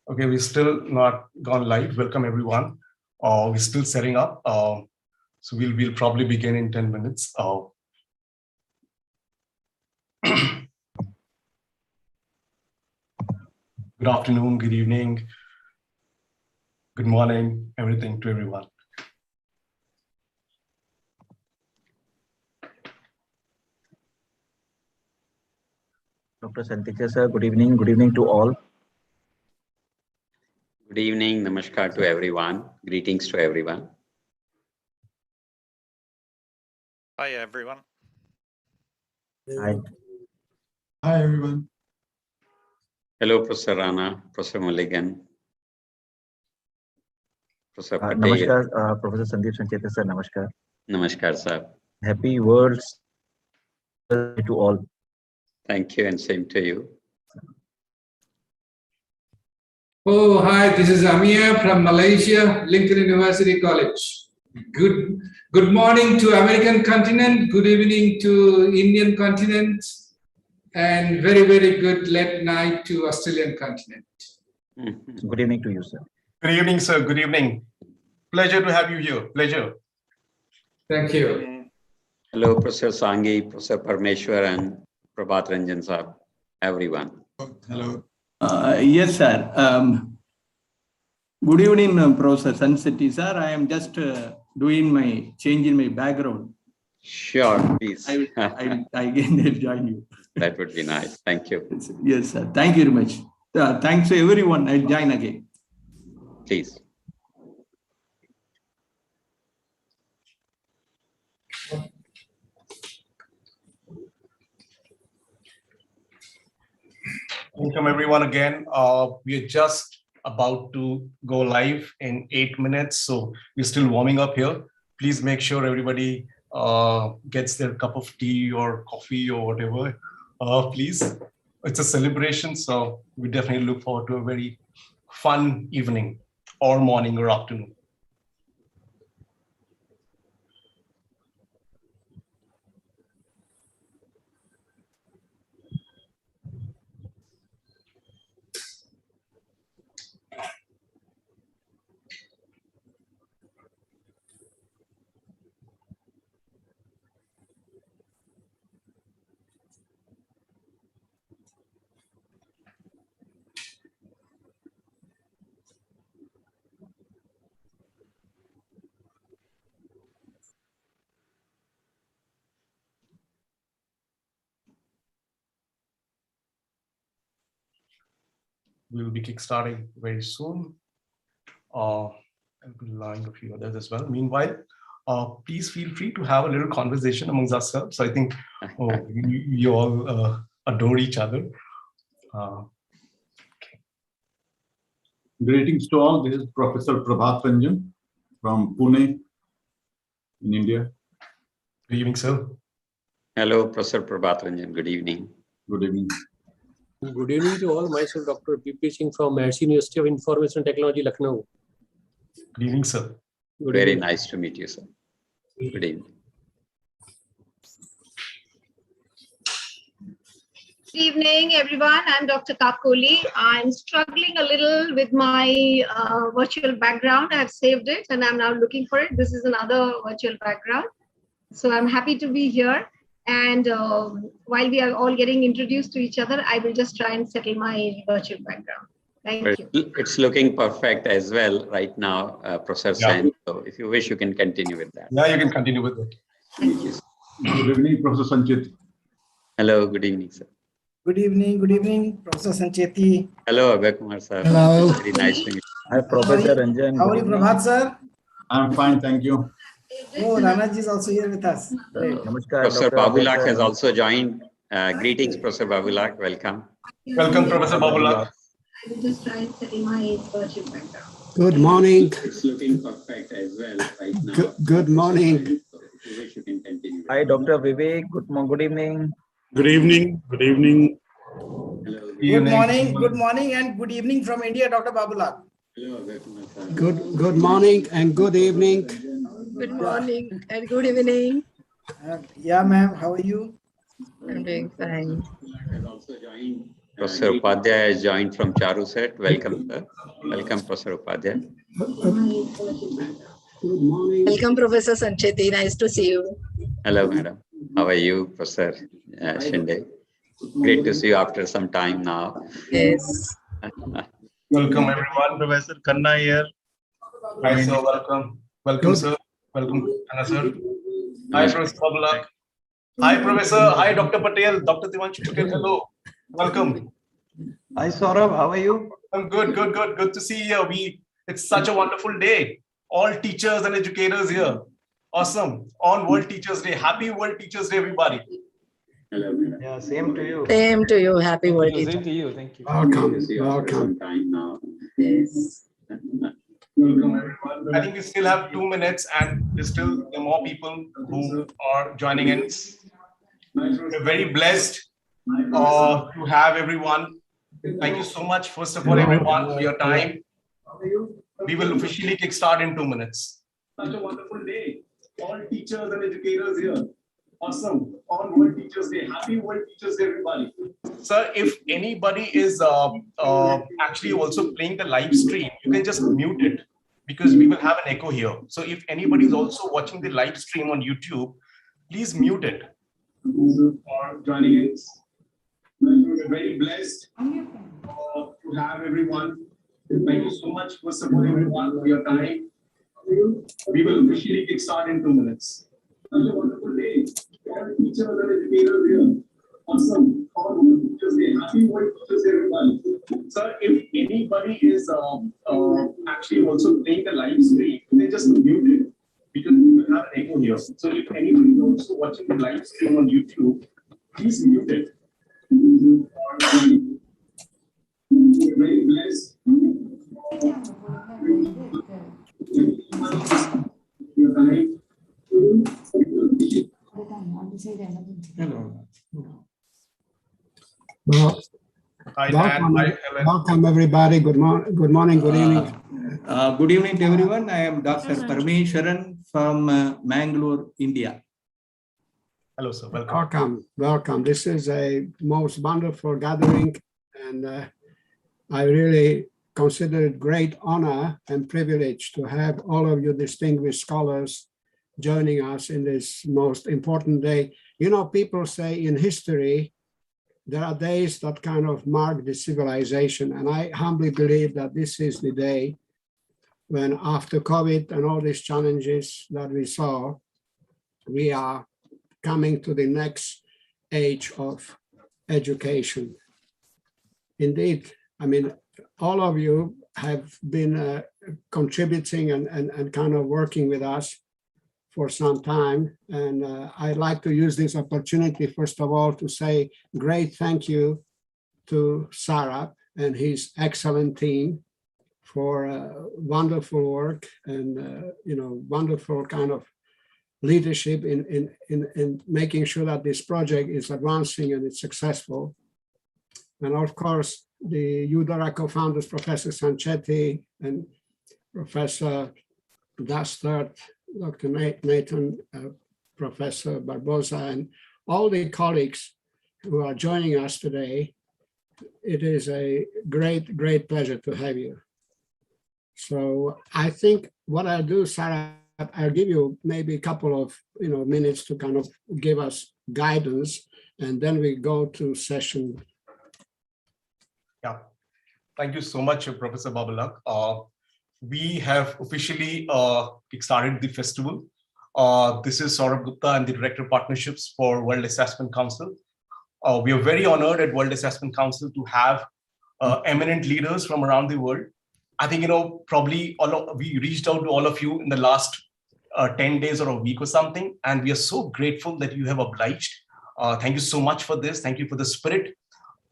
Okay, we're still not gone live. Welcome everyone. We're still setting up. So we'll probably begin in 10 minutes. Good afternoon, good evening, good morning, everything to everyone. Dr. Sancheti sir, good evening to all. Good evening, namaskar to everyone. Greetings to everyone. Hi, everyone. Hi. Hi, everyone. Hello, Professor Rana, Professor Mulligan, Professor Patel. Namaskar, Professor Sandeep Sancheti sir, namaskar. Namaskar, sir. Happy World's Day to all. Thank you, and same to you. Oh, hi, this is Amir from Malaysia, Lincoln University College. Good morning to American continent, good evening to Indian continent, and very, very good late night to Australian continent. Good evening to you, sir. Good evening, sir. Good evening. Pleasure to have you here. Pleasure. Thank you. Hello, Professor Sangi, Professor Parmeshwar, and Prabhat Ranjan sir, everyone. Hello. Yes, sir. Good evening, Professor Sancheti, sir. I am just doing my change in my background. Sure, please. I again join you. That would be nice. Thank you. Yes, sir. Thank you very much. Thanks to everyone. I'll join again. Please. Welcome everyone again. We are just about to go live in 8 minutes, so we're still warming up here. Please make sure everybody gets their cup of tea or coffee or whatever. Please, it's a celebration, so we definitely look forward to a very fun evening or morning or afternoon. We'll be kickstarting very soon. I'll be allowing a few others as well. Meanwhile, please feel free to have a little conversation amongst ourselves. I think you all adore each other. Okay. Greetings to all. This is Professor Prabhat Ranjan from Pune in India. Good evening, sir. Hello, Professor Prabhat Ranjan. Good evening. Good evening. Good evening to all. Myself, Dr. P.P. Singh from Mercy University of Information Technology, Lucknow. Good evening, sir. Very nice to meet you, sir. Good evening. Good evening, everyone. I'm Dr. Kakoli. I'm struggling a little with my virtual background. I've saved it and I'm now looking for it. This is another virtual background. So I'm happy to be here. And while we are all getting introduced to each other, I will just try and settle my virtual background. Thank you. It's looking perfect as well right now, Professor Sen. So if you wish, you can continue with that. Yeah, you can continue with it. Thank you. Good evening, Professor Sancheti. Hello, good evening, sir. Good evening, Professor Sancheti. Hello, Abhay Kumar, sir. Hello. Very nice to meet you. Hi, Professor Ranjan. How are you, Prabhat, sir? I'm fine, thank you. Oh, Ranaji is also here with us. Great. Namaskar, Professor Dr. Babulak Abhay, has also joined. Greetings, Professor Babulak. Welcome. Welcome, Professor Babulak. I will just try and settle my virtual background. Good morning. It's looking perfect as well right now. Good morning. So if you wish, you can continue. Hi, Dr. Vivek. Good evening. Good evening. Good evening. Hello. Good morning, and good evening from India, Dr. Babulak. Hello, Abhay Kumar, sir. Good morning and good evening. Good morning and good evening. Yeah, ma'am. How are you? I'm doing fine. Has also joined. Professor Upadhyay has joined from Charu set. Welcome, sir. Welcome, Professor Upadhyay. Good morning. Welcome, Professor Sancheti. Nice to see you. Hello, madam. How are you, Professor Shinde? Great to see you after some time now. Yes. Welcome, everyone. Professor Khanna here. Hi, sir. Welcome. Welcome, sir. Welcome, Anna, sir. Hi, Professor Babulak. Hi, Professor. Hi, Dr. Patel. Dr. Devanshu Patel. Hello. Welcome. Hi, Saurabh. How are you? I'm good, good, good. Good to see you. It's such a wonderful day. All teachers and educators here. Awesome. On World Teachers Day. Happy World Teachers Day, everybody. Yeah, same to you. Same to you. Happy birthday. Same to you. Thank you. Welcome. Welcome. Yes. Welcome, everyone. I think we still have 2 minutes and there's still more people who are joining in. We're very blessed to have everyone. Thank you so much, first of all, everyone, for your time. We will officially kickstart in 2 minutes. Such a wonderful day. All teachers and educators here. Awesome. On World Teachers Day. Happy World Teachers Day, everybody. Sir, if anybody is actually also playing the live stream, you can just mute it because we will have an echo here. So if anybody is also watching the live stream on YouTube, please mute it. For joining in. We're very blessed to have everyone. Thank you so much, first of all, everyone, for your time. We will officially kickstart in 2 minutes. Such a wonderful day. All teachers and educators here. Awesome. All World Teachers Day. Happy World Teachers Day, everybody. Sir, if anybody is actually also playing the live stream, they just mute it because we will have an echo here. So if anybody is also watching the live stream on YouTube, please mute it. We're very blessed. Well, Hi, Dan. Hi, Helen. welcome everybody. Good morning. Good evening. Good evening to everyone. I am Dr. Parameswaran from Mangalore, India. Hello, sir. Welcome. Welcome. This is a most wonderful gathering, and I really consider it great honor and privilege to have all of you distinguished scholars joining us in this most important day. You know, people say in history, there are days that kind of mark the civilization, and I humbly believe that this is the day when, after COVID and all these challenges that we saw, we are coming to the next age of education. Indeed, I mean, all of you have been contributing and kind of working with us for some time. And I'd like to use this opportunity, first of all, to say great thank you to Sarah and his excellent team for wonderful work and, wonderful kind of leadership in making sure that this project is advancing and it's successful. And of course, the UDARA co-founders, Professor Sancheti and Professor Dastard, Dr. Nathan, Professor Barbosa, and all the colleagues who are joining us today. It is a great, great pleasure to have you. So I think what I'll do, Sarah, I'll give you maybe a couple of minutes to kind of give us guidance, and then we go to session. Yeah, thank you so much, Professor Babulak. We have officially kickstarted the festival. This is Saurabh Gupta. I'm the Director of Partnerships for World Assessment Council. We are very honored at World Assessment Council to have eminent leaders from around the world. I think, probably we reached out to all of you in the last 10 days or a week or something, and we are so grateful that you have obliged. Thank you so much for this. Thank you for the spirit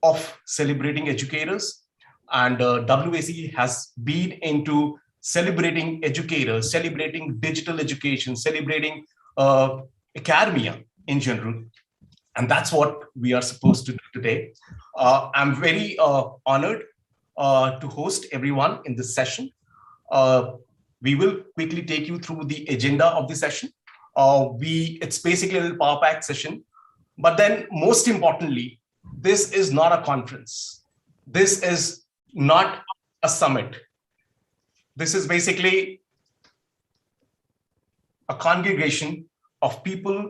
of celebrating educators. And WAC has been into celebrating educators, celebrating digital education, celebrating academia in general. And that's what we are supposed to do today. I'm very honored to host everyone in this session. We will quickly take you through the agenda of the session. It's basically a little power pack session, but then most importantly, this is not a conference. This is not a summit. This is basically a congregation of people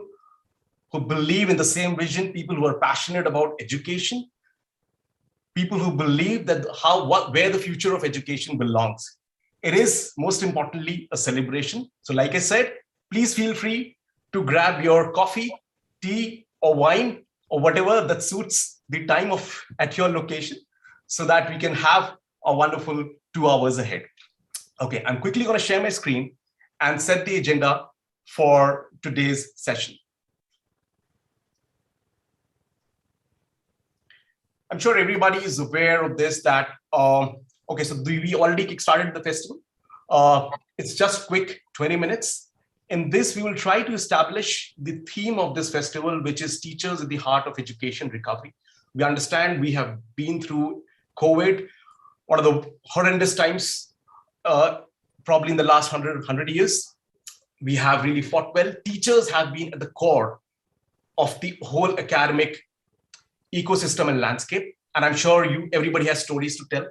who believe in the same vision, people who are passionate about education, people who believe that where the future of education belongs. It is, most importantly, a celebration. So like I said, please feel free to grab your coffee, tea, or wine, or whatever that suits the time at your location, so that we can have a wonderful 2 hours ahead. Okay, I'm quickly going to share my screen and set the agenda for today's session. I'm sure everybody is aware of this, that, okay, so we already kickstarted the festival. It's just quick 20 minutes. In this, we will try to establish the theme of this festival, which is teachers at the heart of education recovery. We understand we have been through COVID, one of the horrendous times, probably in the last 100 years. We have really fought well. Teachers have been at the core of the whole academic ecosystem and landscape. And I'm sure everybody has stories to tell.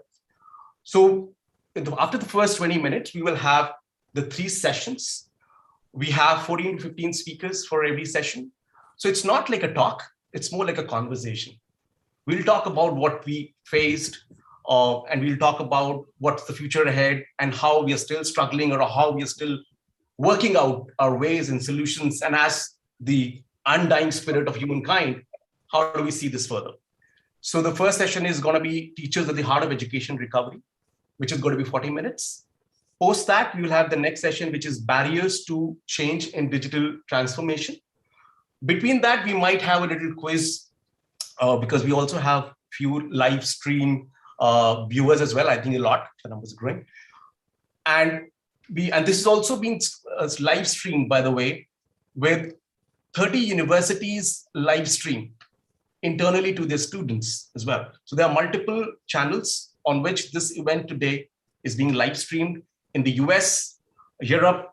So after the first 20 minutes, we will have the 3 sessions. We have 14 to 15 speakers for every session. So it's not like a talk, it's more like a conversation. We'll talk about what we faced, and we'll talk about what's the future ahead and how we are still struggling, or how we are still working out our ways and solutions. And as the undying spirit of humankind, how do we see this further? So the first session is going to be teachers at the heart of education recovery, which is going to be 40 minutes. Post that, we will have the next session, which is barriers to change in digital transformation. Between that, we might have a little quiz, because we also have few live stream viewers as well. I think a lot, the numbers are growing. And this is also being live streamed, by the way, with 30 universities live stream internally to their students as well. So there are multiple channels on which this event today is being live streamed in the US, Europe,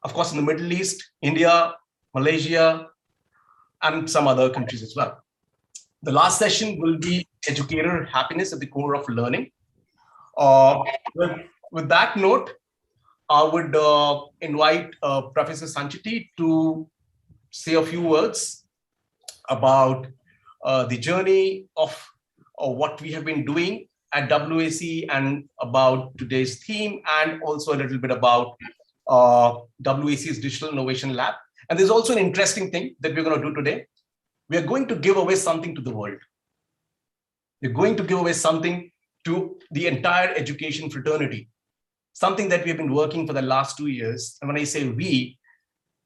of course, in the Middle East, India, Malaysia, and some other countries as well. The last session will be educator happiness at the core of learning. With that note, I would invite Professor Sancheti to say a few words about the journey of what we have been doing at WAC and about today's theme, and also a little bit about WAC's Digital Innovation Lab. And there's also an interesting thing that we're going to do today. We are going to give away something to the world. We're going to give away something to the entire education fraternity, something that we've been working for the last 2 years. And when I say we,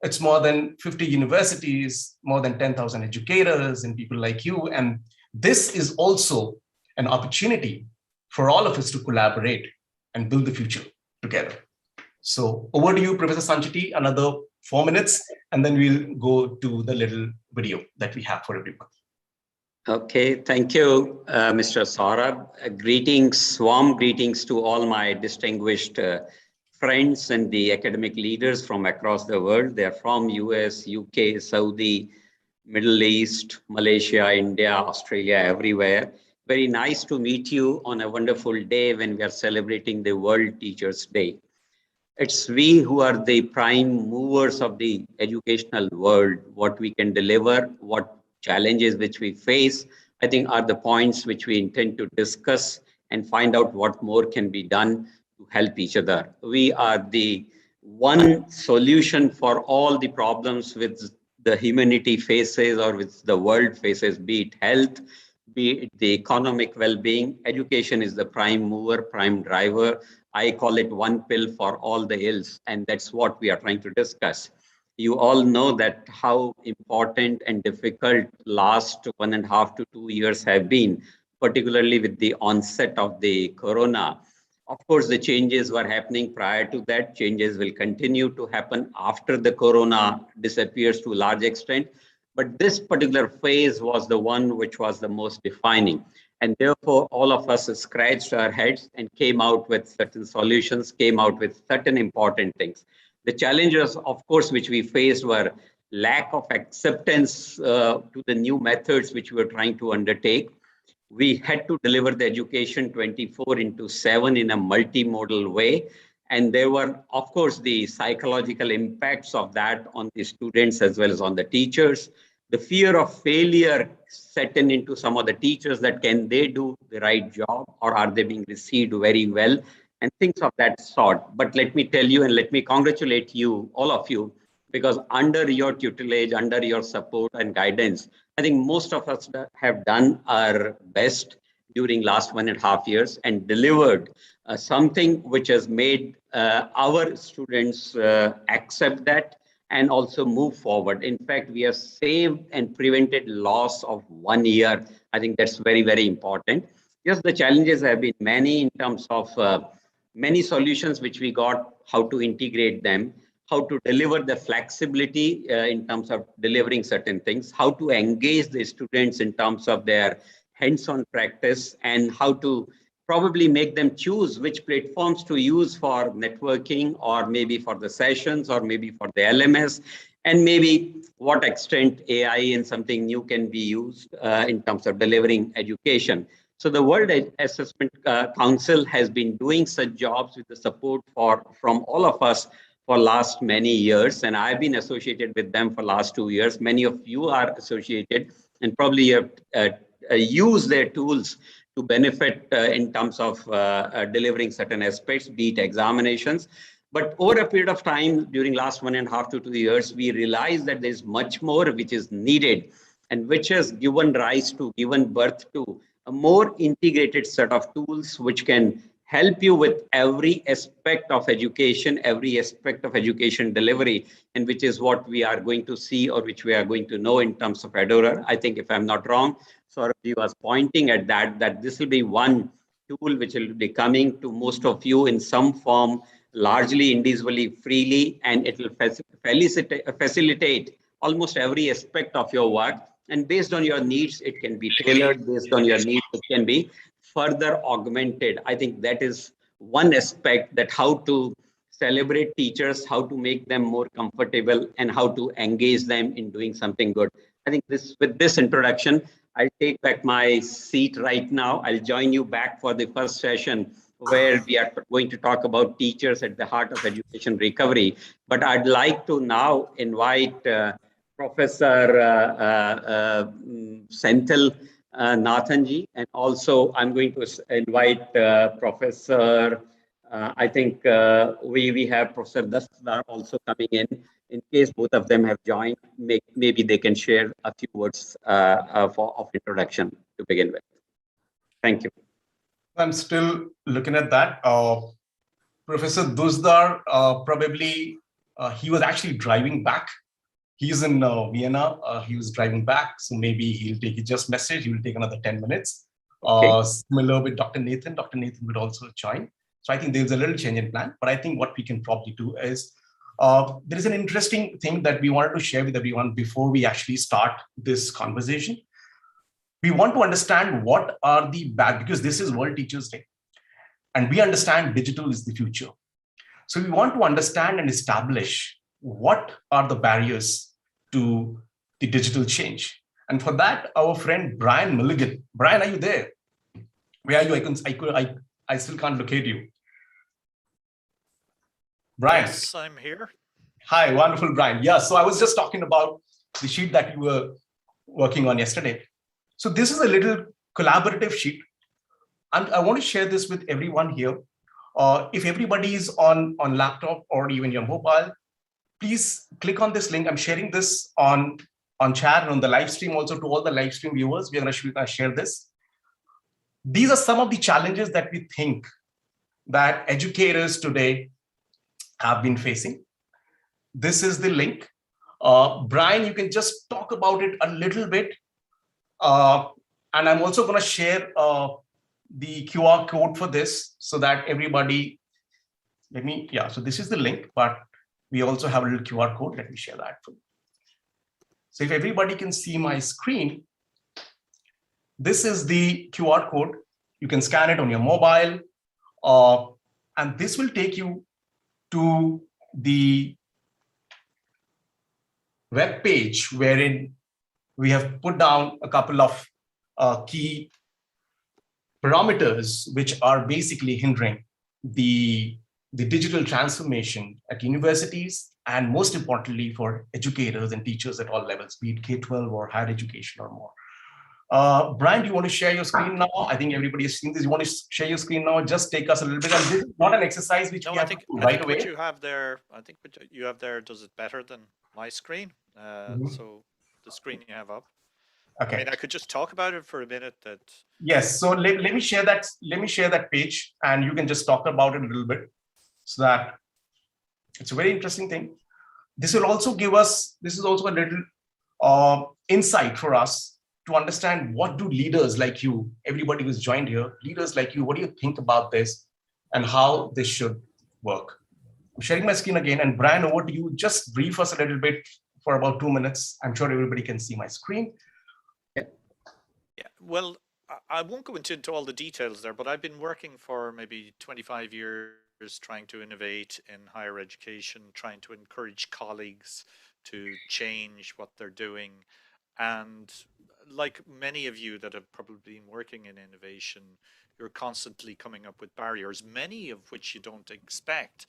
it's more than 50 universities, more than 10,000 educators and people like you. And this is also an opportunity for all of us to collaborate and build the future together. So over to you, Professor Sancheti, another 4 minutes, and then we'll go to the little video that we have for everyone. Okay, thank you, Mr. Saurabh. Greetings, warm greetings to all my distinguished friends and the academic leaders from across the world. They are from US, UK, Saudi, Middle East, Malaysia, India, Australia, everywhere. Very nice to meet you on a wonderful day when we are celebrating the World Teachers' Day. It's we who are the prime movers of the educational world. What we can deliver, what challenges which we face, I think are the points which we intend to discuss and find out what more can be done to help each other. We are the one solution for all the problems which the humanity faces or which the world faces, be it health, be it the economic well-being. Education is the prime mover, prime driver. I call it one pill for all the ills, and that's what we are trying to discuss. You all know that how important and difficult last 1.5 to 2 years have been, particularly with the onset of the corona. Of course, the changes were happening prior to that. Changes will continue to happen after the corona disappears to a large extent. But this particular phase was the one which was the most defining. And therefore, all of us scratched our heads and came out with certain solutions, came out with certain important things. The challenges, of course, which we faced were lack of acceptance to the new methods which we were trying to undertake. We had to deliver the education 24/7 in a multimodal way. And there were, of course, the psychological impacts of that on the students as well as on the teachers. The fear of failure set into some of the teachers, that can they do the right job, or are they being received very well, and things of that sort. But let me tell you, and let me congratulate you, all of you, because under your tutelage, under your support and guidance, I think most of us have done our best during last 1.5 years and delivered something which has made our students accept that and also move forward. In fact, we have saved and prevented loss of 1 year. I think that's very, very important. Yes, the challenges have been many in terms of many solutions which we got, how to integrate them, how to deliver the flexibility in terms of delivering certain things, how to engage the students in terms of their hands-on practice, and how to probably make them choose which platforms to use for networking, or maybe for the sessions, or maybe for the LMS, and maybe what extent AI and something new can be used in terms of delivering education. So the World Assessment Council has been doing such jobs with the support from all of us for last many years, and I've been associated with them for last 2 years. Many of you are associated and probably have used their tools to benefit in terms of delivering certain aspects, be it examinations. But over a period of time, during last 1.5 to 2 years, we realized that there's much more which is needed, and which has given birth to a more integrated set of tools which can help you with every aspect of education, every aspect of education delivery, and which is what we are going to see, or which we are going to know in terms of Eduard. I think, if I'm not wrong, Saurabh was pointing at that this will be one tool which will be coming to most of you in some form, largely individually, freely, and it will facilitate almost every aspect of your work. And based on your needs, it can be tailored. Based on your needs, it can be further augmented. I think that is one aspect, that how to celebrate teachers, how to make them more comfortable, and how to engage them in doing something good. I think with this introduction, I'll take back my seat right now. I'll join you back for the first session, where we are going to talk about teachers at the heart of education recovery. But I'd like to now invite Professor Senthil Nathanji, and also I'm going to invite Professor, I think we have Professor Dastar also coming in case both of them have joined. Maybe they can share a few words of introduction to begin with. Thank you. I'm still looking at that. Professor Dastar, probably he was actually driving back. He's in Vienna. He was driving back, so maybe he'll take it just message. He will take another 10 minutes. Okay. Similar with Dr. Nathan. Dr. Nathan would also join. So I think there's a little change in plan, but I think what we can probably do is there is an interesting thing that we wanted to share with everyone before we actually start this conversation. We want to understand what are the because this is World Teachers Day, and we understand digital is the future. So we want to understand and establish what are the barriers to the digital change. And for that, our friend Brian Milligan. Brian, are you there? Where are you? I still can't locate you. Brian. Yes, I'm here. Hi, wonderful, Brian. Yeah, so I was just talking about the sheet that you were working on yesterday. So this is a little collaborative sheet. And I want to share this with everyone here. If everybody is on laptop or even your mobile, please click on this link. I'm sharing this on chat and on the live stream also to all the live stream viewers. We're going to share this. These are some of the challenges that we think that educators today have been facing. This is the link. Brian, you can just talk about it a little bit. And I'm also going to share the QR code for this so that everybody, so this is the link, but we also have a little QR code. Let me share that for you. So if everybody can see my screen, this is the QR code. You can scan it on your mobile, and this will take you to the web page wherein we have put down a couple of key parameters which are basically hindering the digital transformation at universities, and most importantly for educators and teachers at all levels, be it K-12 or higher education or more. Brian, do you want to share your screen now? I think everybody has seen this. You want to share your screen now? Just take us a little bit. And this is not an exercise which we have to do right away. What you have there, I think what you have there does it better than my screen. So the screen you have up. Okay. I mean, I could just talk about it for a minute. Yes. So let me share that. Let me share that page, and you can just talk about it a little bit, so that it's a very interesting thing. This will also give us. This is also a little insight for us to understand what do leaders like you, everybody who's joined here, leaders like you, what do you think about this and how this should work? I'm sharing my screen again, and Brian, over to you. Just brief us a little bit for about 2 minutes. I'm sure everybody can see my screen. Yeah, well, I won't go into all the details there, but I've been working for maybe 25 years trying to innovate in higher education, trying to encourage colleagues to change what they're doing. And like many of you that have probably been working in innovation, you're constantly coming up with barriers, many of which you don't expect.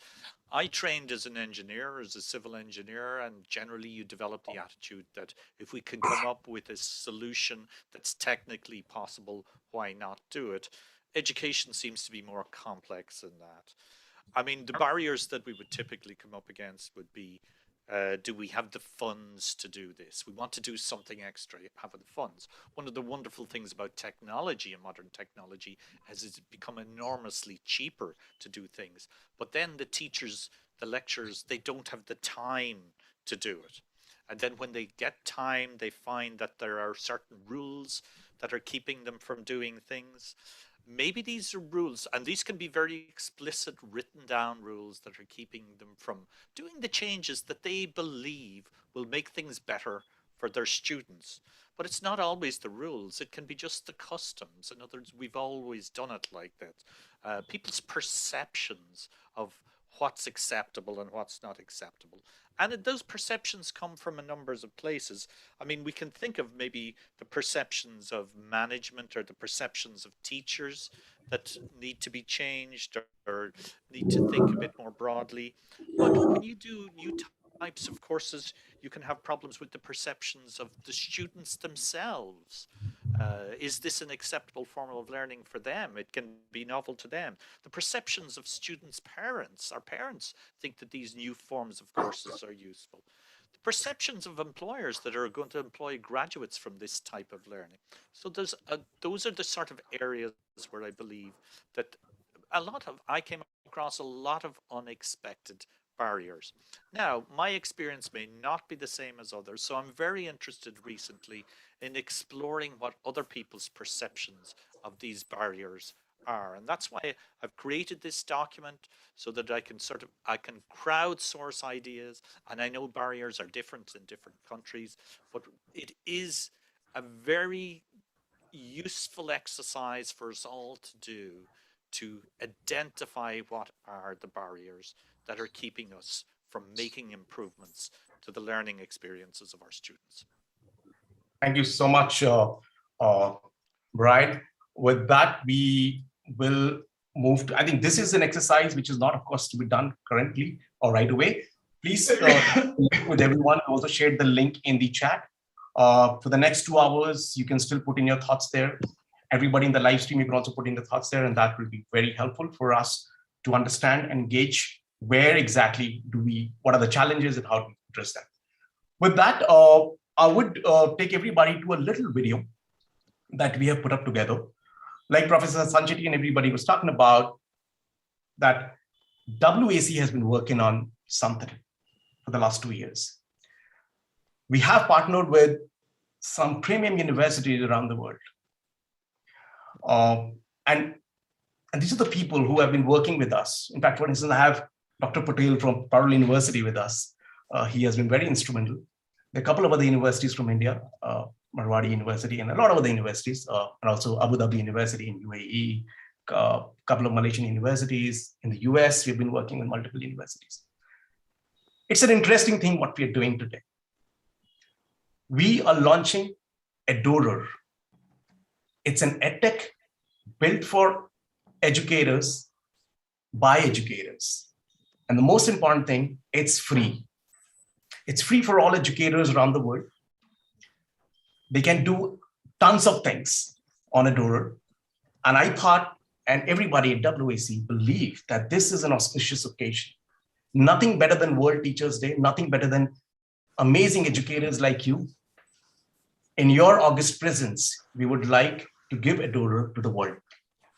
I trained as an engineer, as a civil engineer, and generally you develop the attitude that if we can come up with a solution that's technically possible, why not do it? Education seems to be more complex than that. I mean, the barriers that we would typically come up against would be, do we have the funds to do this? We want to do something extra, have the funds. One of the wonderful things about technology and modern technology is it's become enormously cheaper to do things. But then the teachers, the lecturers, they don't have the time to do it. And then when they get time, they find that there are certain rules that are keeping them from doing things. Maybe these are rules, and these can be very explicit, written down rules that are keeping them from doing the changes that they believe will make things better for their students. But it's not always the rules. It can be just the customs. In other words, we've always done it like that. People's perceptions of what's acceptable and what's not acceptable. And those perceptions come from a number of places. I mean, we can think of maybe the perceptions of management or the perceptions of teachers that need to be changed or need to think a bit more broadly. But when you do new types of courses, you can have problems with the perceptions of the students themselves. Is this an acceptable form of learning for them? It can be novel to them. The perceptions of students' parents, our parents think that these new forms of courses are useful. The perceptions of employers that are going to employ graduates from this type of learning. So those are the sort of areas where I believe that I came across a lot of unexpected barriers. Now, my experience may not be the same as others, so I'm very interested recently in exploring what other people's perceptions of these barriers are. And that's why I've created this document so that I can crowdsource ideas. And I know barriers are different in different countries, but it is a very useful exercise for us all to do to identify what are the barriers that are keeping us from making improvements to the learning experiences of our students. Thank you so much, Brian. With that, we will move to, I think this is an exercise which is not, of course, to be done currently or right away. Please connect with everyone. Also share the link in the chat. For the next 2 hours, you can still put in your thoughts there. Everybody in the live stream, you can also put in the thoughts there, and that will be very helpful for us to understand and gauge where exactly what are the challenges and how to address them. With that, I would take everybody to a little video that we have put up together. Like Professor Sancheti and everybody was talking about, that WAC has been working on something for the last 2 years. We have partnered with some premium universities around the world. And these are the people who have been working with us. In fact, for instance, I have Dr. Patel from Parul University with us. He has been very instrumental. There are a couple of other universities from India, Marwadi University and a lot of other universities, and also Abu Dhabi University in UAE, a couple of Malaysian universities. In the US, we've been working with multiple universities. It's an interesting thing what we are doing today. we are launching Eduard. It's an edtech built for educators by educators. And the most important thing, it's free. It's free for all educators around the world. They can do tons of things on Eduard. And I thought, and everybody at WAC believed that this is an auspicious occasion. Nothing better than World Teachers Day, nothing better than amazing educators like you. In your august presence, we would like to give Eduard to the world.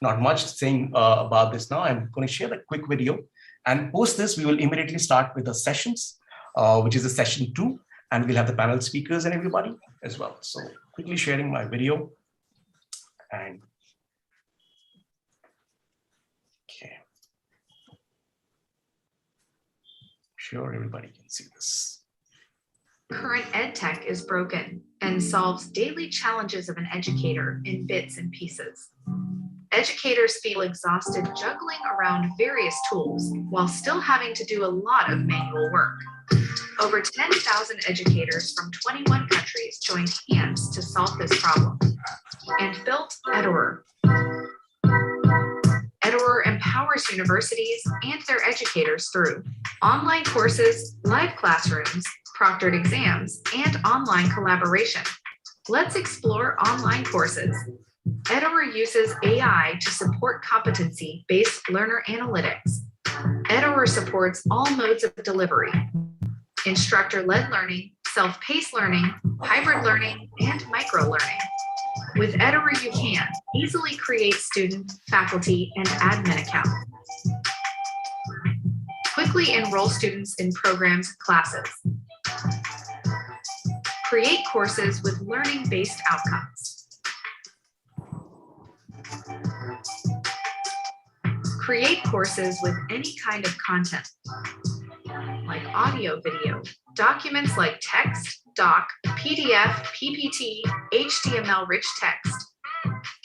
Not much saying about this now. I'm going to share a quick video, and post this, we will immediately start with the sessions, which is a session 2, and we'll have the panel speakers and everybody as well. So quickly sharing my video. And okay. Sure, everybody can see this. Current edtech is broken and solves daily challenges of an educator in bits and pieces. Educators feel exhausted juggling around various tools while still having to do a lot of manual work. Over 10,000 educators from 21 countries joined hands to solve this problem and built Eduard. Eduard empowers universities and their educators through online courses, live classrooms, proctored exams, and online collaboration. Let's explore online courses. Eduard uses AI to support competency-based learner analytics. Eduard supports all modes of delivery: instructor-led learning, self-paced learning, hybrid learning, and micro-learning. With Eduard, you can easily create student, faculty, and admin accounts. Quickly enroll students in programs and classes. Create courses with learning-based outcomes. Create courses with any kind of content, like audio, video, documents like text, doc, PDF, PPT, HTML-rich text.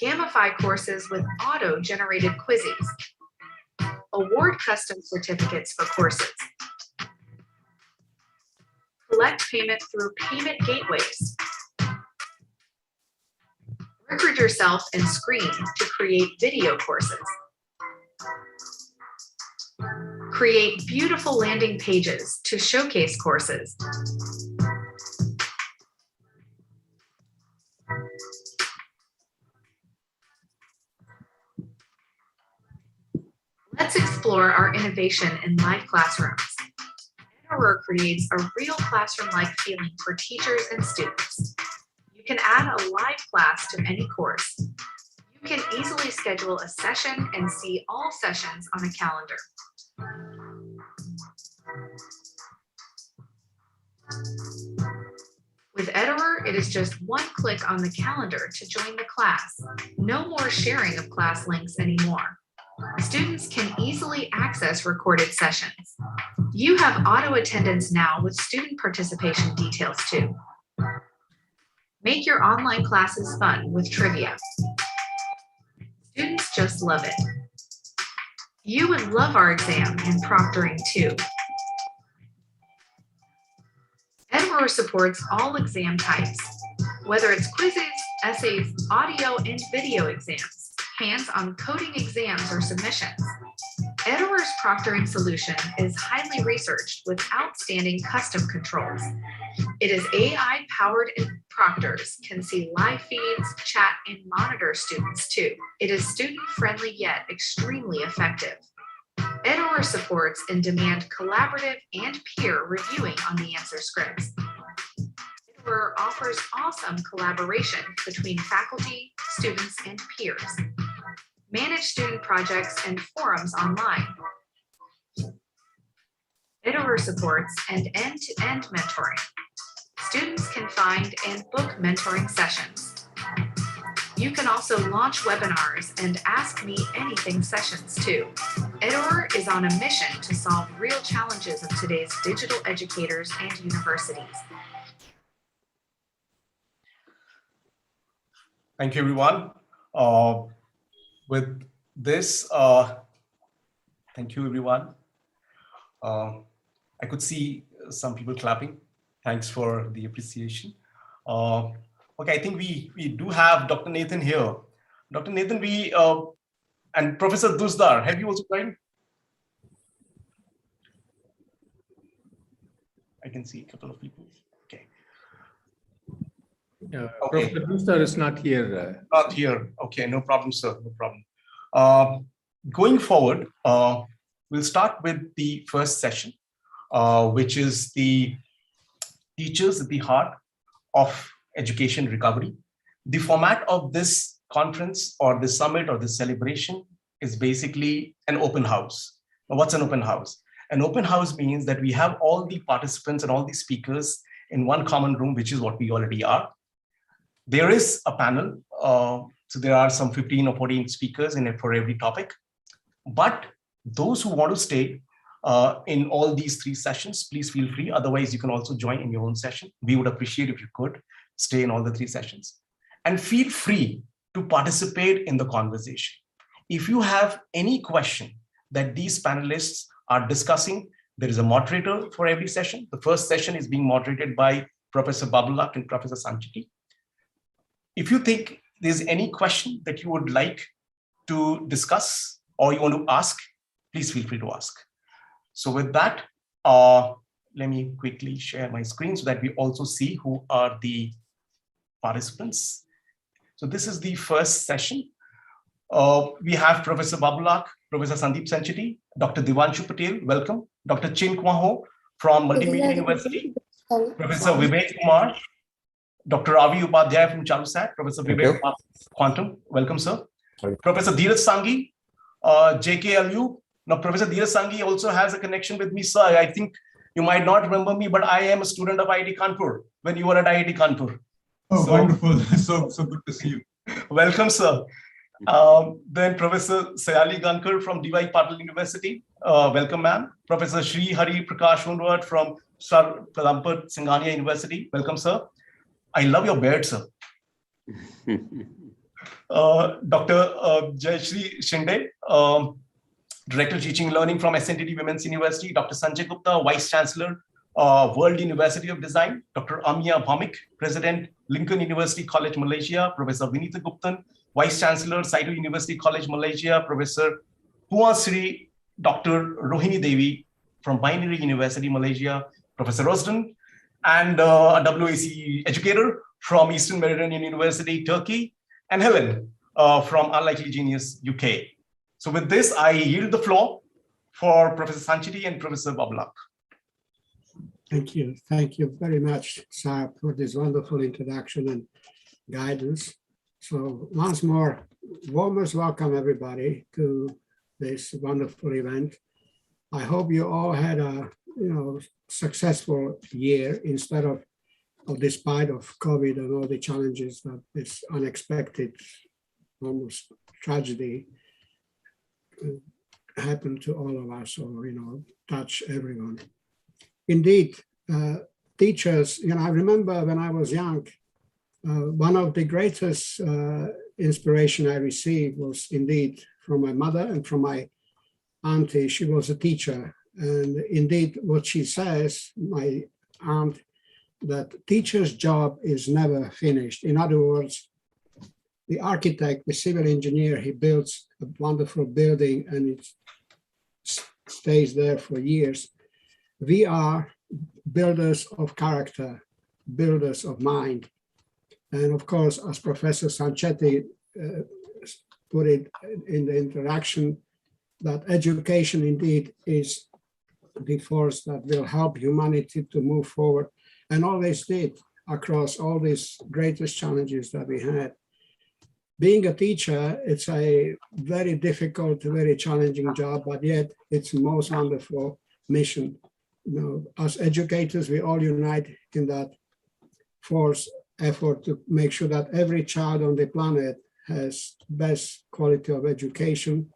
Gamify courses with auto-generated quizzes. Award custom certificates for courses. Collect payment through payment gateways. Record yourself and screen to create video courses. Create beautiful landing pages to showcase courses. Let's explore our innovation in live classrooms. Eduard creates a real classroom-like feeling for teachers and students. You can add a live class to any course. You can easily schedule a session and see all sessions on a calendar. With Eduard, it is just one click on the calendar to join the class. No more sharing of class links anymore. Students can easily access recorded sessions. You have auto attendance now with student participation details too. Make your online classes fun with trivia. Students just love it. You would love our exam and proctoring too. Eduard supports all exam types, whether it's quizzes, essays, audio, and video exams, hands-on coding exams, or submissions. Eduard's proctoring solution is highly researched with outstanding custom controls. It is AI-powered, and proctors can see live feeds, chat, and monitor students too. It is student-friendly yet extremely effective. Eduard supports in-demand collaborative and peer reviewing on the answer scripts. Eduard offers awesome collaboration between faculty, students, and peers. Manage student projects and forums online. Eduard supports an end-to-end mentoring. Students can find and book mentoring sessions. You can also launch webinars and Ask Me Anything sessions too. Eduard is on a mission to solve real challenges of today's digital educators and universities. Thank you, everyone. With this, thank you, everyone. I could see some people clapping. Thanks for the appreciation. Okay, I think we do have Dr. Nathan here. Dr. Nathan, and Professor Dusdar, have you also joined? I can see a couple of people. Okay. Professor Dusdar is not here. Not here. Okay, no problem, sir. No problem. Going forward, we'll start with the first session, which is the teachers at the heart of education recovery. The format of this conference or the summit or the celebration is basically an open house. Now, what's an open house? An open house means that we have all the participants and all the speakers in one common room, which is what we already are. There is a panel. So there are some 15 or 14 speakers in it for every topic. But those who want to stay in all these 3 sessions, please feel free. Otherwise, you can also join in your own session. We would appreciate if you could stay in all the 3 sessions. And feel free to participate in the conversation. If you have any question that these panelists are discussing, there is a moderator for every session. The first session is being moderated by Professor Babulak and Professor Sancheti. If you think there's any question that you would like to discuss or you want to ask, please feel free to ask. So with that, let me quickly share my screen so that we also see who are the participants. So this is the first session. We have Professor Babulak, Professor Sandeep Sancheti, Dr. Devanshu Patel, welcome. Dr. Chin Kuan from Multimedia University, Professor Vivek Kumar, Dr. Ravi Upadhyay from Chalusat, Professor Vivek Quantum, welcome, sir. Professor Dheeraj Sanghi, JKLU. Now, Professor Dheeraj Sanghi also has a connection with me, sir. I think you might not remember me, but I am a student of IIT Kanpur when you were at IIT Kanpur. Oh, so, wonderful. So good to see you. Welcome, sir. Then Professor Sayali Gankar from DY Patel University. Welcome, ma'am. Professor Shri Hari Prakash Hundwat from Sar Kadampur Singhania University. Welcome, sir. I love your beard, sir. Dr. Jayashree Shinde, Director of Teaching and Learning from SNTD Women's University. Dr. Sanjay Gupta, Vice Chancellor, World University of Design. Dr. Amia Bhamik, President, Lincoln University College, Malaysia. Professor Vinita Guptan, Vice Chancellor, Saito University College, Malaysia. Professor Kuan Sri, Dr. Rohini Devi from Binary University, Malaysia. Professor Rosden, and a WAC educator from Eastern Mediterranean University, Turkey, and Helen from Unlikely Genius, UK. So with this, I yield the floor for Professor Sancheti and Professor Babulak. Thank you. Thank you very much, sir, for this wonderful introduction and guidance. So once more, warmest welcome everybody to this wonderful event. I hope you all had a successful year instead of despite of COVID and all the challenges that this unexpected, almost tragedy happened to all of us, or touch everyone. Indeed, teachers, I remember when I was young, one of the greatest inspiration I received was indeed from my mother and from my auntie. She was a teacher. And indeed, what she says, my aunt, that teacher's job is never finished. In other words, the architect, the civil engineer, he builds a wonderful building and it stays there for years. We are builders of character, builders of mind. And of course, as Professor Sancheti put it in the introduction, that education indeed is the force that will help humanity to move forward, and always did across all these greatest challenges that we had. Being a teacher, it's a very difficult, very challenging job, but yet it's the most wonderful mission. As educators, we all unite in that force effort to make sure that every child on the planet has best quality of education.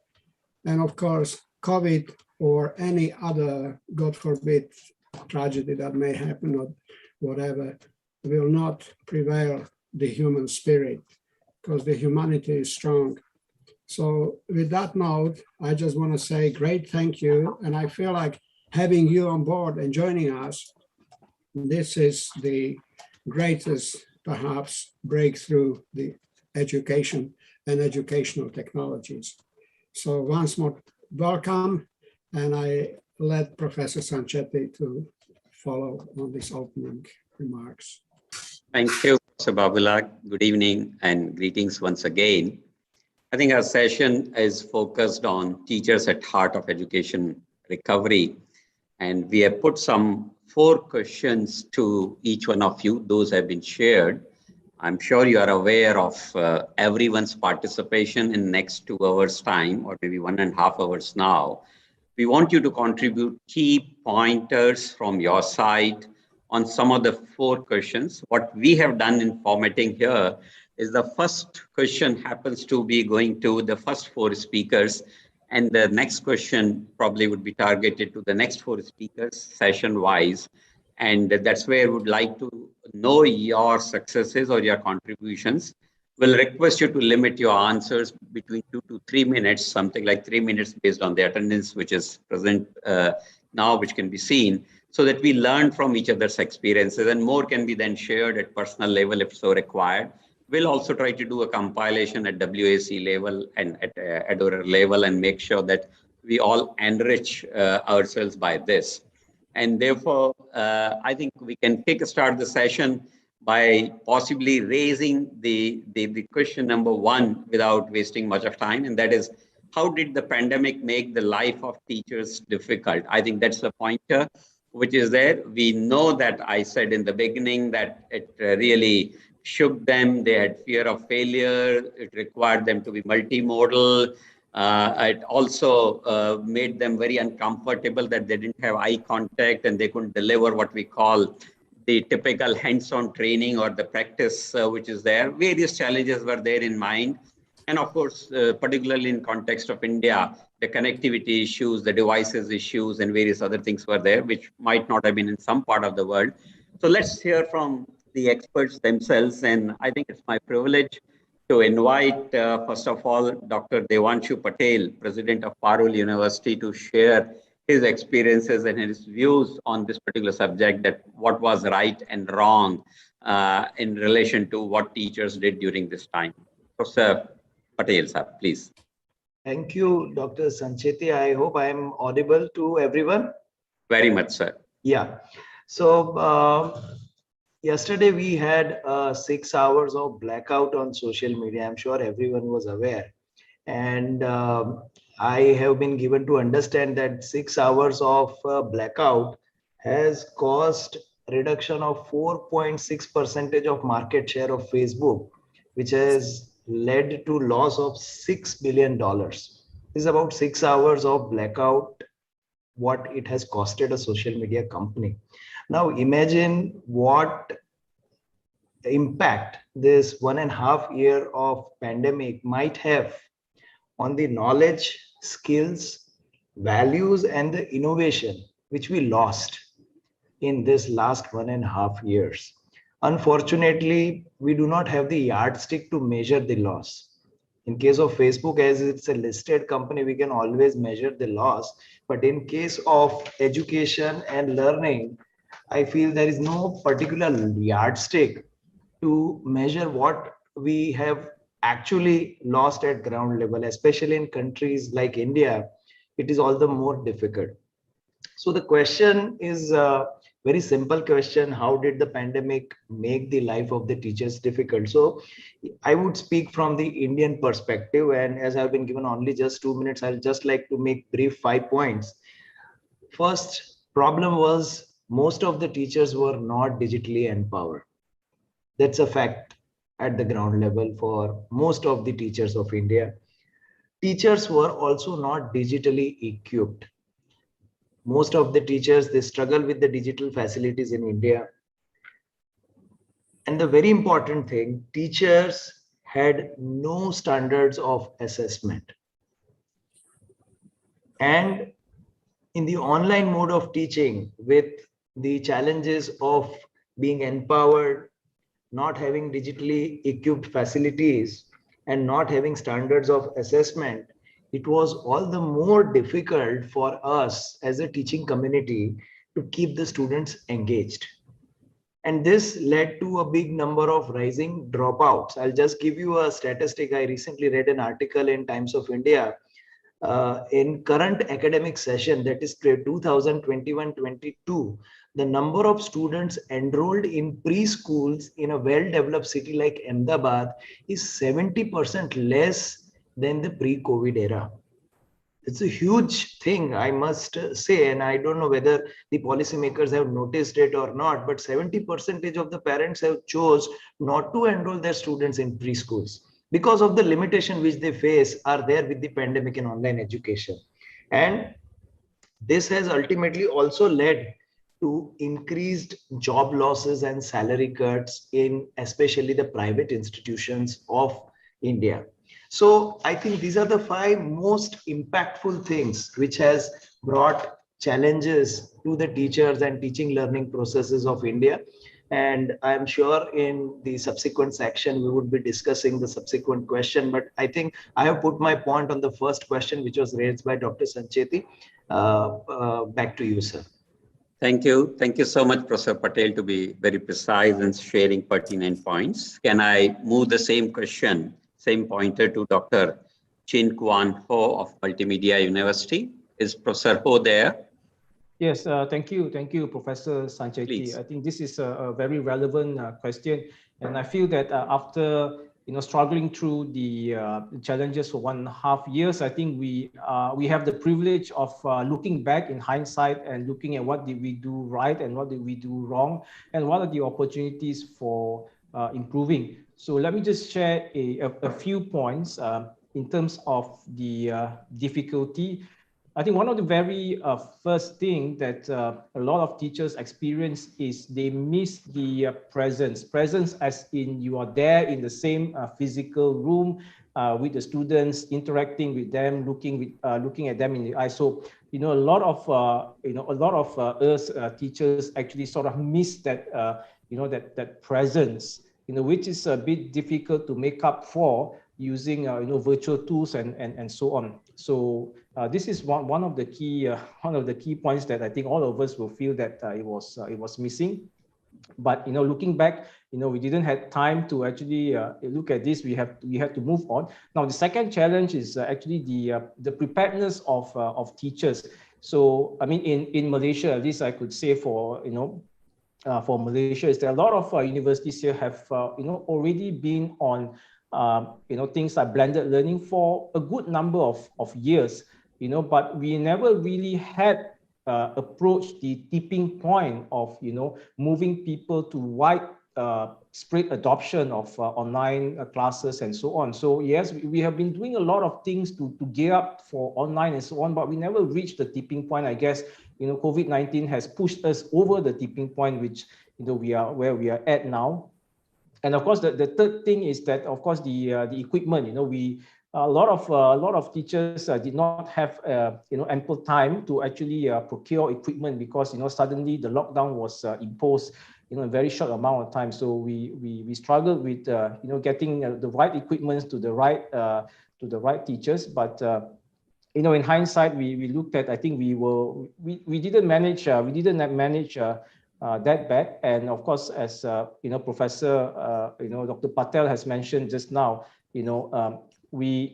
And of course, COVID or any other, God forbid, tragedy that may happen or whatever, will not prevail the human spirit, because the humanity is strong. So with that note, I just want to say great thank you. And I feel like having you on board and joining us, this is the greatest perhaps break through the education and educational technologies. So once more, welcome, and I let Professor Sancheti to follow on these opening remarks. Thank you, Professor Babulak. Good evening and greetings once again. I think our session is focused on teachers at heart of education recovery. And we have put some 4 questions to each one of you. Those have been shared. I'm sure you are aware of everyone's participation in next 2 hours time, or maybe 1.5 hours now. We want you to contribute key pointers from your side on some of the 4 questions. What we have done in formatting here is the first question happens to be going to the first 4 speakers, and the next question probably would be targeted to the next 4 speakers session-wise. And that's where we would like to know your successes or your contributions. We'll request you to limit your answers between 2 to 3 minutes, something like 3 minutes based on the attendance which is present now, which can be seen, so that we learn from each other's experiences, and more can be then shared at personal level if so required. We'll also try to do a compilation at WAC level and at Eduard level and make sure that we all enrich ourselves by this. And therefore, I think we can kickstart the session by possibly raising the question number 1 without wasting much of time. And that is, how did the pandemic make the life of teachers difficult? I think that's the pointer which is there. We know that I said in the beginning that it really shook them. They had fear of failure. It required them to be multimodal. It also made them very uncomfortable that they didn't have eye contact and they couldn't deliver what we call the typical hands-on training or the practice which is there. Various challenges were there in mind. And of course, particularly in context of India, the connectivity issues, the devices issues, and various other things were there, which might not have been in some part of the world. So let's hear from the experts themselves. And I think it's my privilege to invite, first of all, Dr. Devanshu Patel, President of Parul University, to share his experiences and his views on this particular subject, that what was right and wrong in relation to what teachers did during this time. Professor Patel, sir, please. Thank you, Dr. Sancheti. I hope I am audible to everyone. Very much, sir. Yeah. So yesterday we had 6 hours of blackout on social media. I'm sure everyone was aware. And I have been given to understand that 6 hours of blackout has caused reduction of 4.6% of market share of Facebook, which has led to loss of $6 billion. This is about 6 hours of blackout, what it has costed a social media company. Now imagine what impact this 1.5 year of pandemic might have on the knowledge, skills, values, and the innovation which we lost in this last 1.5 years. Unfortunately, we do not have the yardstick to measure the loss. In case of Facebook, as it's a listed company, we can always measure the loss. But in case of education and learning, I feel there is no particular yardstick to measure what we have actually lost at ground level, especially in countries like India. It is all the more difficult. So the question is a very simple question: how did the pandemic make the life of the teachers difficult? So I would speak from the Indian perspective, and as I've been given only just 2 minutes, I'll just like to make brief 5 points. First problem was most of the teachers were not digitally empowered. That's a fact at the ground level for most of the teachers of India. Teachers were also not digitally equipped. Most of the teachers, they struggle with the digital facilities in India. And the very important thing, teachers had no standards of assessment. And in the online mode of teaching, with the challenges of being empowered, not having digitally equipped facilities, and not having standards of assessment, it was all the more difficult for us as a teaching community to keep the students engaged. And this led to a big number of rising dropouts. I'll just give you a statistic. I recently read an article in Times of India. In current academic session, that is 2021-22, the number of students enrolled in preschools in a well-developed city like Ahmedabad is 70% less than the pre-COVID era. It's a huge thing, I must say, and I don't know whether the policymakers have noticed it or not, but 70% of the parents have chose not to enroll their students in preschools because of the limitation which they face are there with the pandemic and online education. And this has ultimately also led to increased job losses and salary cuts in especially the private institutions of India. So I think these are the 5 most impactful things which has brought challenges to the teachers and teaching learning processes of India. And I'm sure in the subsequent section, we would be discussing the subsequent question. But I think I have put my point on the first question, which was raised by Dr. Sancheti. Back to you, sir. Thank you. Thank you so much, Professor Patel, to be very precise and sharing pertinent points. Can I move the same question, same pointer to Dr. Kuan Ho of Multimedia University? Is Professor Ho there? Yes, thank you, Professor Sancheti. Please. I think this is a very relevant question, and I feel that after struggling through the challenges for 1.5 years, I think we have the privilege of looking back in hindsight and looking at what did we do right and what did we do wrong, and what are the opportunities for improving. So let me just share a few points in terms of the difficulty. I think one of the very first thing that a lot of teachers experience is they miss the presence as in you are there in the same physical room with the students, interacting with them, looking at them in the eye. So a lot of us teachers actually sort of miss that that presence, which is a bit difficult to make up for using virtual tools and so on. So this is one of the key points that I think all of us will feel that it was missing. But looking back, we didn't have time to actually look at this. We had to move on. Now the second challenge is actually the preparedness of teachers. So I mean in Malaysia, at least I could say for Malaysia, is that a lot of universities here have already been on things like blended learning for a good number of years, but we never really had approached the tipping point of moving people to widespread adoption of online classes and so on. So yes, we have been doing a lot of things to gear up for online and so on, but we never reached the tipping point. I guess COVID-19 has pushed us over the tipping point, which we are where we are at now. And of course, the third thing is that, of course, the equipment. A lot of teachers did not have ample time to actually procure equipment because suddenly the lockdown was imposed in a very short amount of time. So we struggled with getting the right equipment to the right teachers. But in hindsight, we looked at, I think we didn't manage that bad. And of course, as Professor Dr. Patel has mentioned just now, the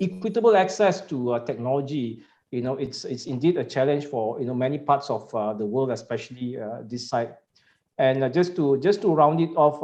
equitable access to technology, it's indeed a challenge for many parts of the world, especially this side. And just to round it off,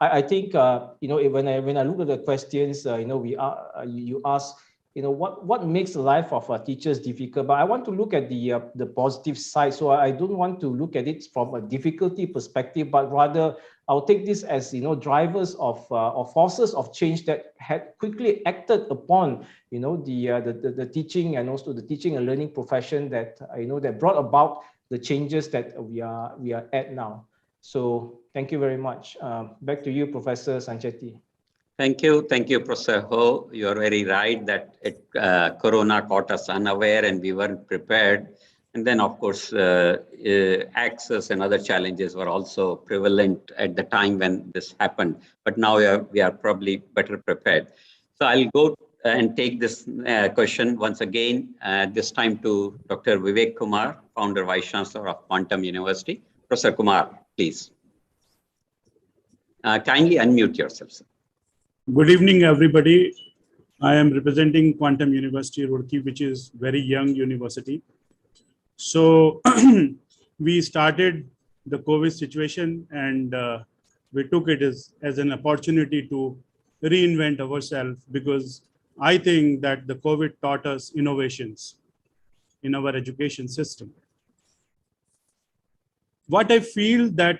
I think when I look at the questions, you ask, what makes the life of teachers difficult? But I want to look at the positive side. So I don't want to look at it from a difficulty perspective, but rather I'll take this as drivers of forces of change that had quickly acted upon the teaching and also the teaching and learning profession that that brought about the changes that we are at now. So thank you very much. Back to you, Professor Sancheti. Thank you, Professor Ho. You are very right that Corona caught us unaware and we weren't prepared. And then, of course, access and other challenges were also prevalent at the time when this happened. But now we are probably better prepared. So I'll go and take this question once again, this time to Dr. Vivek Kumar Founder Vice Chancellor of Quantum University. Professor Kumar, please. Kindly unmute yourself, sir. Good evening, everybody. I am representing Quantum University, Roorkee, which is very young university. So we started the COVID situation and we took it as an opportunity to reinvent ourselves, because I think that the COVID taught us innovations in our education system. What I feel that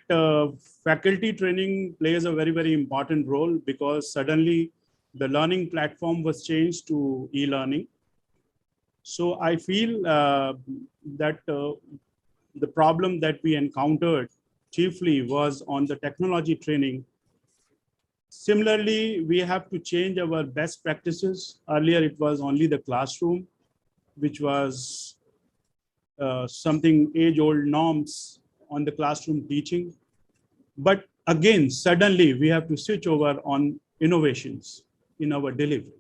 faculty training plays a very, very important role, because suddenly the learning platform was changed to e-learning. So I feel that the problem that we encountered chiefly was on the technology training. Similarly, we have to change our best practices. Earlier, it was only the classroom, which was something age-old norms on the classroom teaching. But again, suddenly we have to switch over on innovations in our delivery.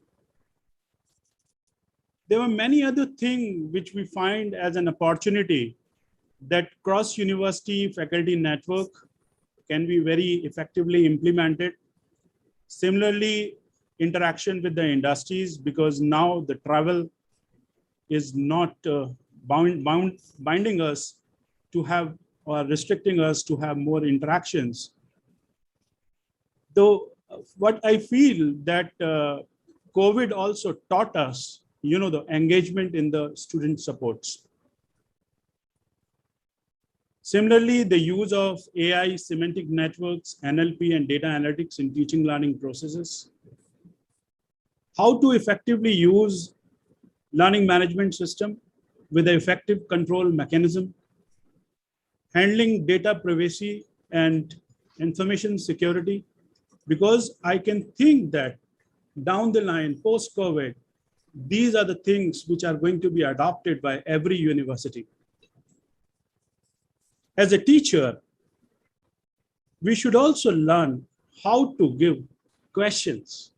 There were many other things which we find as an opportunity that cross-university faculty network can be very effectively implemented. Similarly, interaction with the industries, because now the travel is not binding us to have or restricting us to have more interactions. Though what I feel that COVID also taught us, the engagement in the student supports. Similarly, the use of AI, semantic networks, NLP, and data analytics in teaching learning processes. How to effectively use learning management system with an effective control mechanism. Handling data privacy and information security, because I can think that down the line, post-COVID, these are the things which are going to be adopted by every university. As a teacher, we should also learn how to give questions.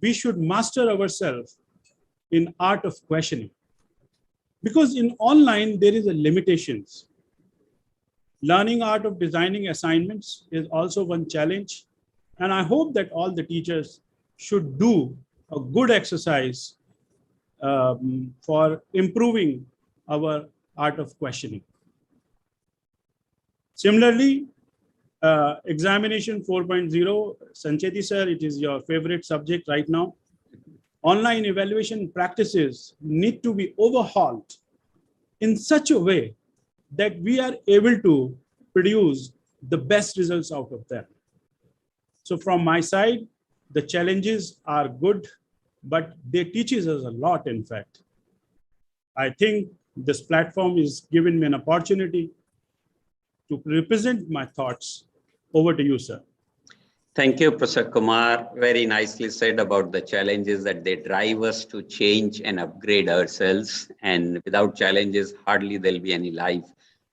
We should master ourselves in art of questioning. Because in online, there is a limitations. Learning art of designing assignments is also one challenge. And I hope that all the teachers should do a good exercise for improving our art of questioning. Similarly, examination 4.0, Sancheti sir, it is your favorite subject right now. Online evaluation practices need to be overhauled in such a way that we are able to produce the best results out of them. So from my side, the challenges are good, but they teaches us a lot, in fact. I think this platform is giving me an opportunity to represent my thoughts. Over to you, sir. Thank you, Professor Kumar. Very nicely said about the challenges that they drive us to change and upgrade ourselves. And without challenges, hardly there'll be any life,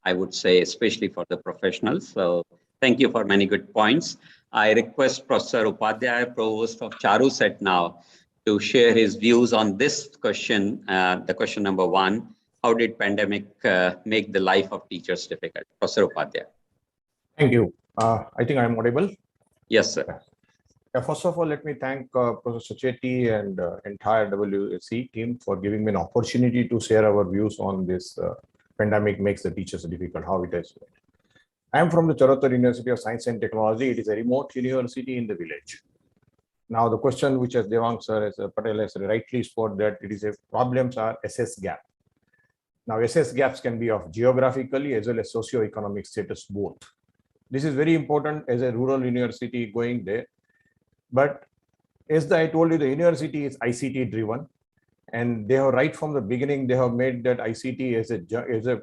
I would say, especially for the professionals. So thank you for many good points. I request Professor Upadhyay, Provost of Charuset now, to share his views on this question, the question number 1. How did pandemic make the life of teachers difficult? Professor Upadhyay. Thank you. I think I'm audible. Yes, sir. First of all, let me thank Professor Sancheti and entire WAC team for giving me an opportunity to share our views on this pandemic makes the teachers difficult, how it is. I am from the Charotar University of Science and Technology. It is a remote university in the village. Now, the question which as Devanshu sir, as Patel has rightly spotted that it is a problems are SS gap. Now, SS gaps can be of geographically as well as socio-economic status both. This is very important as a rural university going there. But as I told you, the university is ICT driven, and they have right from the beginning, they have made that ICT as a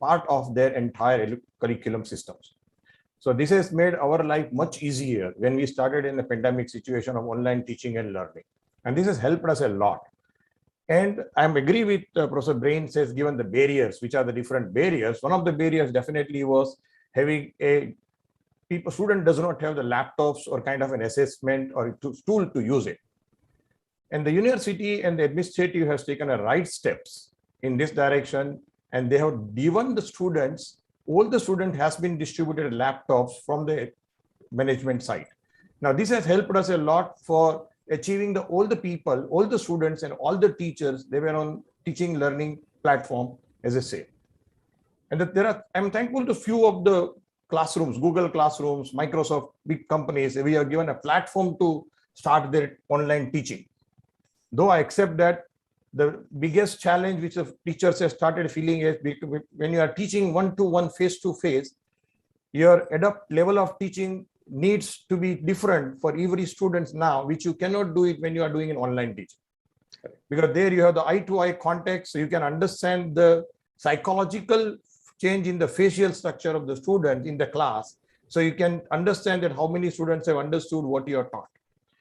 part of their entire curriculum systems. So this has made our life much easier when we started in the pandemic situation of online teaching and learning. And this has helped us a lot. And I agree with Professor Brain says, given the barriers, which are the different barriers, one of the barriers definitely was having student does not have the laptops or kind of an assessment or tool to use it. And the university and the administrative has taken a right steps in this direction and they have given the students, all the student has been distributed laptops from the management side. Now, this has helped us a lot for achieving all the people, all the students and all the teachers, they were on teaching learning platform, as I say. And that I'm thankful to few of the classrooms, Google Classrooms, Microsoft, big companies, we are given a platform to start their online teaching. Though I accept that the biggest challenge which the teachers have started feeling is when you are teaching one-to-one, face-to-face, your level of teaching needs to be different for every student now, which you cannot do it when you are doing an online teaching. Because there you have the eye-to-eye context, so you can understand the psychological change in the facial structure of the student in the class. So you can understand that how many students have understood what you are taught,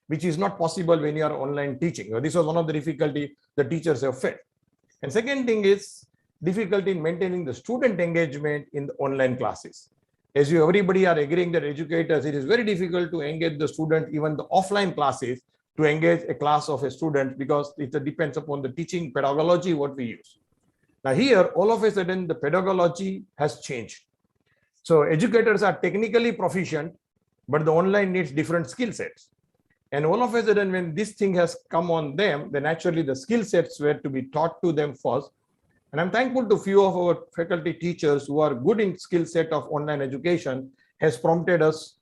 which is not possible when you are online teaching. This was one of the difficulty the teachers have felt. And second thing is difficulty in maintaining the student engagement in the online classes. As you everybody are agreeing that educators, it is very difficult to engage the student, even the offline classes, to engage a class of a student, because it depends upon the teaching pedagogy what we use. Now here, all of a sudden, the pedagogy has changed. So educators are technically proficient, but the online needs different skill sets. And all of a sudden, when this thing has come on them, then actually the skill sets were to be taught to them first. And I'm thankful to few of our faculty teachers who are good in skill set of online education has prompted us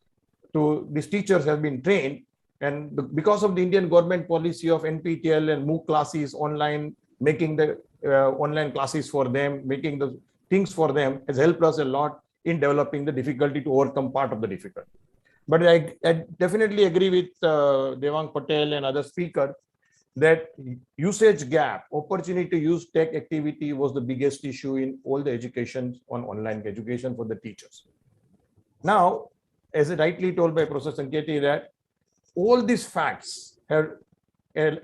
to, these teachers have been trained. And because of the Indian government policy of NPTEL and MOOC classes online, making the online classes for them, making the things for them has helped us a lot in developing the difficulty to overcome part of the difficulty. But I definitely agree with Devanshu, Patel and other speakers that usage gap, opportunity to use tech activity was the biggest issue in all the education on online education for the teachers. Now, as rightly told by Professor Sancheti, that all these facts have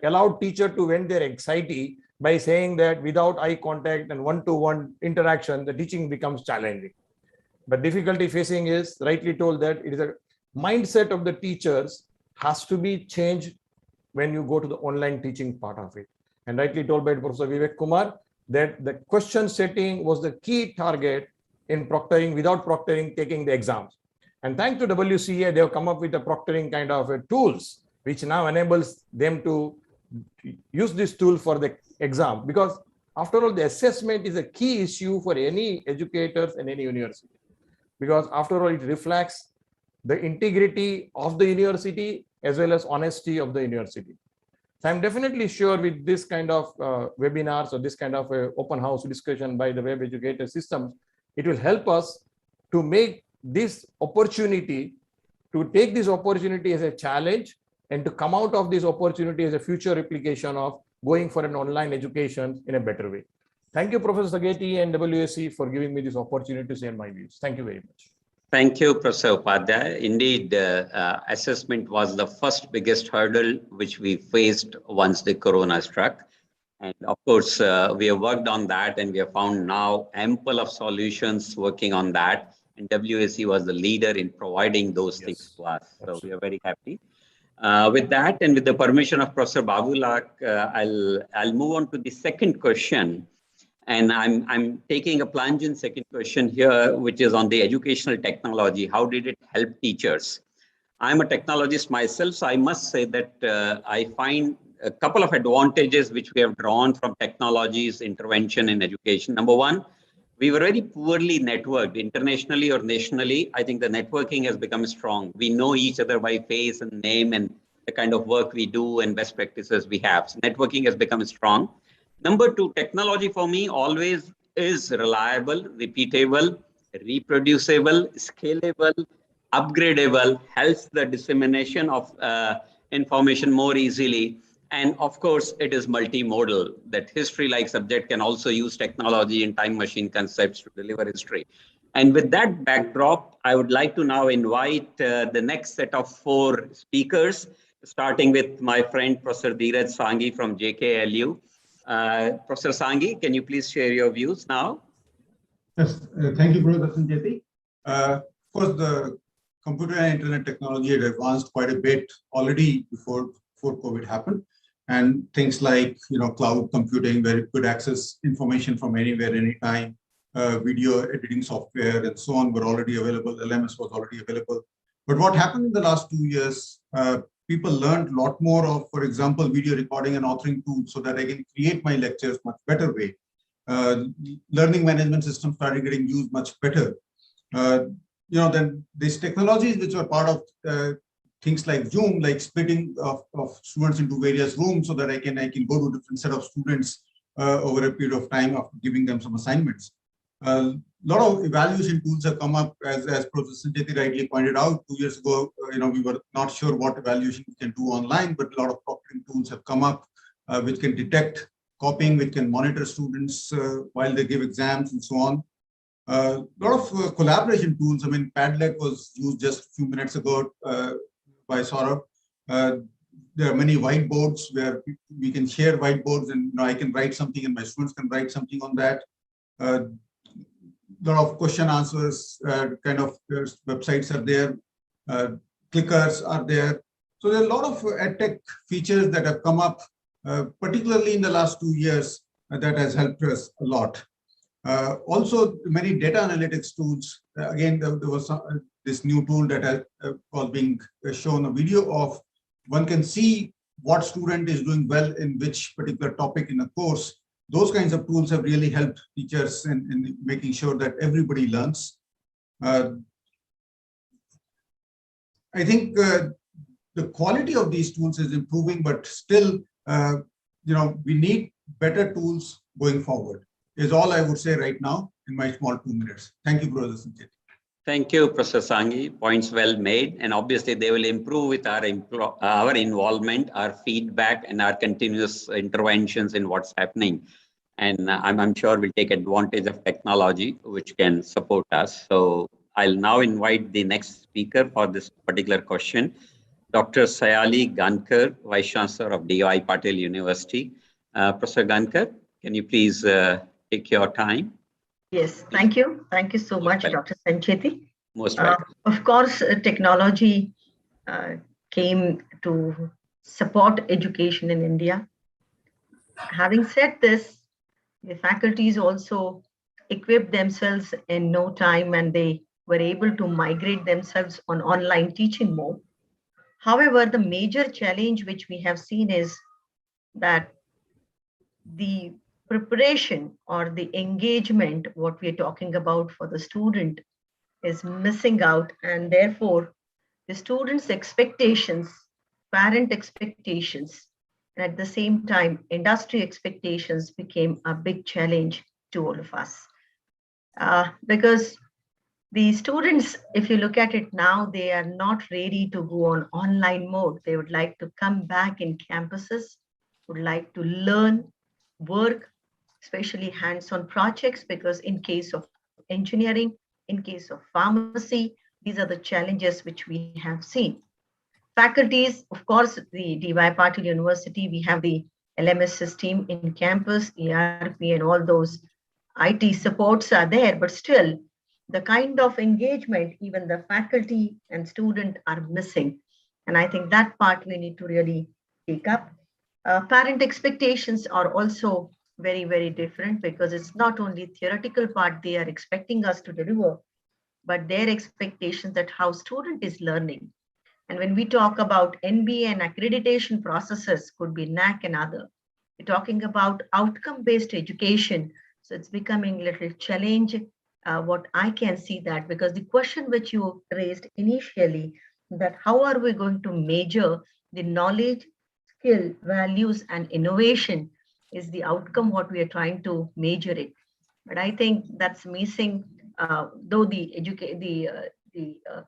allowed teacher to vent their anxiety by saying that without eye contact and one-to-one interaction, the teaching becomes challenging. But difficulty facing is rightly told that it is a mindset of the teachers has to be changed when you go to the online teaching part of it. And rightly told by Professor Vivek Kumar that the question setting was the key target in proctoring, without proctoring, taking the exams. And thanks to WCA, they have come up with a proctoring kind of tools, which now enables them to use this tool for the exam. Because after all, the assessment is a key issue for any educators and any university. Because after all, it reflects the integrity of the university as well as honesty of the university. So I'm definitely sure with this kind of webinars or this kind of open house discussion by the web educator systems, it will help us to make this opportunity, to take this opportunity as a challenge and to come out of this opportunity as a future replication of going for an online education in a better way. Thank you, Professor Sancheti and WAC for giving me this opportunity to share my views. Thank you very much. Thank you, Professor Upadhyay. Indeed, assessment was the first biggest hurdle which we faced once the corona struck. And of course, we have worked on that and we have found now ample of solutions working on that. And WAC was the leader in providing those things to us. So we are very happy. With that and with the permission of Professor Babulak, I'll move on to the second question. And I'm taking a plunge in second question here, which is on the educational technology. How did it help teachers? I'm a technologist myself, so I must say that I find a couple of advantages which we have drawn from technology's intervention in education. Number one, we were very poorly networked internationally or nationally. I think the networking has become strong. We know each other by face and name and the kind of work we do and best practices we have. So networking has become strong. Number two, technology for me always is reliable, repeatable, reproducible, scalable, upgradable, helps the dissemination of information more easily. And of course, it is multimodal, that history-like subject can also use technology and time machine concepts to deliver history. And with that backdrop, I would like to now invite the next set of 4 speakers, starting with my friend, Professor Dheeraj Sanghi from JKLU. Professor Sanghi, can you please share your views now? Yes, thank you, Professor Sancheti. Of course, the computer and internet technology had advanced quite a bit already before COVID happened. and things like cloud computing, where you could access information from anywhere, anytime. Video editing software and so on were already available. LMS was already available. But what happened in the last 2 years, people learned a lot more of, for example, video recording and authoring tools so that I can create my lectures much better way. Learning management systems started getting used much better. Then these technologies which were part of things like Zoom, like splitting of students into various rooms so that I can go to different set of students over a period of time after giving them some assignments. A lot of evaluation tools have come up, as Professor Sancheti rightly pointed out. 2 years ago, we were not sure what evaluation we can do online, but a lot of proctoring tools have come up, which can detect copying, which can monitor students while they give exams and so on. A lot of collaboration tools. I mean, Padlet was used just a few minutes ago by Saurabh. There are many whiteboards where we can share whiteboards, and I can write something and my students can write something on that. Lot of question answers kind of websites are there, clickers are there. So there are a lot of edtech features that have come up, particularly in the last 2 years, that has helped us a lot. Also, many data analytics tools. Again, there was this new tool that was being shown a video of. One can see what student is doing well in which particular topic in a course. Those kinds of tools have really helped teachers in making sure that everybody learns. I think the quality of these tools is improving, but still, we need better tools going forward, is all I would say right now in my small 2 minutes. Thank you, Professor Sancheti. Thank you, Professor Sanghi. Points well made. And obviously, they will improve with our involvement, our feedback, and our continuous interventions in what's happening. And I'm sure we'll take advantage of technology, which can support us. So I'll now invite the next speaker for this particular question, Dr. Sayali Gankar, Vice Chancellor of DY Patel University. Professor Gankar, can you please take your time? Yes, thank you. Thank you so much, Dr. Sancheti. Most welcome. Of course, technology came to support education in India. Having said this, the faculties also equipped themselves in no time, and they were able to migrate themselves on online teaching mode. However, the major challenge which we have seen is that the preparation or the engagement, what we are talking about for the student, is missing out, and therefore the students' expectations, parent expectations, and at the same time industry expectations became a big challenge to all of us. Because the students, if you look at it now, they are not ready to go on online mode. They would like to come back in campuses, would like to learn, work, especially hands-on projects, because in case of engineering, in case of pharmacy, these are the challenges which we have seen. Faculties, of course, the DY Patel University, we have the LMS system in campus, ERP, and all those IT supports are there, but still the kind of engagement, even the faculty and student are missing. And I think that part we need to really take up. Parent expectations are also very, very different, because it's not only theoretical part they are expecting us to deliver, but their expectations that how student is learning. And when we talk about NBA and accreditation processes, could be NAC and other, we're talking about outcome-based education. So it's becoming a little challenge. What I can see that, because the question which you raised initially, that how are we going to measure the knowledge, skill, values, and innovation is the outcome what we are trying to measure it. But I think that's missing, though the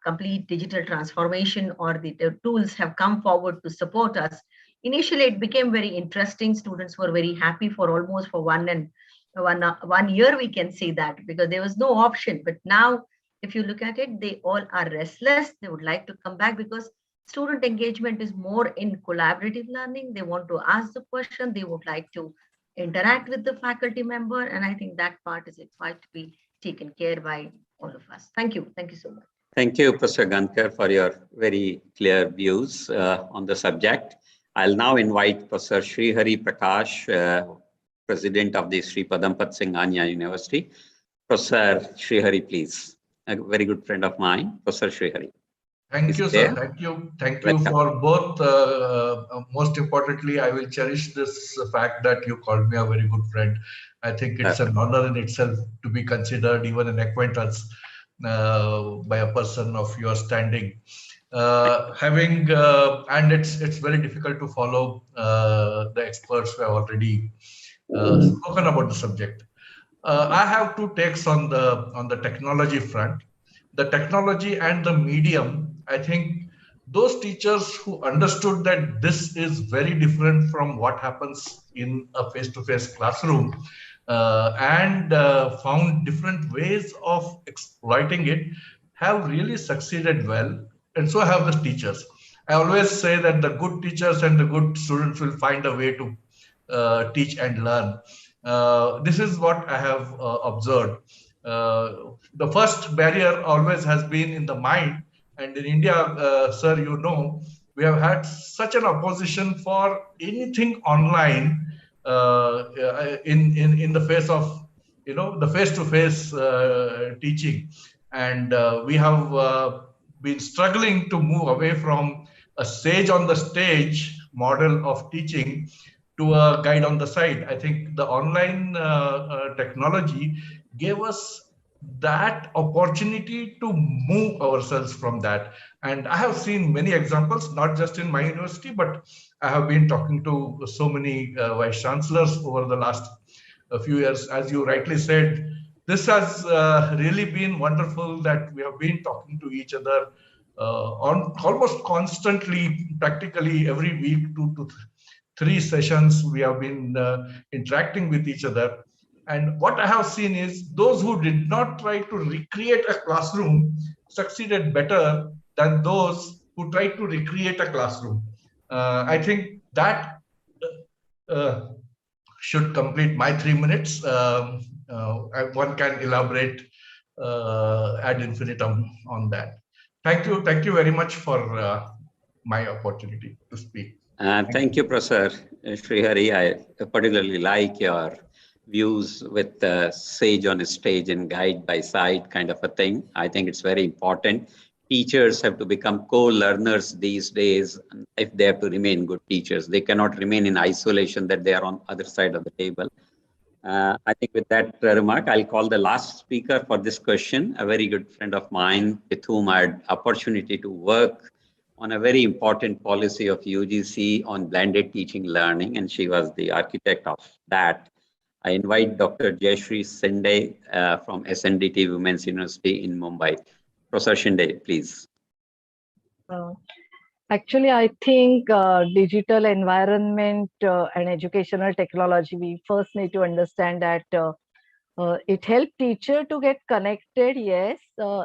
complete digital transformation or the tools have come forward to support us. Initially, it became very interesting. Students were very happy for almost for 1 year, we can say that, because there was no option. But now, if you look at it, they all are restless. They would like to come back, because student engagement is more in collaborative learning. They want to ask the question. They would like to interact with the faculty member. And I think that part is required to be taken care by all of us. Thank you. Thank you so much. Thank you, Professor Gankar, for your very clear views on the subject. I'll now invite Professor Srihari Prakash, President of the Sri Padampat Singh Anya University. Professor Srihari, please. A very good friend of mine, Professor Srihari. Thank you, there. sir. Thank you. Thank you for both. Most importantly, I will cherish this fact that you called me a very good friend. I think it's an honor in itself to be considered even an acquaintance by a person of your standing. And it's very difficult to follow the experts who have already spoken about the subject. I have two takes on the technology front. The technology and the medium. I think those teachers who understood that this is very different from what happens in a face-to-face classroom and found different ways of exploiting it have really succeeded well, and so have the teachers. I always say that the good teachers and the good students will find a way to teach and learn. This is what I have observed. The first barrier always has been in the mind, and in India, sir, you know, we have had such an opposition for anything online in the face of, you know, the face-to-face teaching, and we have been struggling to move away from a sage on the stage model of teaching to a guide on the side. I think the online technology gave us that opportunity to move ourselves from that. And I have seen many examples, not just in my university, but I have been talking to so many vice chancellors over the last few years. As you rightly said, this has really been wonderful that we have been talking to each other on almost constantly, practically every week, 2 to 3 sessions. We have been interacting with each other. And what I have seen is those who did not try to recreate a classroom succeeded better than those who tried to recreate a classroom. I think that should complete my 3 minutes. One can elaborate ad infinitum on that. Thank you very much for my opportunity to speak. Thank you, Professor Srihari. I particularly like your views with the sage on a stage and guide by side kind of a thing. I think it's very important. Teachers have to become co-learners these days if they have to remain good teachers. They cannot remain in isolation that they are on other side of the table. I think with that remark, I'll call the last speaker for this question, a very good friend of mine with whom I had opportunity to work on a very important policy of UGC on blended teaching learning, and she was the architect of that. I invite Dr. Jayashree Shinde from SNDT Women's University in Mumbai. Professor Shinde, please. Actually, I think digital environment and educational technology, we first need to understand that it helped teacher to get connected, yes.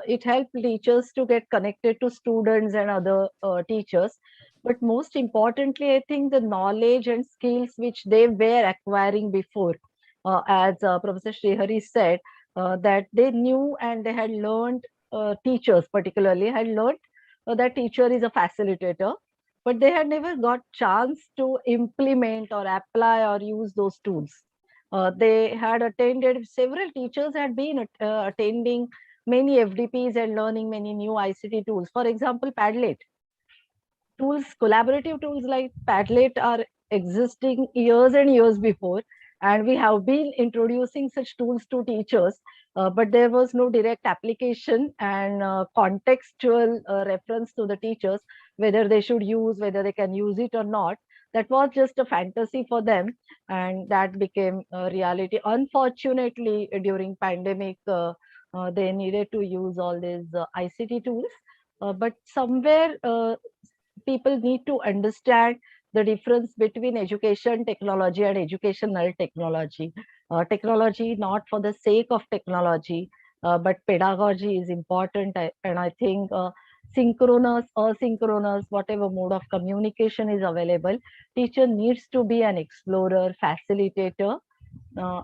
It helped teachers to get connected to students and other teachers. But most importantly, I think the knowledge and skills which they were acquiring before, as Professor Srihari said, that they knew and they had learned, teachers particularly had learned that teacher is a facilitator, but they had never got chance to implement or apply or use those tools. They had attended, several teachers had been attending many FDPs and learning many new ICT tools. For example, Padlet. Tools, collaborative tools like Padlet are existing years and years before, and we have been introducing such tools to teachers, but there was no direct application and contextual reference to the teachers, whether they should use, whether they can use it or not. That was just a fantasy for them, and that became a reality. Unfortunately, during pandemic, they needed to use all these ICT tools, but somewhere people need to understand the difference between education technology and educational technology. Technology not for the sake of technology, but pedagogy is important. And I think synchronous, asynchronous, whatever mode of communication is available, teacher needs to be an explorer, facilitator,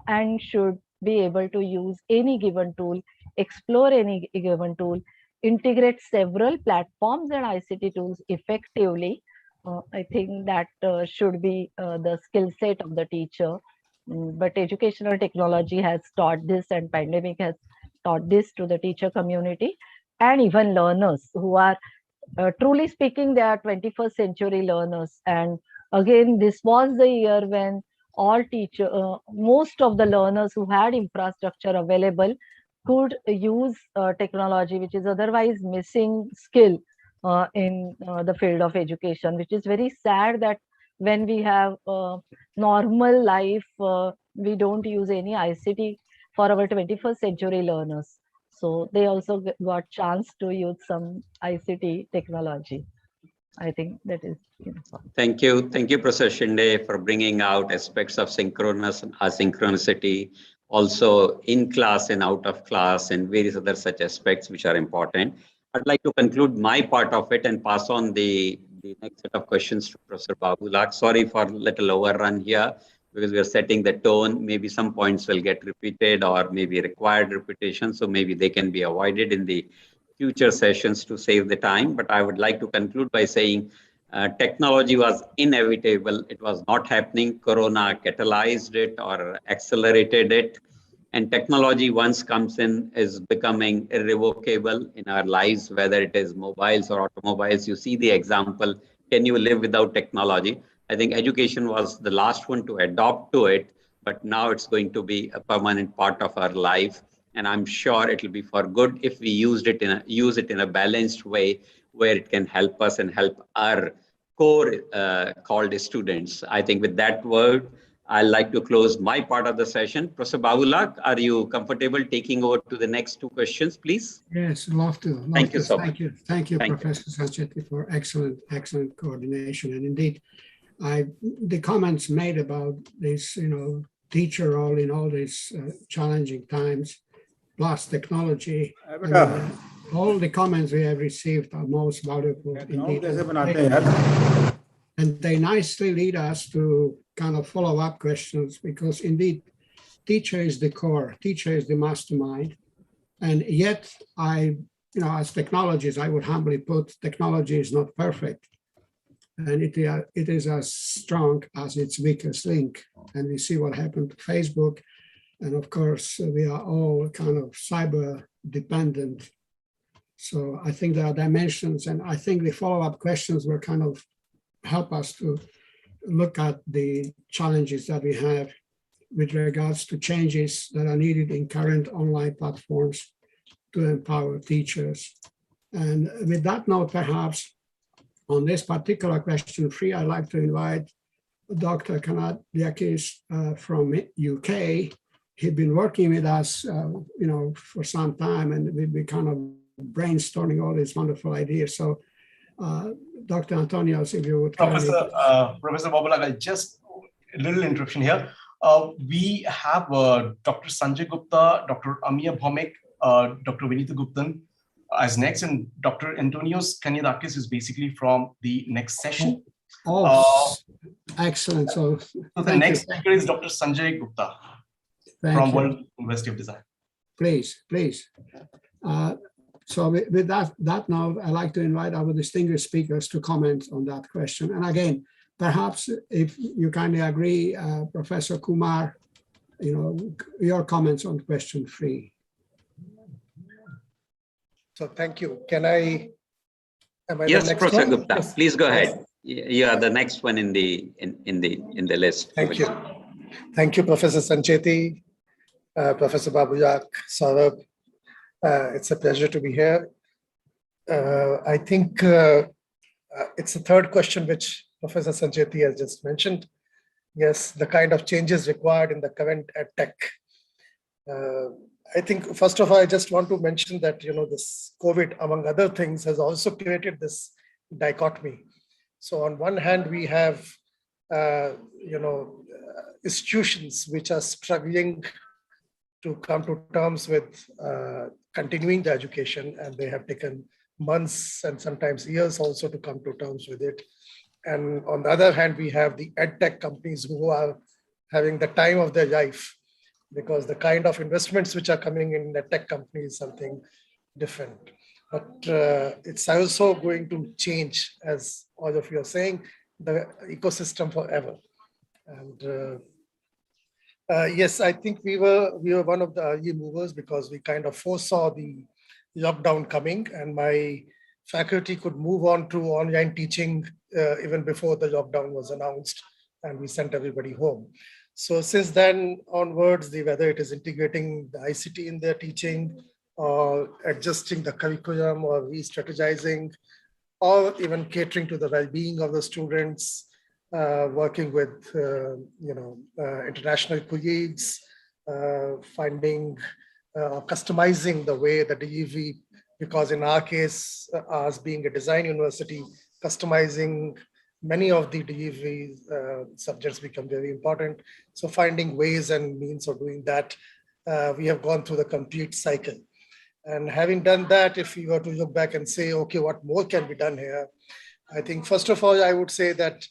and should be able to use any given tool, explore any given tool, integrate several platforms and ICT tools effectively, I think that should be the skill set of the teacher. But educational technology has taught this, and pandemic has taught this to the teacher community and even learners who are truly speaking, they are 21st century learners. And again, this was the year when most of the learners who had infrastructure available could use technology, which is otherwise missing skill in the field of education, which is very sad that when we have normal life, we don't use any ICT for our 21st century learners. So they also got chance to use some ICT technology. I think that is. Thank you, Professor Shinde, for bringing out aspects of synchronous and asynchronicity, also in class and out of class, and various other such aspects which are important. I'd like to conclude my part of it and pass on the next set of questions to Professor Babulak. Sorry for a little overrun here, because we are setting the tone. Maybe some points will get repeated or maybe required repetition. So maybe they can be avoided in the future sessions to save the time. But I would like to conclude by saying technology was inevitable. It was not happening. Corona catalyzed it or accelerated it. And technology, once comes in, is becoming irrevocable in our lives, whether it is mobiles or automobiles. You see the example, can you live without technology? I think education was the last one to adopt to it, but now it's going to be a permanent part of our life. And I'm sure it will be for good if we use it in a balanced way, where it can help us and help our core called students. I think with that word, I'd like to close my part of the session. Professor Babulak, are you comfortable taking over to the next two questions, please? Yes, love to. Thank you so much. Thank you, Professor Sancheti, for excellent coordination. And indeed, the comments made about this, teacher role in all these challenging times, plus technology. All the comments we have received are most valuable indeed. And they nicely lead us to kind of follow-up questions, because indeed, teacher is the core, teacher is the mastermind. And yet as technologists, I would humbly put, technology is not perfect. And it is as strong as its weakest link. And we see what happened to Facebook. And of course, we are all kind of cyber dependent. So I think there are dimensions, and I think the follow-up questions will kind of help us to look at the challenges that we have with regards to changes that are needed in current online platforms to empower teachers. And with that note, perhaps on this particular question 3, I'd like to invite Dr. Kanadiakis from UK. He's been working with us, for some time, and we've been kind of brainstorming all these wonderful ideas. So, Dr. Antonios, if you would. Professor Babulak, just a little interruption here. We have Dr. Sanjay Gupta, Dr. Amiya Bhomik, Dr. Vinita Guptan as next, and Dr. Antonios Kanadiakis is basically from the next session. Excellent. So the next speaker is Dr. Sanjay Gupta from World University of Design. Please. So with that note, I'd like to invite our distinguished speakers to comment on that question. And again, perhaps if you kindly agree, Professor Kumar, your comments on question 3. So thank you. Am I yes, the next Professor one? Gupta, Yes. please go ahead. You are the next one in the list. Thank you. Thank you, Professor Sancheti, Professor Babulak, Saurabh. It's a pleasure to be here. I think it's the third question which Professor Sancheti has just mentioned. Yes, the kind of changes required in the current EdTech. I think, first of all, I just want to mention that, this COVID, among other things, has also created this dichotomy. So on one hand, we have, institutions which are struggling to come to terms with continuing the education, and they have taken months and sometimes years also to come to terms with it. And on the other hand, we have the EdTech companies who are having the time of their life, because the kind of investments which are coming in the tech company is something different. but it's also going to change, as all of you are saying, the ecosystem forever. And yes, I think we were one of the early movers because we kind of foresaw the lockdown coming, and my faculty could move on to online teaching even before the lockdown was announced, and we sent everybody home. So since then onwards, whether it is integrating the ICT in their teaching or adjusting the curriculum or re-strategizing or even catering to the well-being of the students, working with international colleagues, finding customizing the way the delivery, because in our case, us being a design university, customizing many of the delivery subjects become very important. So finding ways and means of doing that, we have gone through the complete cycle. And having done that, if we were to look back and say, okay, what more can be done here? I think first of all, I would say that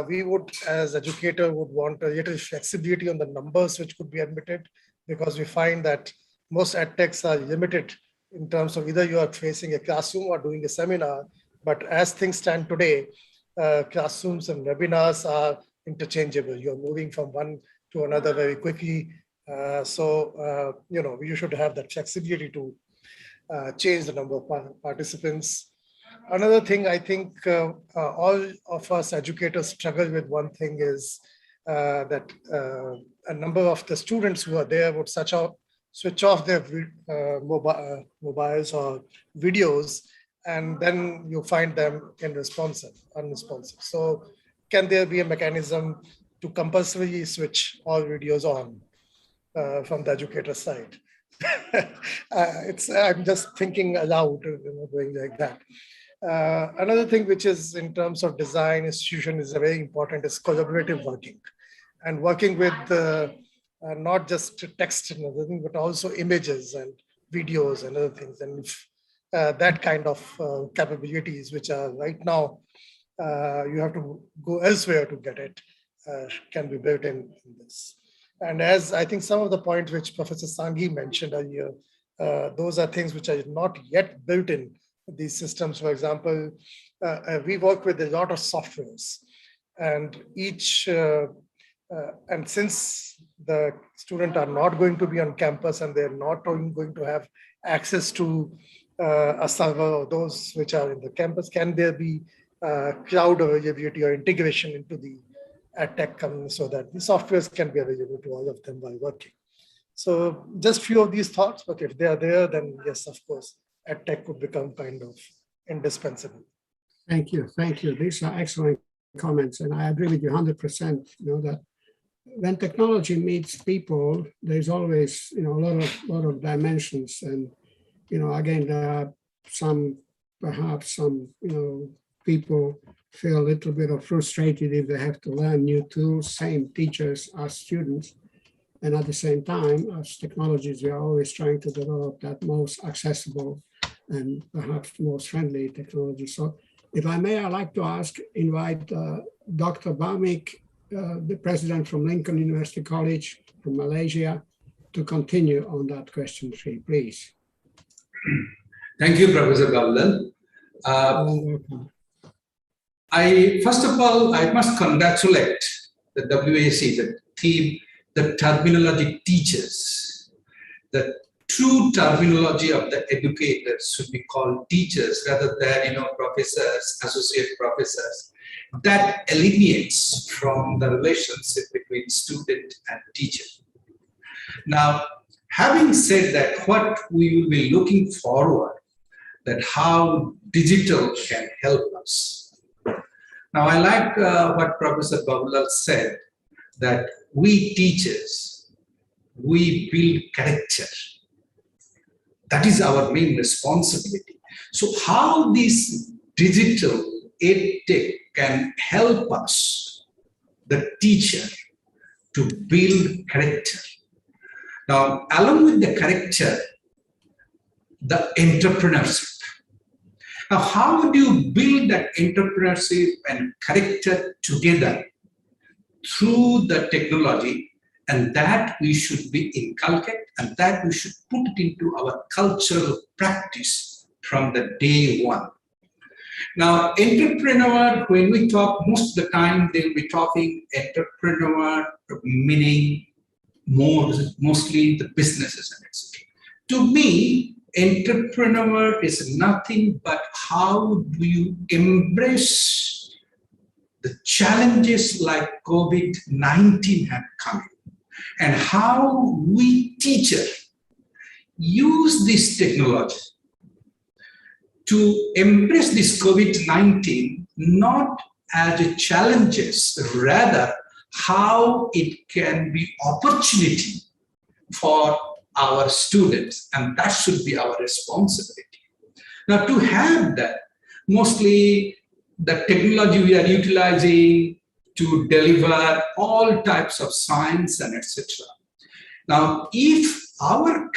we would, as educator, would want a little flexibility on the numbers which could be admitted, because we find that most edtechs are limited in terms of either you are facing a classroom or doing a seminar. But as things stand today, classrooms and webinars are interchangeable. You're moving from one to another very quickly. You should have that flexibility to change the number of participants. Another thing I think all of us educators struggle with, one thing is that a number of the students who are there would switch off their mobiles or videos, and then you find them unresponsive. So can there be a mechanism to compulsorily switch all videos on from the educator side? I'm just thinking aloud, going like that. Another thing which is in terms of design institution is very important is collaborative working, and working with not just text and other things, but also images and videos and other things. And if that kind of capabilities, which are right now, you have to go elsewhere to get it, can be built in this. And as I think some of the points which Professor Sanghi mentioned earlier, those are things which are not yet built in these systems. For example, we work with a lot of softwares, and and since the students are not going to be on campus and they're not going to have access to a server or those which are in the campus, can there be cloud availability or integration into the edtech company so that the softwares can be available to all of them while working? So just few of these thoughts, but if they are there, then yes, of course, edtech could become kind of indispensable. Thank you. These are excellent comments, and I agree with you 100%. That when technology meets people, there's always a lot of dimensions, and again, there are perhaps some people feel a little bit of frustrated if they have to learn new tools, same teachers as students. And at the same time, as technologies, we are always trying to develop that most accessible and perhaps most friendly technology. So if I may, I'd like to invite Dr. Babulak, the president from Lincoln University College from Malaysia, to continue on that question 3, please. Thank you, Professor Babulak. First of all, I must congratulate the WAC, the team, the terminology teachers. The true terminology of the educators should be called teachers rather than professors, associate professors. That eliminates from the relationship between student and teacher. Now, having said that, what we will be looking forward, that how digital can help us. Now, I like what Professor Babulak said, that we teachers, we build character. That is our main responsibility. So how this digital edtech can help us, the teacher, to build character. Now, along with the character, the entrepreneurship. Now, how do you build that entrepreneurship and character together? Through the technology, and that we should be inculcated, and that we should put it into our cultural practice from the day one. Now, entrepreneur, when we talk, most of the time they'll be talking entrepreneur, meaning mostly the businesses and etc. To me, entrepreneur is nothing but how do you embrace the challenges like COVID-19 have come in, and how we teachers use this technology to embrace this COVID-19 not as a challenges, rather how it can be opportunity for our students, and that should be our responsibility. Now, to have that, mostly the technology we are utilizing to deliver all types of science and etc. Now, if our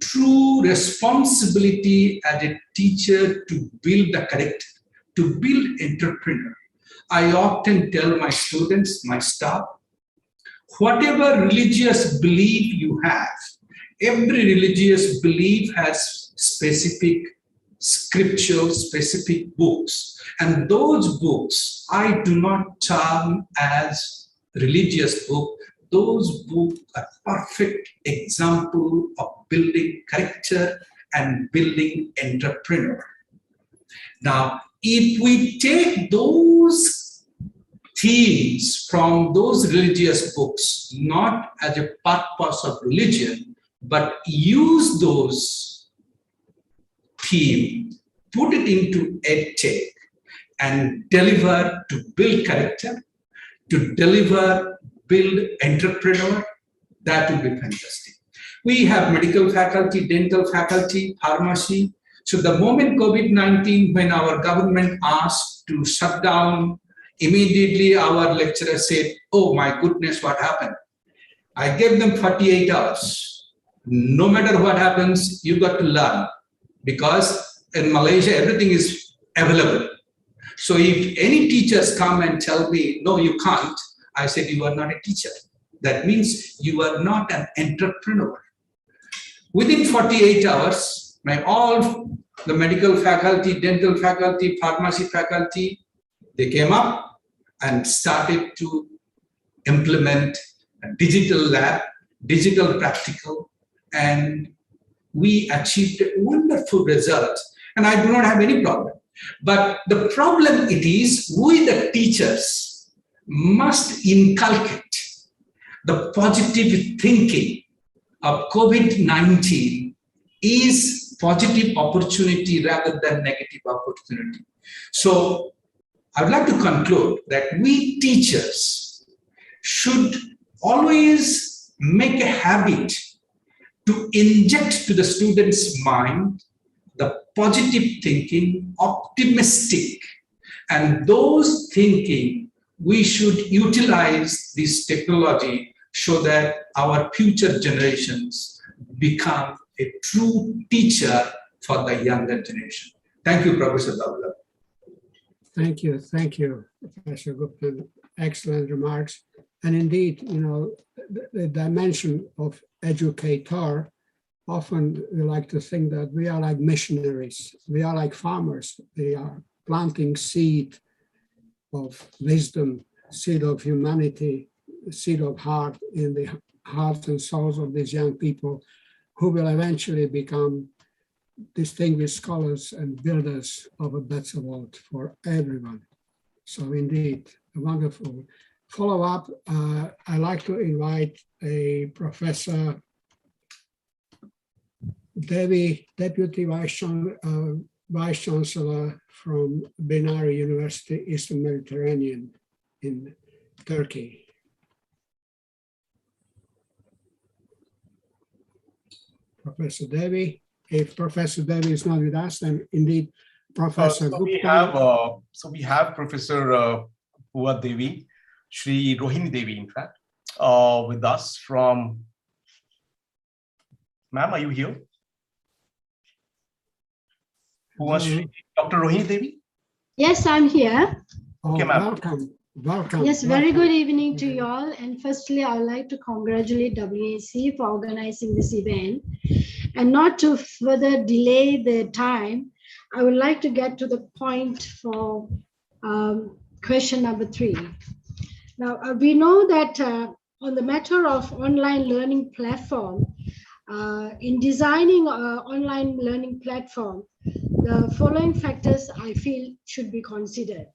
true responsibility as a teacher to build the character, to build entrepreneur, I often tell my students, my staff, whatever religious belief you have, every religious belief has specific scripture, specific books. And those books, I do not term as religious books. Those books are perfect example of building character and building entrepreneur. Now, if we take those themes from those religious books, not as a purpose of religion, but use those themes, put it into EdTech, and deliver to build character, to deliver, build entrepreneur, that will be fantastic. We have medical faculty, dental faculty, pharmacy. So the moment COVID-19, when our government asked to shut down, immediately our lecturer said, oh my goodness, what happened? I gave them 48 hours. No matter what happens, you got to learn, because in Malaysia, everything is available. So if any teachers come and tell me, no, you can't, I said, you are not a teacher. That means you are not an entrepreneur. Within 48 hours, all the medical faculty, dental faculty, pharmacy faculty, they came up and started to implement a digital lab, digital practical, and we achieved a wonderful result. And I do not have any problem. But the problem it is, we the teachers must inculcate the positive thinking of COVID-19 is positive opportunity rather than negative opportunity. So I would like to conclude that we teachers should always make a habit to inject to the student's mind the positive thinking, optimistic, and those thinking, we should utilize this technology so that our future generations become a true teacher for the younger generation. Thank you, Professor Babulak. Thank you, Professor Gupta. Excellent remarks. And indeed, you know, the dimension of educator, often we like to think that we are like missionaries, we are like farmers, they are planting seed of wisdom, seed of humanity, seed of heart in the hearts and souls of these young people who will eventually become distinguished scholars and builders of a better world for everyone. So indeed, a wonderful follow-up. I'd like to invite a Professor Devi, Deputy Vice Chancellor from Binari University, Eastern Mediterranean in Turkey. Professor Devi. If Professor Devi is not with us, then indeed Professor Gupta. We have Professor Pua Devi, Shri Rohini Devi, in fact, with us from. Ma'am, are you here? Who was she? Dr. Rohini Devi? Yes, I'm here. Okay, ma'am. Welcome. Yes, very good evening to you all. And firstly, I would like to congratulate WAC for organizing this event. And not to further delay the time, I would like to get to the point for question number 3. Now, we know that on the matter of online learning platform, in designing an online learning platform, the following factors I feel should be considered.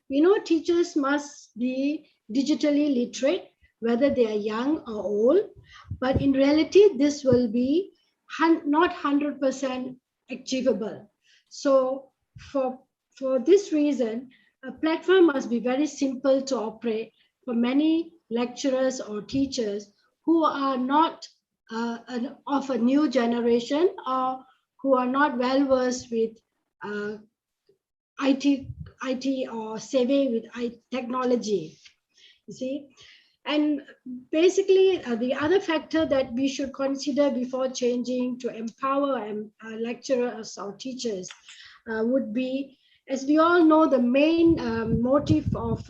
We know teachers must be digitally literate, whether they are young or old, but in reality, this will be not 100% achievable. So for this reason, a platform must be very simple to operate for many lecturers or teachers who are not of a new generation or who are not well versed with IT or savvy with technology, you see. And basically, the other factor that we should consider before changing to empower lecturers or teachers would be, as we all know, the main motive of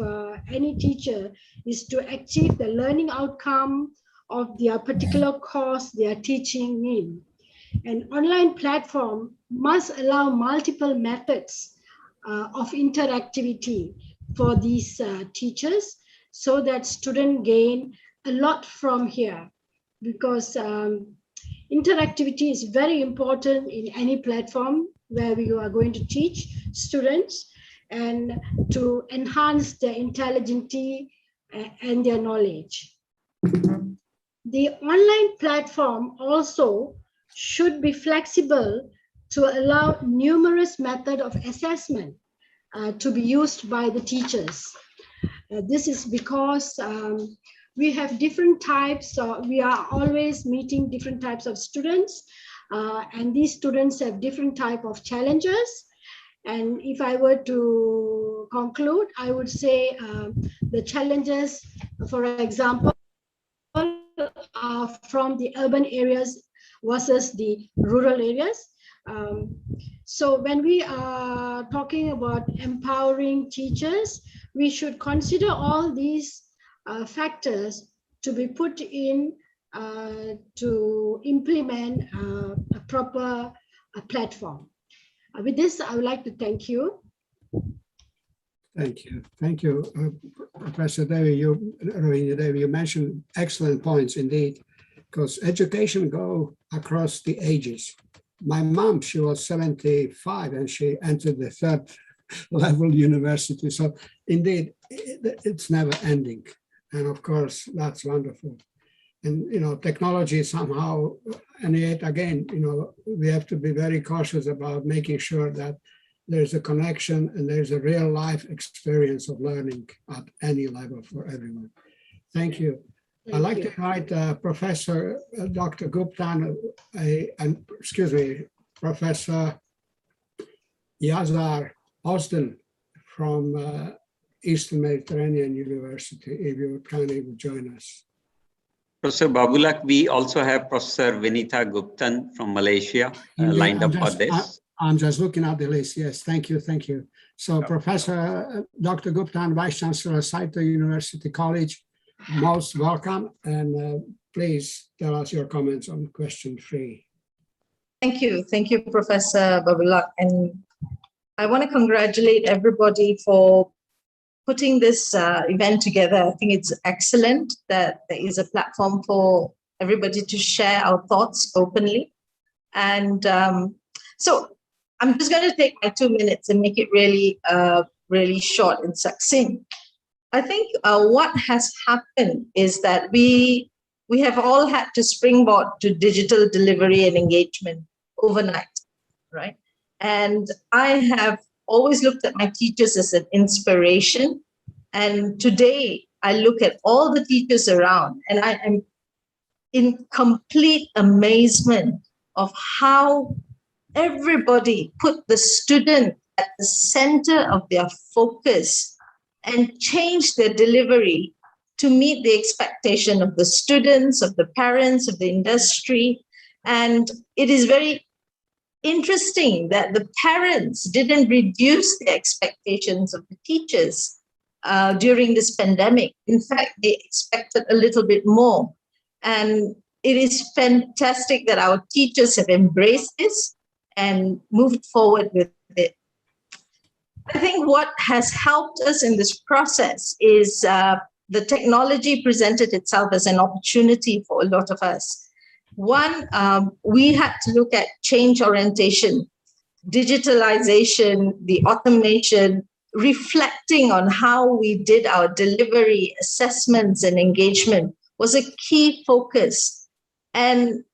any teacher is to achieve the learning outcome of their particular course they are teaching in. An online platform must allow multiple methods of interactivity for these teachers, so that students gain a lot from here, because interactivity is very important in any platform where you are going to teach students and to enhance their intelligence and their knowledge. The online platform also should be flexible to allow numerous methods of assessment to be used by the teachers. This is because we have different types, we are always meeting different types of students, and these students have different type of challenges. And if I were to conclude, I would say the challenges, for example, are from the urban areas versus the rural areas. So when we are talking about empowering teachers, we should consider all these factors to be put in to implement a proper platform. With this, I would like to thank you. Thank you. Thank you, Professor Devi. You mentioned excellent points indeed, because education goes across the ages. My mom, she was 75 and she entered the 3rd level university. So indeed, it's never ending. And of course, that's wonderful. And, you know, technology somehow, and yet again, you know, we have to be very cautious about making sure that there's a connection and there's a real life experience of learning at any level for everyone. Thank you. I'd like to invite Professor Dr. Gupta, Professor Yazar Austin from Eastern Mediterranean University, if you would kindly join us. Professor Babulak, we also have Professor Vinita Guptan from Malaysia lined up for this. I'm just looking at the list. Yes, thank you, thank you. So Professor Dr. Guptan, Vice Chancellor, Saito University College, most welcome, and please tell us your comments on question 3. Thank you, Professor Babulak, and I want to congratulate everybody for putting this event together. I think it's excellent that there is a platform for everybody to share our thoughts openly. And so I'm just going to take my 2 minutes and make it really, really short and succinct. I think what has happened is that we have all had to springboard to digital delivery and engagement overnight, right? And I have always looked at my teachers as an inspiration. And today I look at all the teachers around and I am in complete amazement of how everybody put the student at the center of their focus and changed their delivery to meet the expectation of the students, of the parents, of the industry. And it is very interesting that the parents didn't reduce the expectations of the teachers during this pandemic. In fact, they expected a little bit more. And it is fantastic that our teachers have embraced this and moved forward with it. I think what has helped us in this process is the technology presented itself as an opportunity for a lot of us. One, we had to look at change orientation, digitalization, the automation, reflecting on how we did our delivery, assessments, and engagement was a key focus. And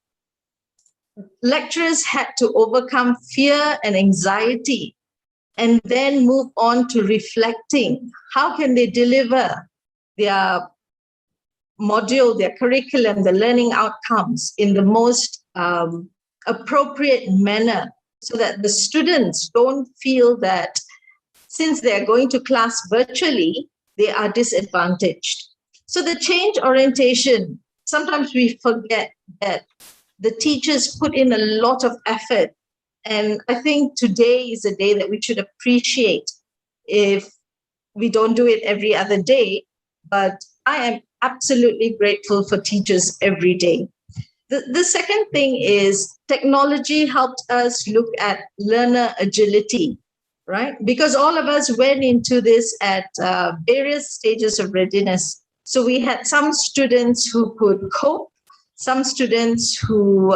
lecturers had to overcome fear and anxiety and then move on to reflecting. How can they deliver their module, their curriculum, the learning outcomes in the most appropriate manner so that the students don't feel that since they're going to class virtually, they are disadvantaged. So the change orientation, sometimes we forget that the teachers put in a lot of effort. And I think today is a day that we should appreciate. If we don't do it every other day, but I am absolutely grateful for teachers every day. The second thing is technology helped us look at learner agility, right? Because all of us went into this at various stages of readiness. So we had some students who could cope, some students who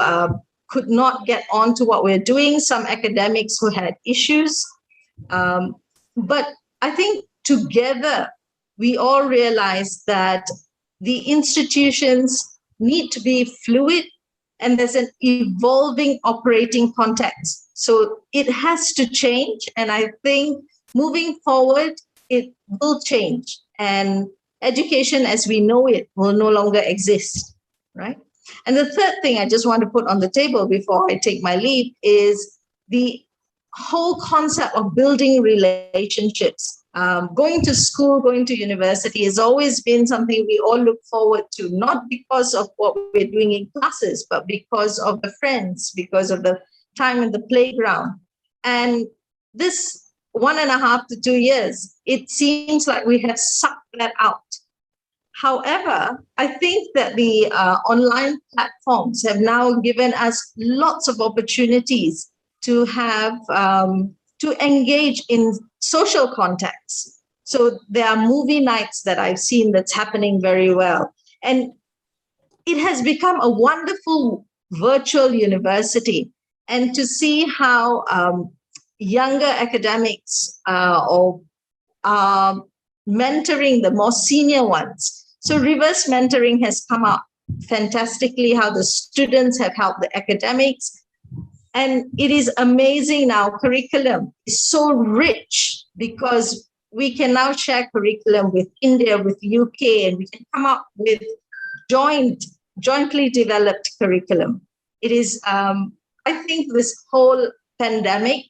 could not get on to what we're doing, some academics who had issues. But I think together, we all realize that the institutions need to be fluid and there's an evolving operating context. So it has to change. And I think moving forward, it will change. And education as we know it will no longer exist, right? And the third thing I just want to put on the table before I take my leave is the whole concept of building relationships. Going to school, going to university has always been something we all look forward to, not because of what we're doing in classes, but because of the friends, because of the time in the playground. And this 1.5 to 2 years, it seems like we have sucked that out. However, I think that the online platforms have now given us lots of opportunities to have to engage in social contacts. So there are movie nights that I've seen that's happening very well. And it has become a wonderful virtual university. And to see how younger academics or mentoring the more senior ones. So reverse mentoring has come up fantastically, how the students have helped the academics. And it is amazing now, curriculum is so rich because we can now share curriculum with India, with UK, and we can come up with jointly developed curriculum. It is, I think this whole pandemic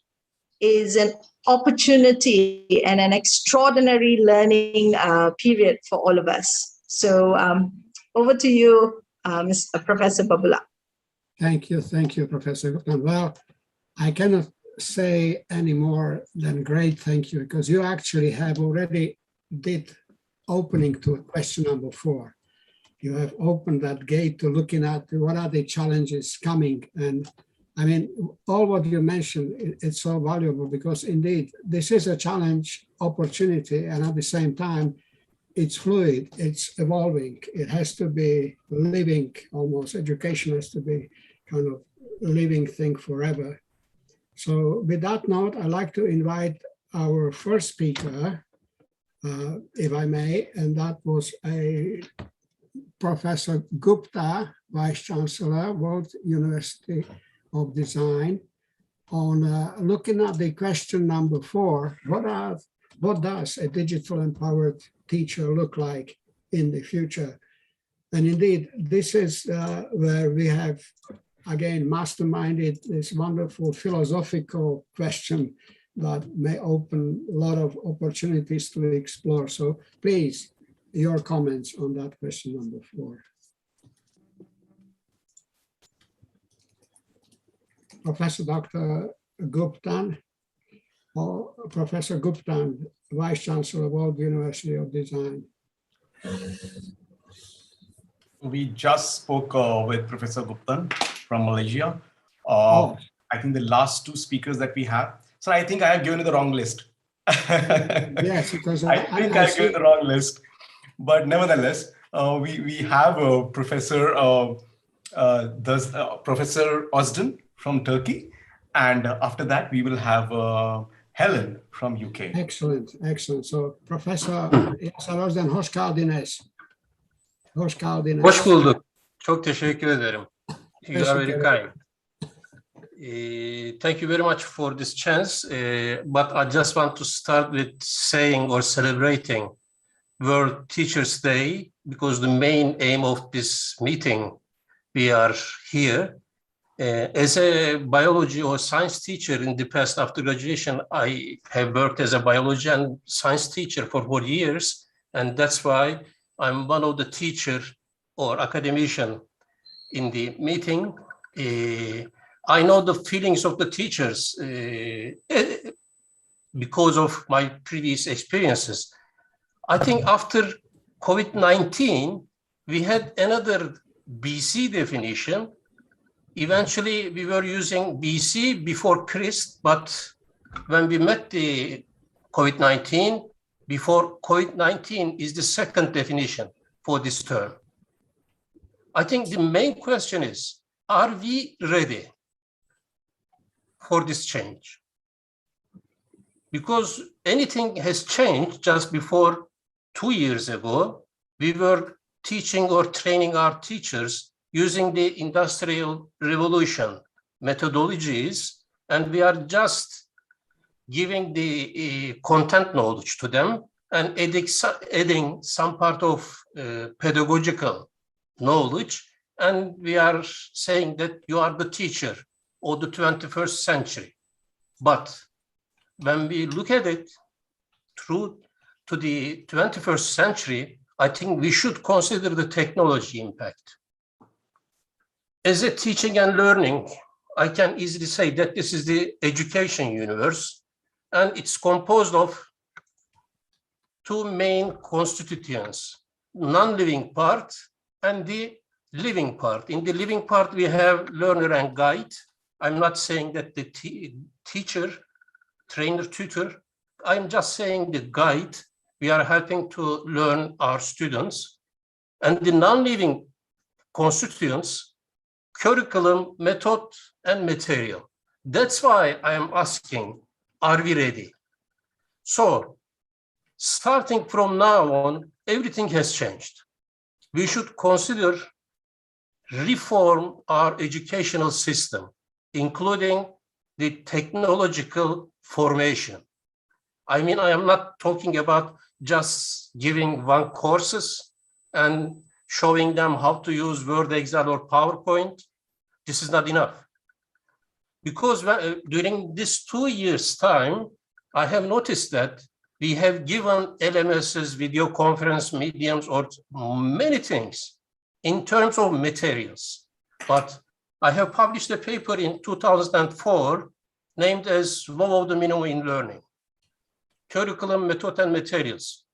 is an opportunity and an extraordinary learning period for all of us. So over to you, Professor Babulak. Thank you, Professor Gupta. Well, I cannot say any more than great thank you, because you actually have already did opening to question number 4. You have opened that gate to looking at what are the challenges coming. And I mean, all what you mentioned, it's so valuable because indeed, this is a challenge, opportunity, and at the same time, it's fluid, it's evolving. It has to be living almost. Education has to be kind of a living thing forever. So with that note, I'd like to invite our first speaker, if I may, and that was a Professor Gupta, Vice Chancellor, World University of Design, on looking at the question number 4, what does a digital empowered teacher look like in the future? And indeed, this is where we have, again, masterminded this wonderful philosophical question that may open a lot of opportunities to explore. So please, your comments on that question number 4. Professor Dr. Guptan, or Professor Guptan, Vice Chancellor of World University of Design. We just spoke with Professor Guptan from Malaysia. Oh. I think the last 2 speakers that we have. So I think I have given you the wrong list. Yes, because I think I've given the wrong list. But nevertheless, we have Professor Professor Ozden from Turkey. And after that, we will have Helen from UK. Excellent, excellent. So Professor Ozden, hoş geldiniz. Hoş geldiniz. Hoş bulduk. Çok teşekkür ederim. You are very Teşekkür kind. Thank you very much for this chance. But I just want to start with saying or celebrating World Teachers Day, because the main aim of this meeting, we are here. As a biology or science teacher in the past, after graduation, I have worked as a biology and science teacher for 4 years. And that's why I'm one of the teacher or academician in the meeting. I know the feelings of the teachers because of my previous experiences. I think after COVID-19, we had another BC definition. Eventually, we were using BC before Christ, but when we met the COVID-19, before COVID-19 is the second definition for this term. I think the main question is, are we ready for this change? Because anything has changed. Just before 2 years ago, we were teaching or training our teachers using the Industrial Revolution methodologies, and we are just giving the content knowledge to them and adding some part of pedagogical knowledge, and we are saying that you are the teacher of the 21st century. But when we look at it through to the 21st century, I think we should consider the technology impact. As a teaching and learning, I can easily say that this is the education universe, and it's composed of 2 main constituents, non-living part and the living part. In the living part, we have learner and guide. I'm not saying that the teacher, trainer, tutor, I'm just saying the guide. We are helping to learn our students. And the non-living constituents, curriculum, method, and material. That's why I am asking, are we ready? So, starting from now on, everything has changed. We should consider reform our educational system, including the technological formation. I mean, I am not talking about just giving one courses and showing them how to use Word, Excel, or PowerPoint. This is not enough. Because during this 2 years' time, I have noticed that we have given LMSs, video conference mediums, or many things in terms of materials. But I have published a paper in 2004 named as Law of the Minimum in Learning. Curriculum, method, and materials.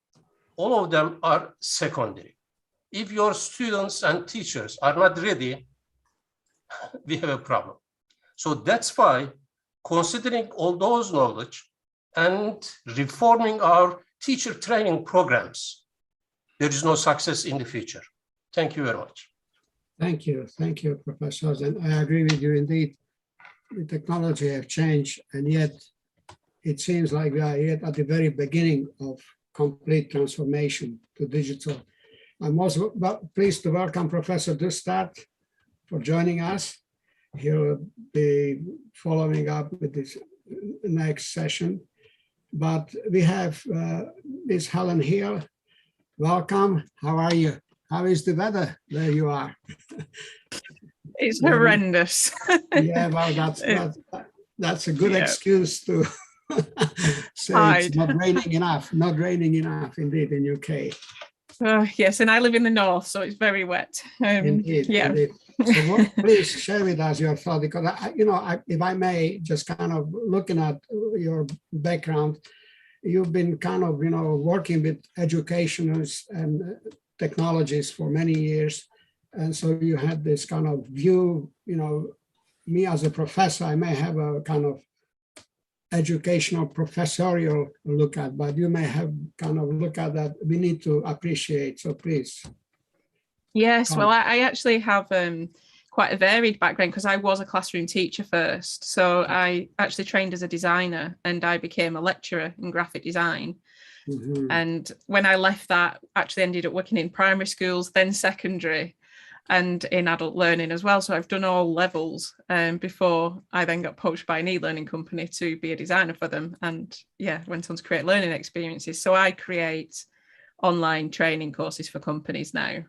All of them are secondary. If your students and teachers are not ready, we have a problem. So that's why considering all those knowledge and reforming our teacher training programs, there is no success in the future. Thank you very much. Thank you, Professor. And I agree with you indeed. The technology have changed, and yet it seems like we are yet at the very beginning of complete transformation to digital. I'm also pleased to welcome Professor Kickstart for joining us. He'll be following up with this next session. But we have Ms. Helen here. Welcome. How are you? How is the weather where you are? It's horrendous. Yeah, well, that's a good excuse to say it's not raining enough indeed in UK. Yes, and I live in the north, so it's very wet. Indeed, yeah. Indeed. So please share with us your thought, because if I may, just kind of looking at your background, you've been kind of working with educationals and technologies for many years, And so you had this kind of view, you know, me as a professor, I may have a kind of educational professorial look at, but you may have kind of look at that we need to appreciate. So please. Yes, well, I actually have quite a varied background because I was a classroom teacher first. So I actually trained as a designer and I became a lecturer in graphic design. Mm-hmm. And when I left that, actually ended up working in primary schools, then secondary, and in adult learning as well. So I've done all levels before I then got poached by an e-learning company to be a designer for them. And yeah, went on to create learning experiences. So I create online training courses for companies now,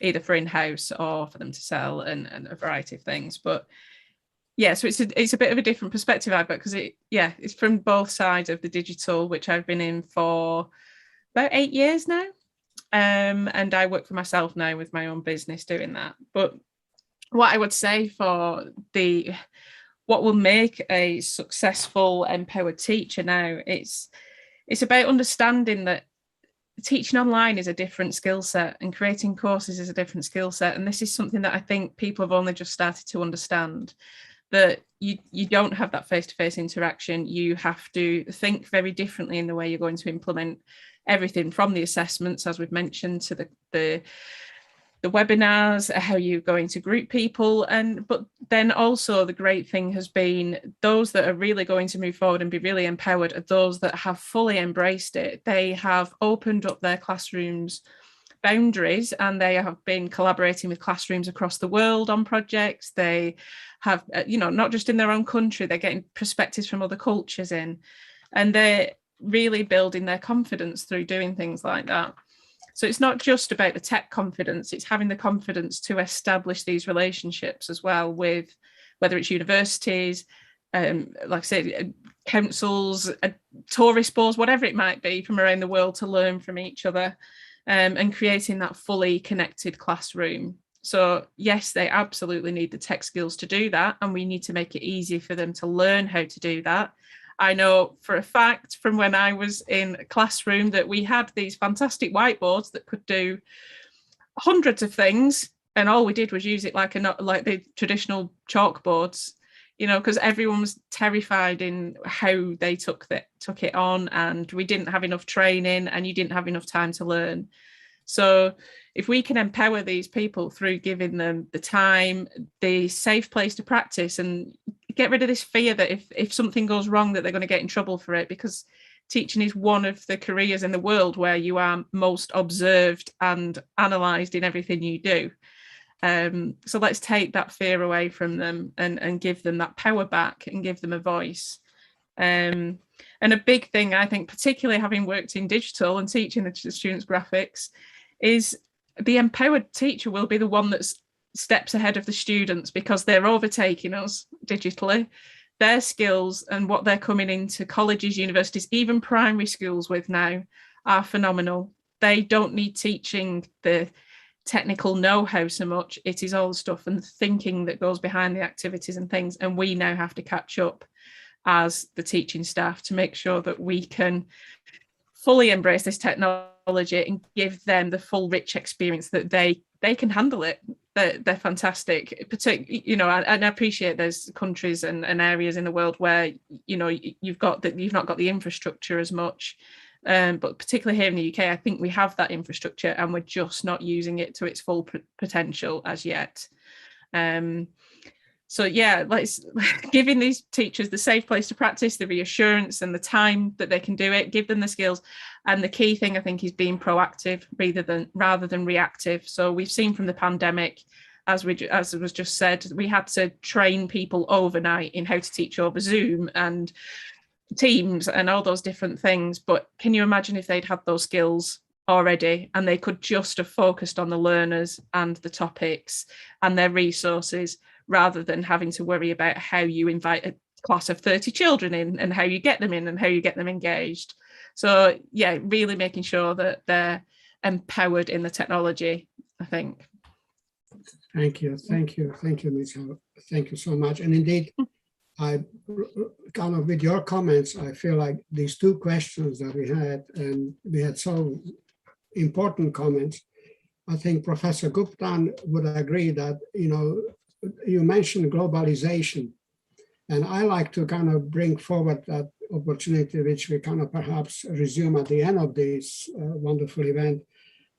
either for in-house or for them to sell and a variety of things. But yeah, so it's a bit of a different perspective I've got because it's from both sides of the digital, which I've been in for about 8 years now. And I work for myself now with my own business doing that. But what I would say for what will make a successful empowered teacher now, it's about understanding that teaching online is a different skill set and creating courses is a different skill set. And this is something that I think people have only just started to understand, that you don't have that face-to-face interaction. You have to think very differently in the way you're going to implement everything from the assessments, as we've mentioned, to the webinars, how you're going to group people. But then also the great thing has been those that are really going to move forward and be really empowered are those that have fully embraced it. They have opened up their classrooms boundaries and they have been collaborating with classrooms across the world on projects. They have, not just in their own country, they're getting perspectives from other cultures in, and they're really building their confidence through doing things like that. So it's not just about the tech confidence, it's having the confidence to establish these relationships as well with, whether it's universities, like I said, councils, tourist boards, whatever it might be from around the world, to learn from each other, and creating that fully connected classroom. So yes, they absolutely need the tech skills to do that, and we need to make it easy for them to learn how to do that. I know for a fact from when I was in a classroom that we had these fantastic whiteboards that could do hundreds of things, and all we did was use it like the traditional chalkboards, because everyone was terrified in how they took it on, and we didn't have enough training and you didn't have enough time to learn. So if we can empower these people through giving them the time, the safe place to practice, and get rid of this fear that if something goes wrong that they're going to get in trouble for it, because teaching is one of the careers in the world where you are most observed and analysed in everything you do. So let's take that fear away from them and give them that power back and give them a voice. And a big thing, I think, particularly having worked in digital and teaching the students graphics, is the empowered teacher will be the one that steps ahead of the students, because they're overtaking us digitally. Their skills and what they're coming into colleges, universities, even primary schools with now are phenomenal. They don't need teaching the technical know-how so much. It is all the stuff and the thinking that goes behind the activities and things, and we now have to catch up as the teaching staff to make sure that we can fully embrace this technology and give them the full rich experience that they can handle it. They're fantastic, and I appreciate there's countries and areas in the world where you've not got the infrastructure as much, but particularly here in the UK, I think we have that infrastructure and we're just not using it to its full potential as yet. So yeah, let's giving these teachers the safe place to practice, the reassurance and the time that they can do it, give them the skills. And the key thing, I think, is being proactive rather than reactive. So we've seen from the pandemic, as it was just said, we had to train people overnight in how to teach over Zoom and Teams and all those different things. But can you imagine if they'd had those skills already and they could just have focused on the learners and the topics and their resources, rather than having to worry about how you invite a class of 30 children in and how you get them in and how you get them engaged. So yeah, really making sure that they're empowered in the technology, I think. Thank you, Michelle. Thank you so much. And indeed, I kind of with your comments, I feel like these two questions that we had, and we had so important comments, I think Professor Gupta would agree that, you mentioned globalization, and I like to kind of bring forward that opportunity, which we kind of perhaps resume at the end of this wonderful event,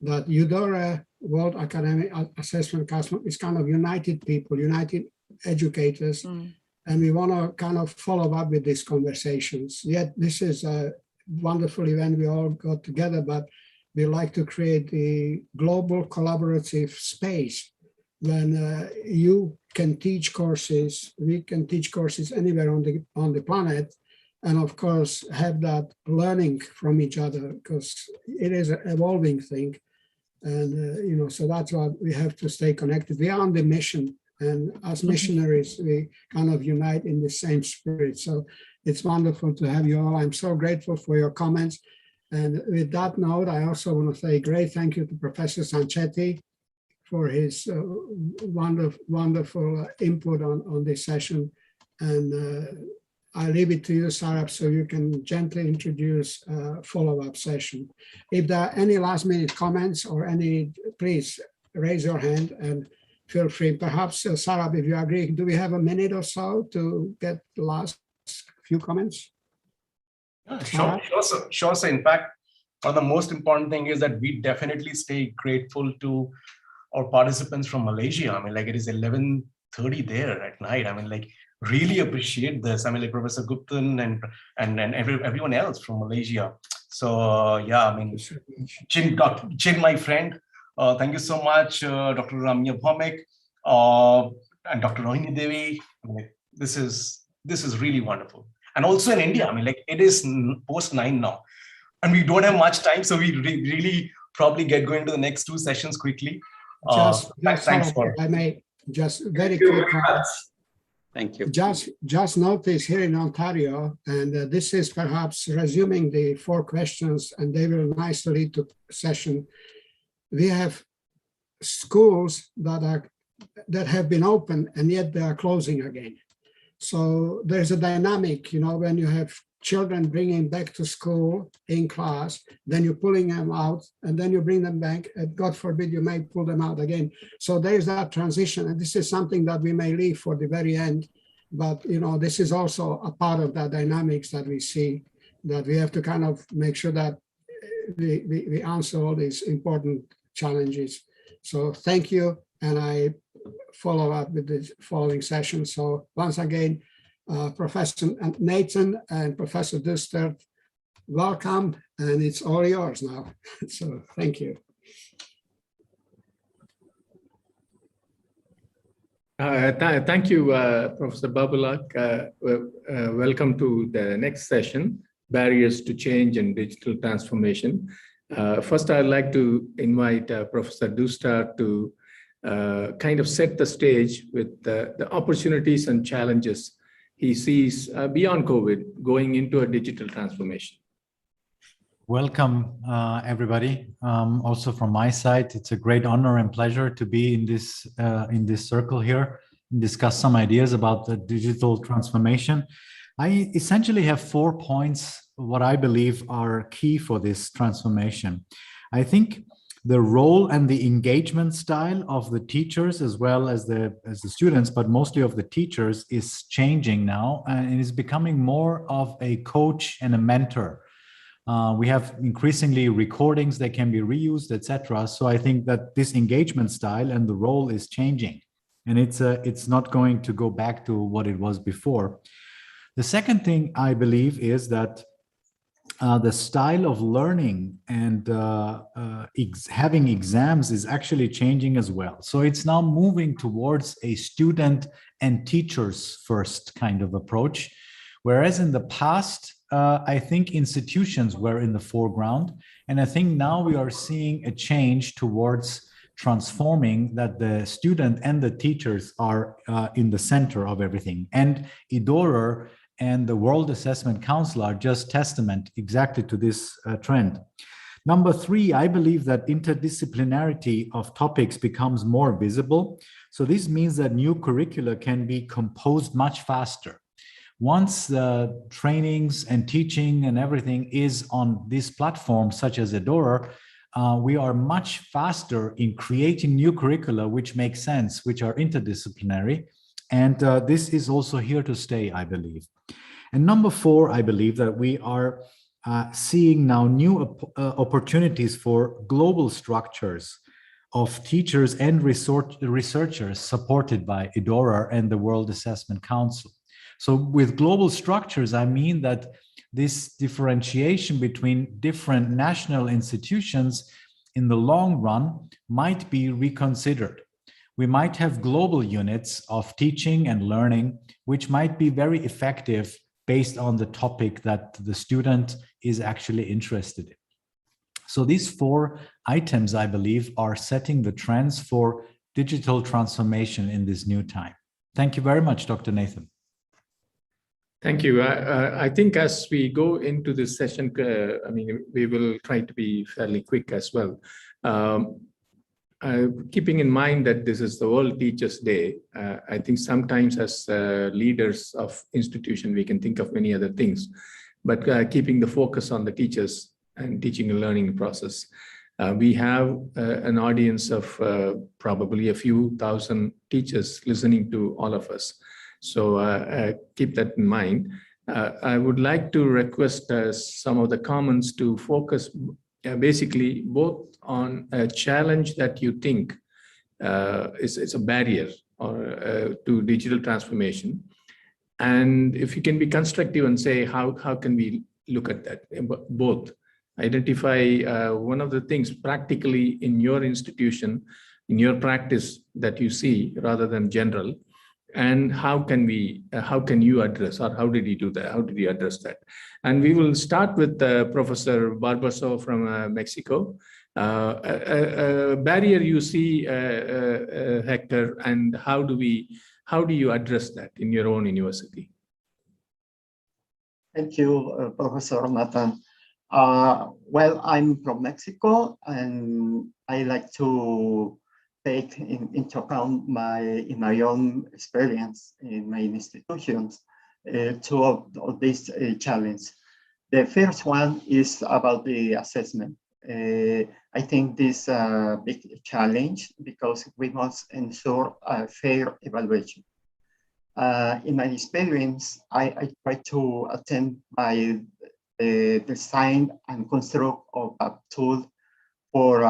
that Eudora World Academic Assessment Council is kind of united people, united educators, and we want to kind of follow up with these conversations. Yet this is a wonderful event we all got together, but we like to create the global collaborative space when you can teach courses, we can teach courses anywhere on the planet, and of course have that learning from each other, because it is an evolving thing. And so that's why we have to stay connected. We are on the mission, and as missionaries, we kind of unite in the same spirit. So it's wonderful to have you all. I'm so grateful for your comments. And with that note, I also want to say a great thank you to Professor Sancheti for his wonderful input on this session. And I leave it to you, Sarab, so you can gently introduce a follow-up session. If there are any last-minute comments or any, please raise your hand and feel free. Perhaps, Sarab, if you agree, do we have a minute or so to get the last few comments? Sure. So in fact, one of the most important thing is that we definitely stay grateful to our participants from Malaysia. I mean, like, it is 11:30 there at night. I mean, like, really appreciate this. I mean, like Professor Guptan and everyone else from Malaysia. So yeah, I mean, Chin, my friend, thank you so much, Dr. Ramya Bhomik and Dr. Rohini Devi. I mean, this is really wonderful. And also in India, I mean, like, it is post 9 now, and we don't have much time, so we really probably get going to the next 2 sessions quickly. Thanks for. I may just very quick comments. Thank you. Just notice here in Ontario, and this is perhaps resuming the 4 questions, and they will nicely lead to session. We have schools that have been open, and yet they are closing again. So there's a dynamic, when you have children bringing back to school in class, then you're pulling them out, and then you bring them back, and God forbid you may pull them out again. So there's that transition, and this is something that we may leave for the very end, but this is also a part of that dynamics that we see, that we have to kind of make sure that we answer all these important challenges. So thank you, and I follow up with the following session. So once again, Professor Nathan and Professor Dustert, welcome, and it's all yours now. So thank you. Thank you, Professor Babulak. Welcome to the next session, Barriers to Change and Digital Transformation. First, I'd like to invite Professor Dustert to kind of set the stage with the opportunities and challenges he sees beyond COVID going into a digital transformation. Welcome, everybody. Also from my side, it's a great honor and pleasure to be in this circle here and discuss some ideas about the digital transformation. I essentially have 4 points, what I believe are key for this transformation. I think the role and the engagement style of the teachers as well as the students, but mostly of the teachers, is changing now and is becoming more of a coach and a mentor. We have increasingly recordings that can be reused, etc. So I think that this engagement style and the role is changing, and it's not going to go back to what it was before. The second thing I believe is that the style of learning and having exams is actually changing as well. So it's now moving towards a student and teachers first kind of approach, whereas in the past, I think institutions were in the foreground. And I think now we are seeing a change towards transforming that the student and the teachers are in the center of everything. And Eduard and the World Assessment Council are just testament exactly to this trend. Number 3, I believe that interdisciplinarity of topics becomes more visible. So this means that new curricula can be composed much faster. Once the trainings and teaching and everything is on this platform, such as Eduard, we are much faster in creating new curricula which make sense, which are interdisciplinary. And this is also here to stay, I believe. And number 4, I believe that we are seeing now new opportunities for global structures of teachers and researchers supported by Eduard and the World Assessment Council. So with global structures, I mean that this differentiation between different national institutions in the long run might be reconsidered. We might have global units of teaching and learning, which might be very effective based on the topic that the student is actually interested in. So these 4 items, I believe, are setting the trends for digital transformation in this new time. Thank you very much, Dr. Nathan. Thank you. I think as we go into this session, we will try to be fairly quick as well. Keeping in mind that this is the World Teachers' Day, I think sometimes as leaders of institution, we can think of many other things, but keeping the focus on the teachers and teaching and learning process. We have an audience of probably a few thousand teachers listening to all of us. So keep that in mind. I would like to request some of the comments to focus basically both on a challenge that you think is a barrier or to digital transformation. And if you can be constructive and say, how can we look at that? Both. Identify one of the things practically in your institution, in your practice that you see rather than general. And how can you address, or how did you do that? How did you address that? And we will start with Professor Barbosa from Mexico. A barrier you see, Hector, and how do you address that in your own university? Thank you, Professor Nathan. Well, I'm from Mexico, and I like to take into account in my own experience in my institutions, 2 of these challenges. The first one is about the assessment. I think this is a big challenge because we must ensure a fair evaluation. In my experience, I try to attend by the design and construct of a tool for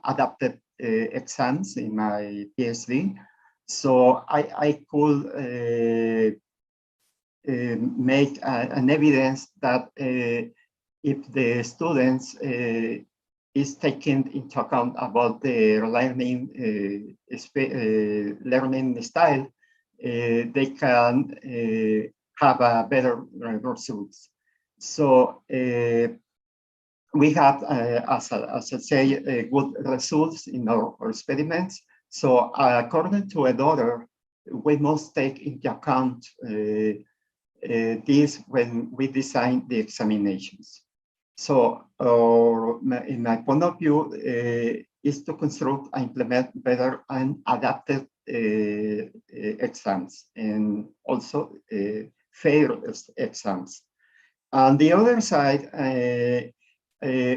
adapted exams in my PhD. So I could make an evidence that if the students is taken into account about their learning style, they can have a better results. So we have, as I say, good results in our experiments. So according to Eduard, we must take into account this when we design the examinations. So in my point of view, is to construct and implement better and adapted exams and also fair exams. On the other side,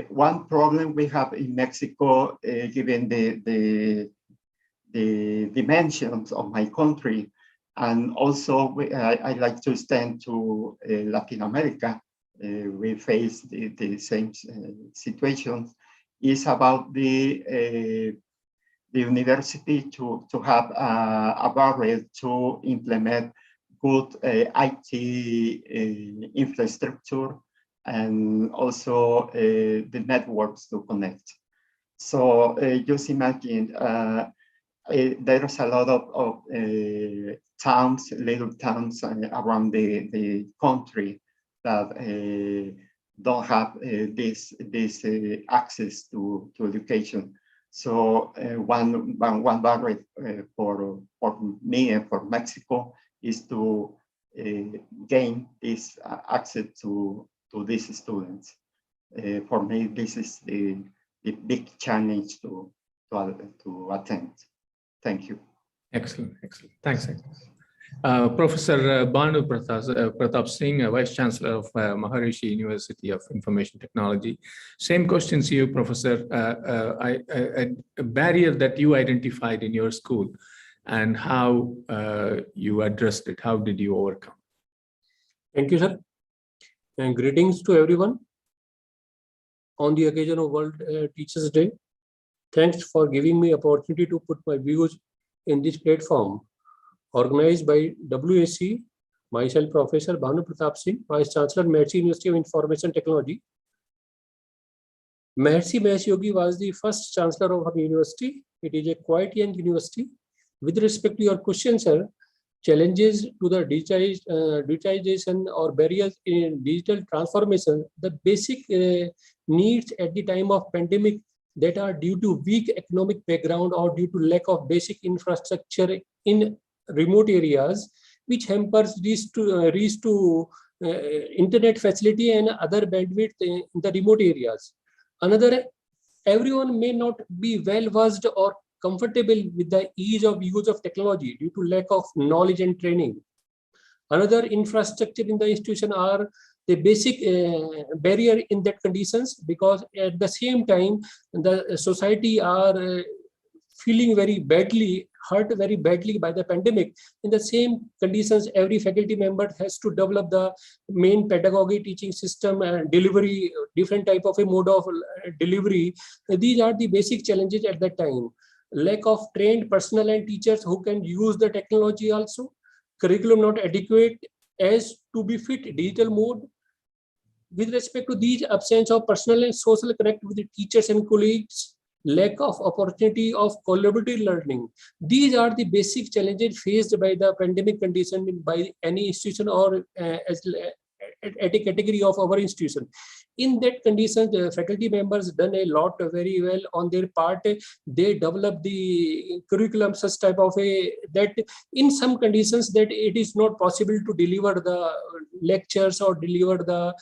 one problem we have in Mexico, given the dimensions of my country, and also I like to extend to Latin America, we face the same situations, is about the university to have a barrier to implement good IT infrastructure and also the networks to connect. So just imagine there's a lot of towns, little towns around the country that don't have this access to education. So one barrier for me and for Mexico is to gain this access to these students. For me, this is the big challenge to attend. Thank you. Excellent. Thanks. Professor Banu Pratap Singh, Vice Chancellor of Maharishi University of Information Technology. Same question to you, Professor. A barrier that you identified in your school and how you addressed it. How did you overcome? Thank you, sir. And greetings to everyone on the occasion of World Teachers Day. Thanks for giving me opportunity to put my views in this platform. Organized by WAC, myself, Professor Banu Pratap Singh, Vice Chancellor, Maharishi University of Information Technology. Maharishi Mahesh Yogi was the first Chancellor of our university. It is a quite young university. With respect to your question, sir, challenges to the digitization or barriers in digital transformation, the basic needs at the time of pandemic that are due to weak economic background or due to lack of basic infrastructure in remote areas, which hampers reach to internet facility and other bandwidth in the remote areas. Another, everyone may not be well versed or comfortable with the ease of use of technology due to lack of knowledge and training. Another, infrastructure in the institution are the basic barrier in that conditions, because at the same time the society are feeling very badly, hurt very badly by the pandemic. In the same conditions, every faculty member has to develop the main pedagogy teaching system and delivery, different type of a mode of delivery. These are the basic challenges at that time. Lack of trained personnel and teachers who can use the technology also. Curriculum not adequate as to be fit digital mode. With respect to these, absence of personal and social connect with the teachers and colleagues, lack of opportunity of collaborative learning. These are the basic challenges faced by the pandemic condition by any institution or at a category of our institution. In that condition, the faculty members done a lot very well on their part. They develop the curriculum such type of a that in some conditions that it is not possible to deliver the lectures or deliver the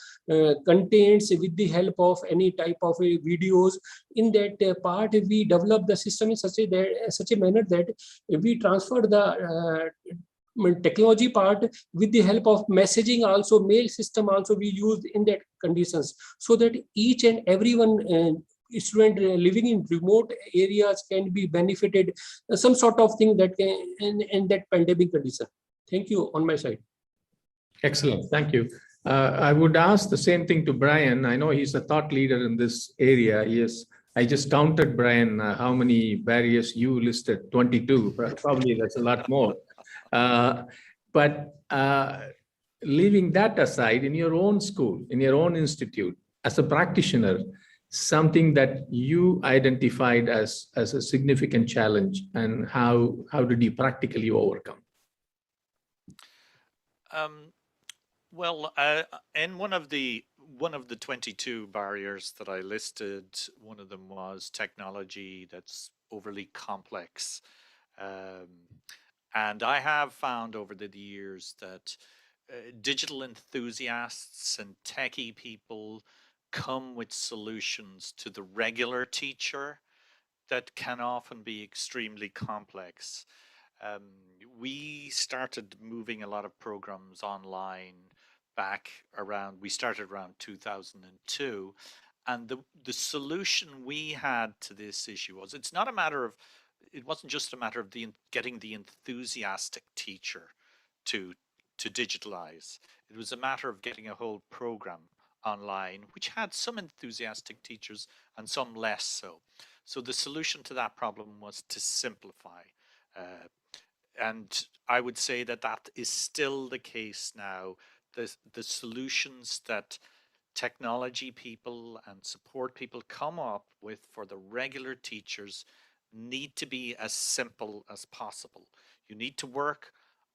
contents with the help of any type of a videos. In that part, we develop the system in such a manner that we transfer the technology part with the help of messaging also, mail system also we use in that conditions, so that each and everyone student living in remote areas can be benefited some sort of thing that can in that pandemic condition. Thank you on my side. Excellent, thank you. I would ask the same thing to Brian. I know he's a thought leader in this area. Yes, I just counted, Brian, how many barriers you listed, 22, probably that's a lot more. But leaving that aside, in your own school, in your own institute, as a practitioner, something that you identified as a significant challenge, and how did you practically overcome? Well, in one of the 22 barriers that I listed, one of them was technology that's overly complex. And I have found over the years that digital enthusiasts and techie people come with solutions to the regular teacher that can often be extremely complex. We started moving a lot of programs online we started around 2002. And the solution we had to this issue was, it wasn't just a matter of getting the enthusiastic teacher to digitalize. It was a matter of getting a whole program online, which had some enthusiastic teachers and some less so. So the solution to that problem was to simplify. And I would say that is still the case now. The solutions that technology people and support people come up with for the regular teachers need to be as simple as possible. You need to work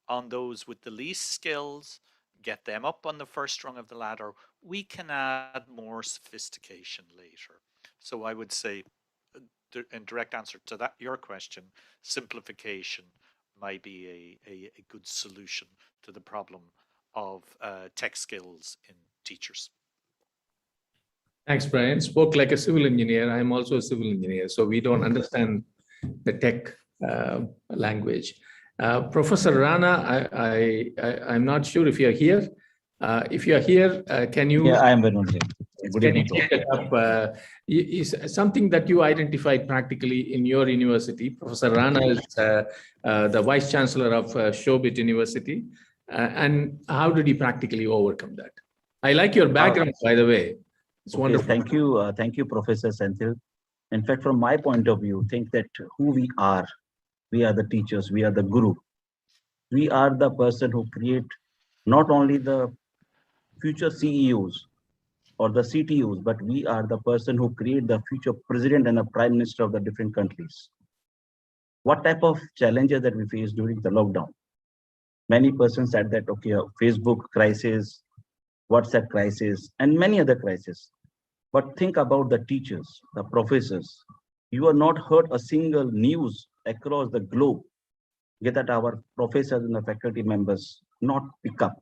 on those with the least skills, get them up on the first rung of the ladder. We can add more sophistication later. So I would say, in direct answer to your question, simplification might be a good solution to the problem of tech skills in teachers. Thanks, Brian. Spoke like a civil engineer. I'm also a civil engineer, so we don't understand the tech language. Professor Rana, I'm not sure if you're here. If you're here, can you? Yeah, I am very much here. Good Can you evening. take it up? Is something that you identified practically in your university. Professor Rana is the Vice Chancellor of Shobit University. And how did he practically overcome that? I like your background, by the way. It's wonderful. Thank you, Professor Senthil. In fact, from my point of view, think that who we are the teachers, we are the guru. We are the person who create not only the future CEOs or the CTOs, but we are the person who create the future president and the prime minister of the different countries. What type of challenges that we faced during the lockdown? Many persons said that, okay, Facebook crisis, WhatsApp crisis, and many other crises. But think about the teachers, the professors. You have not heard a single news across the globe that our professors and the faculty members not pick up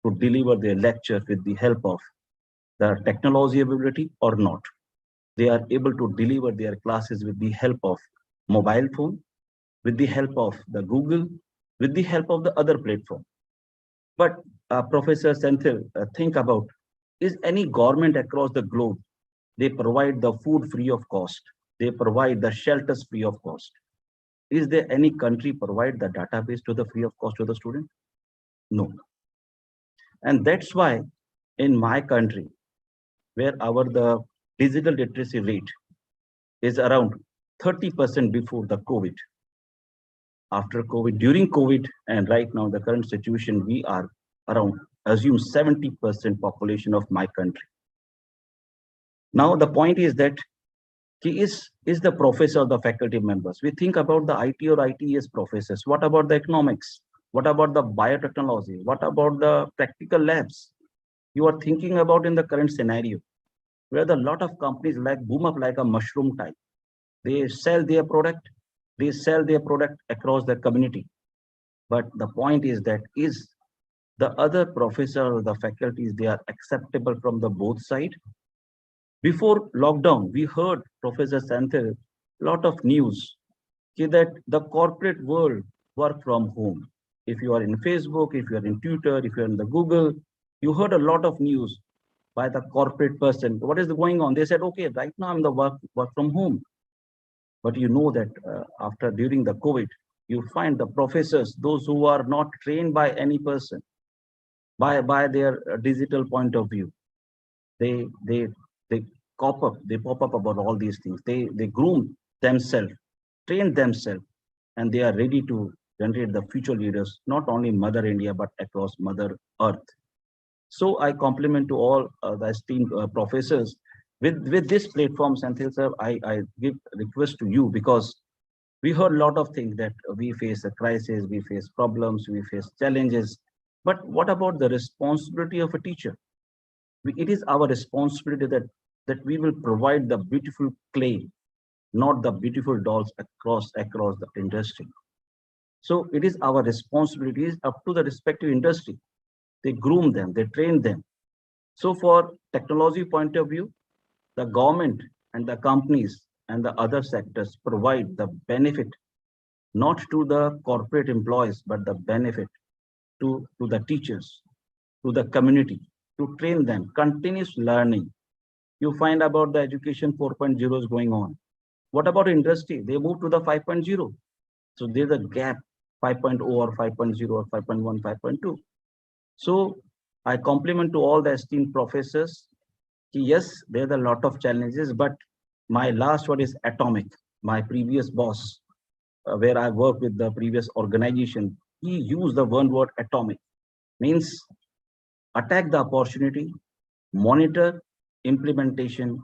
to deliver their lecture with the help of the technology ability or not. They are able to deliver their classes with the help of mobile phone, with the help of the Google, with the help of the other platform. But Professor Senthil, think about, is any government across the globe, they provide the food free of cost. They provide the shelters free of cost. Is there any country provide the database to the free of cost to the student? No. And that's why in my country, where the digital literacy rate is around 30% before the COVID. After COVID, during COVID, and right now the current situation, we are around, assume 70% population of my country. Now the point is that he is the professor of the faculty members. We think about the IT or ITES professors. What about the economics? What about the biotechnology? What about the practical labs? You are thinking about in the current scenario, where a lot of companies like boom up like a mushroom type. They sell their product across the community. But the point is that is the other professor or the faculties, they are acceptable from the both side. Before lockdown, we heard Professor Santhil, lot of news that the corporate world work from home. If you are in Facebook, if you are in Twitter, if you are in the Google, you heard a lot of news by the corporate person. What is going on? They said, okay, right now I'm the work from home. But you know that during the COVID, you find the professors, those who are not trained by any person, by their digital point of view, they pop up about all these things. They groom themselves, train themselves, and they are ready to generate the future leaders, not only in Mother India, but across Mother Earth. So I compliment to all the esteemed professors. With this platform, Santhil sir, I give request to you, because we heard a lot of things that we face a crisis, we face problems, we face challenges. But what about the responsibility of a teacher? It is our responsibility that we will provide the beautiful clay, not the beautiful dolls across the industry. So it is our responsibility, it is up to the respective industry. They groom them, they train them. So for technology point of view, the government and the companies and the other sectors provide the benefit, not to the corporate employees, but the benefit to the teachers, to the community, to train them, continuous learning. You find about the education 4.0 is going on. What about industry? They move to the 5.0. So there's a gap, 5.0 or 5.0 or 5.1, 5.2. So I compliment to all the esteemed professors. Yes, there's a lot of challenges, but my last word is atomic. My previous boss, where I worked with the previous organization, he used the one word atomic, means attack the opportunity, monitor, implementation,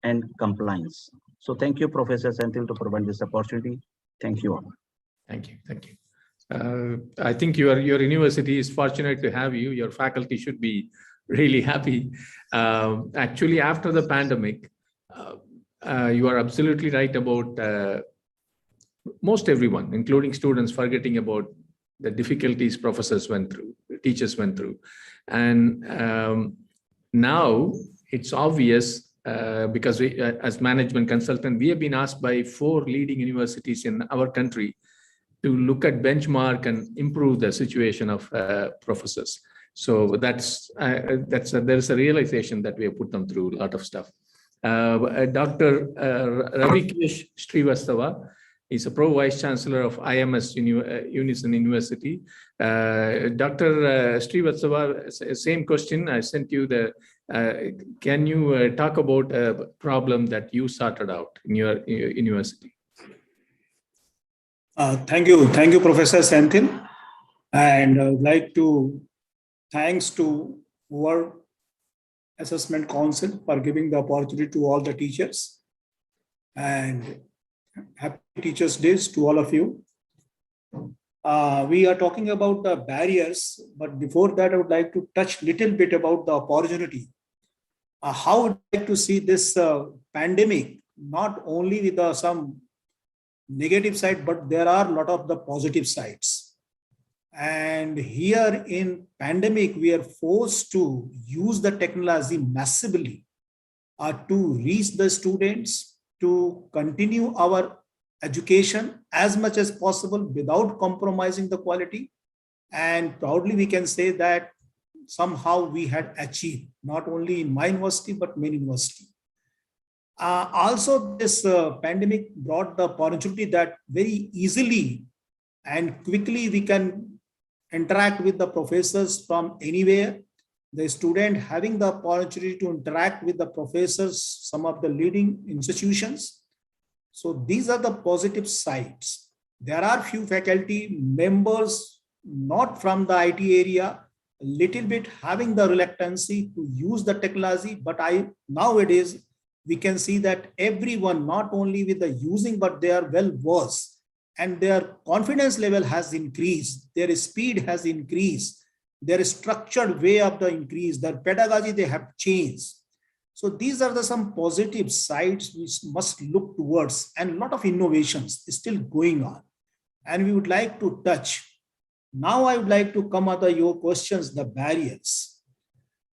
and compliance. So thank you, Professor Senthil, to provide this opportunity. Thank you all. Thank you. Thank you. I think your university is fortunate to have you. Your faculty should be really happy. Actually, after the pandemic, you are absolutely right about most everyone, including students, forgetting about the difficulties professors went through, teachers went through. And now it's obvious, because we, as management consultant, we have been asked by 4 leading universities in our country to look at benchmark and improve the situation of professors. So there's a realization that we have put them through a lot of stuff. Dr. Ravikesh Srivastava is a Pro Vice Chancellor of IMS Unison University. Dr. Srivastava, same question. I sent you the, can you talk about a problem that you sorted out in your university? Thank you, Professor Senthil. And I would like to thanks to our Assessment Council for giving the opportunity to all the teachers. And happy Teachers' Days to all of you. We are talking about the barriers, but before that, I would like to touch a little bit about the opportunity. How would I like to see this pandemic, not only with some negative side, but there are a lot of the positive sides. And here in pandemic, we are forced to use the technology massively to reach the students, to continue our education as much as possible without compromising the quality. And proudly we can say that somehow we had achieved, not only in my university, but many universities. Also, this pandemic brought the opportunity that very easily and quickly we can interact with the professors from anywhere. The student having the opportunity to interact with the professors, some of the leading institutions. So these are the positive sides. There are few faculty members not from the IT area, a little bit having the reluctancy to use the technology, but nowadays we can see that everyone, not only with the using, but they are well versed and their confidence level has increased, their speed has increased, their structured way of the increase, their pedagogy they have changed. So these are some positive sides we must look towards, and a lot of innovations is still going on. And we would like to touch. Now I would like to come at your questions, the barriers.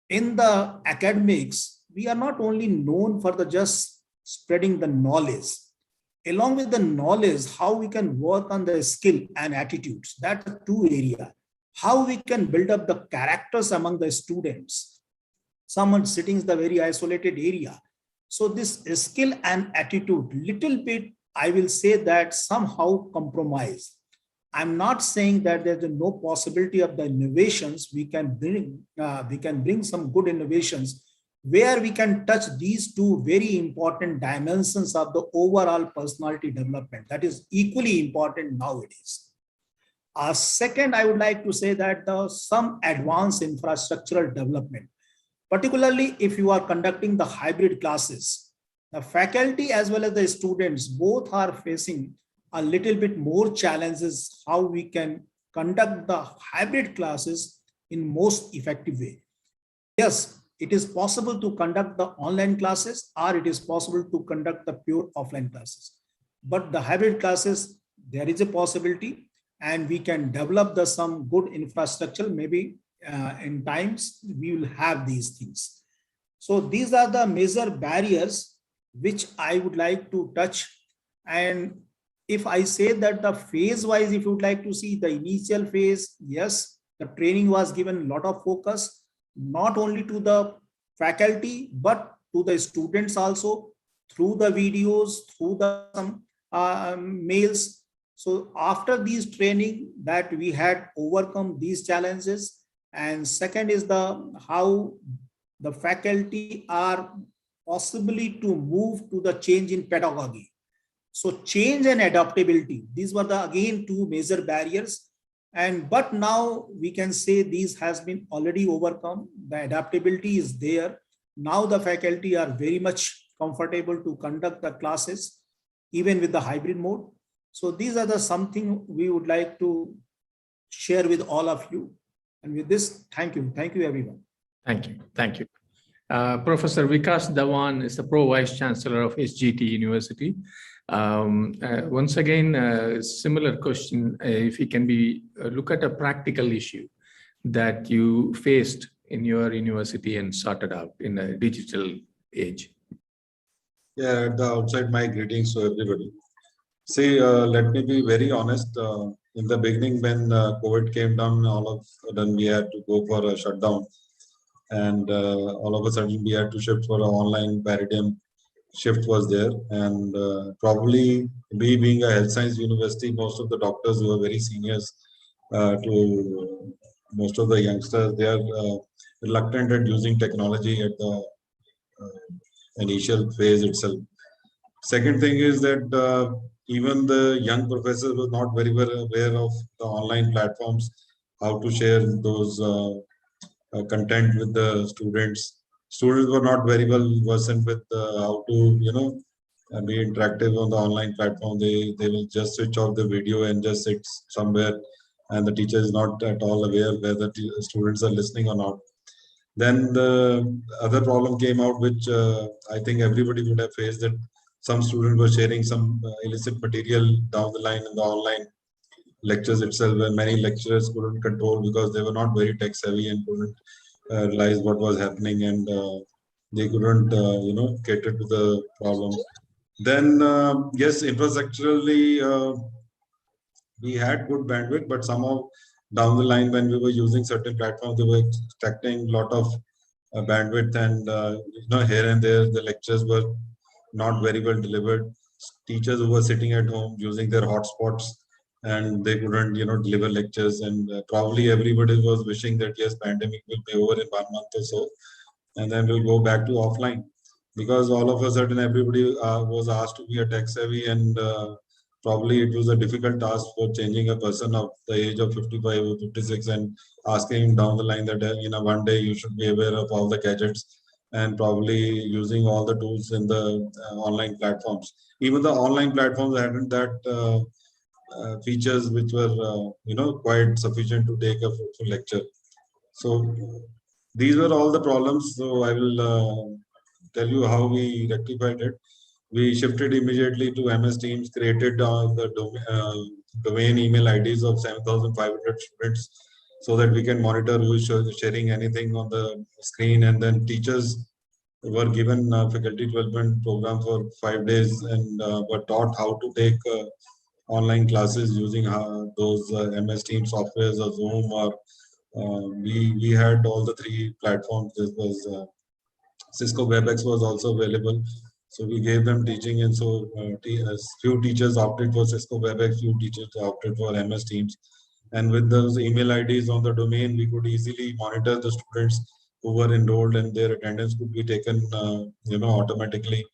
In the academics, we are not only known for the just spreading the knowledge. Along with the knowledge, how we can work on the skill and attitudes. That's the two areas. How we can build up the characters among the students. Someone sitting in the very isolated area. So this skill and attitude, little bit, I will say that somehow compromise. I'm not saying that there's no possibility of the innovations we can bring some good innovations where we can touch these two very important dimensions of the overall personality development. That is equally important nowadays. Second, I would like to say that some advanced infrastructural development, particularly if you are conducting the hybrid classes, the faculty as well as the students both are facing a little bit more challenges how we can conduct the hybrid classes in most effective way. Yes, it is possible to conduct the online classes or it is possible to conduct the pure offline classes. But the hybrid classes, there is a possibility and we can develop some good infrastructure. Maybe in times we will have these things. So these are the major barriers which I would like to touch. And if I say that the phase wise, if you would like to see the initial phase, yes, the training was given a lot of focus, not only to the faculty, but to the students also through the videos, through the mails. So after these training that we had overcome these challenges. And second is how the faculty are possibly to move to the change in pedagogy. So change and adaptability, these were again two major barriers. But now we can say these has been already overcome. The adaptability is there. Now the faculty are very much comfortable to conduct the classes, even with the hybrid mode. So these are something we would like to share with all of you. And with this, thank you. Thank you, everyone. Thank you. Thank you. Professor Vikas Dhawan is the Pro Vice Chancellor of SGT University. Once again, similar question, if you can look at a practical issue that you faced in your university and sorted out in a digital age. Yeah, at the outside, my greetings to everybody. See, let me be very honest. In the beginning, when COVID came down, all of a sudden we had to go for a shutdown, and all of a sudden we had to shift for an online paradigm. Shift was there, and probably we being a health science university, most of the doctors who are very seniors to most of the youngsters, they are reluctant at using technology at the initial phase itself. Second thing is that even the young professors were not very well aware of the online platforms, how to share those content with the students. Students were not very well versed with how to, be interactive on the online platform. They will just switch off the video and just sit somewhere, and the teacher is not at all aware whether the students are listening or not. Then the other problem came out, which I think everybody would have faced, that some students were sharing some illicit material down the line in the online lectures itself, where many lecturers couldn't control because they were not very tech savvy and couldn't realize what was happening, and they couldn't, cater to the problem. Then, yes, infrastructurally, we had good bandwidth, but somehow down the line, when we were using certain platforms, they were extracting a lot of bandwidth, and here and there the lectures were not very well delivered. Teachers who were sitting at home using their hotspots, and they couldn't deliver lectures, and probably everybody was wishing that yes, pandemic will be over in 1 month or so, and then we'll go back to offline, because all of a sudden everybody was asked to be a tech savvy, and probably it was a difficult task for changing a person of the age of 55 or 56 and asking him down the line that one day you should be aware of all the gadgets and probably using all the tools in the online platforms. Even the online platforms hadn't that features which were quite sufficient to take a full lecture. So these were all the problems. So I will tell you how we rectified it. We shifted immediately to MS Teams, created the domain email IDs of 7,500 students so that we can monitor who is sharing anything on the screen. And then teachers were given a faculty development program for 5 days and were taught how to take online classes using those MS Teams softwares or Zoom, or we had all the 3 platforms. This was Cisco WebEx was also available. So we gave them teaching, and so few teachers opted for Cisco WebEx, few teachers opted for MS Teams. And with those email IDs on the domain, we could easily monitor the students who were enrolled, and their attendance could be taken, automatically.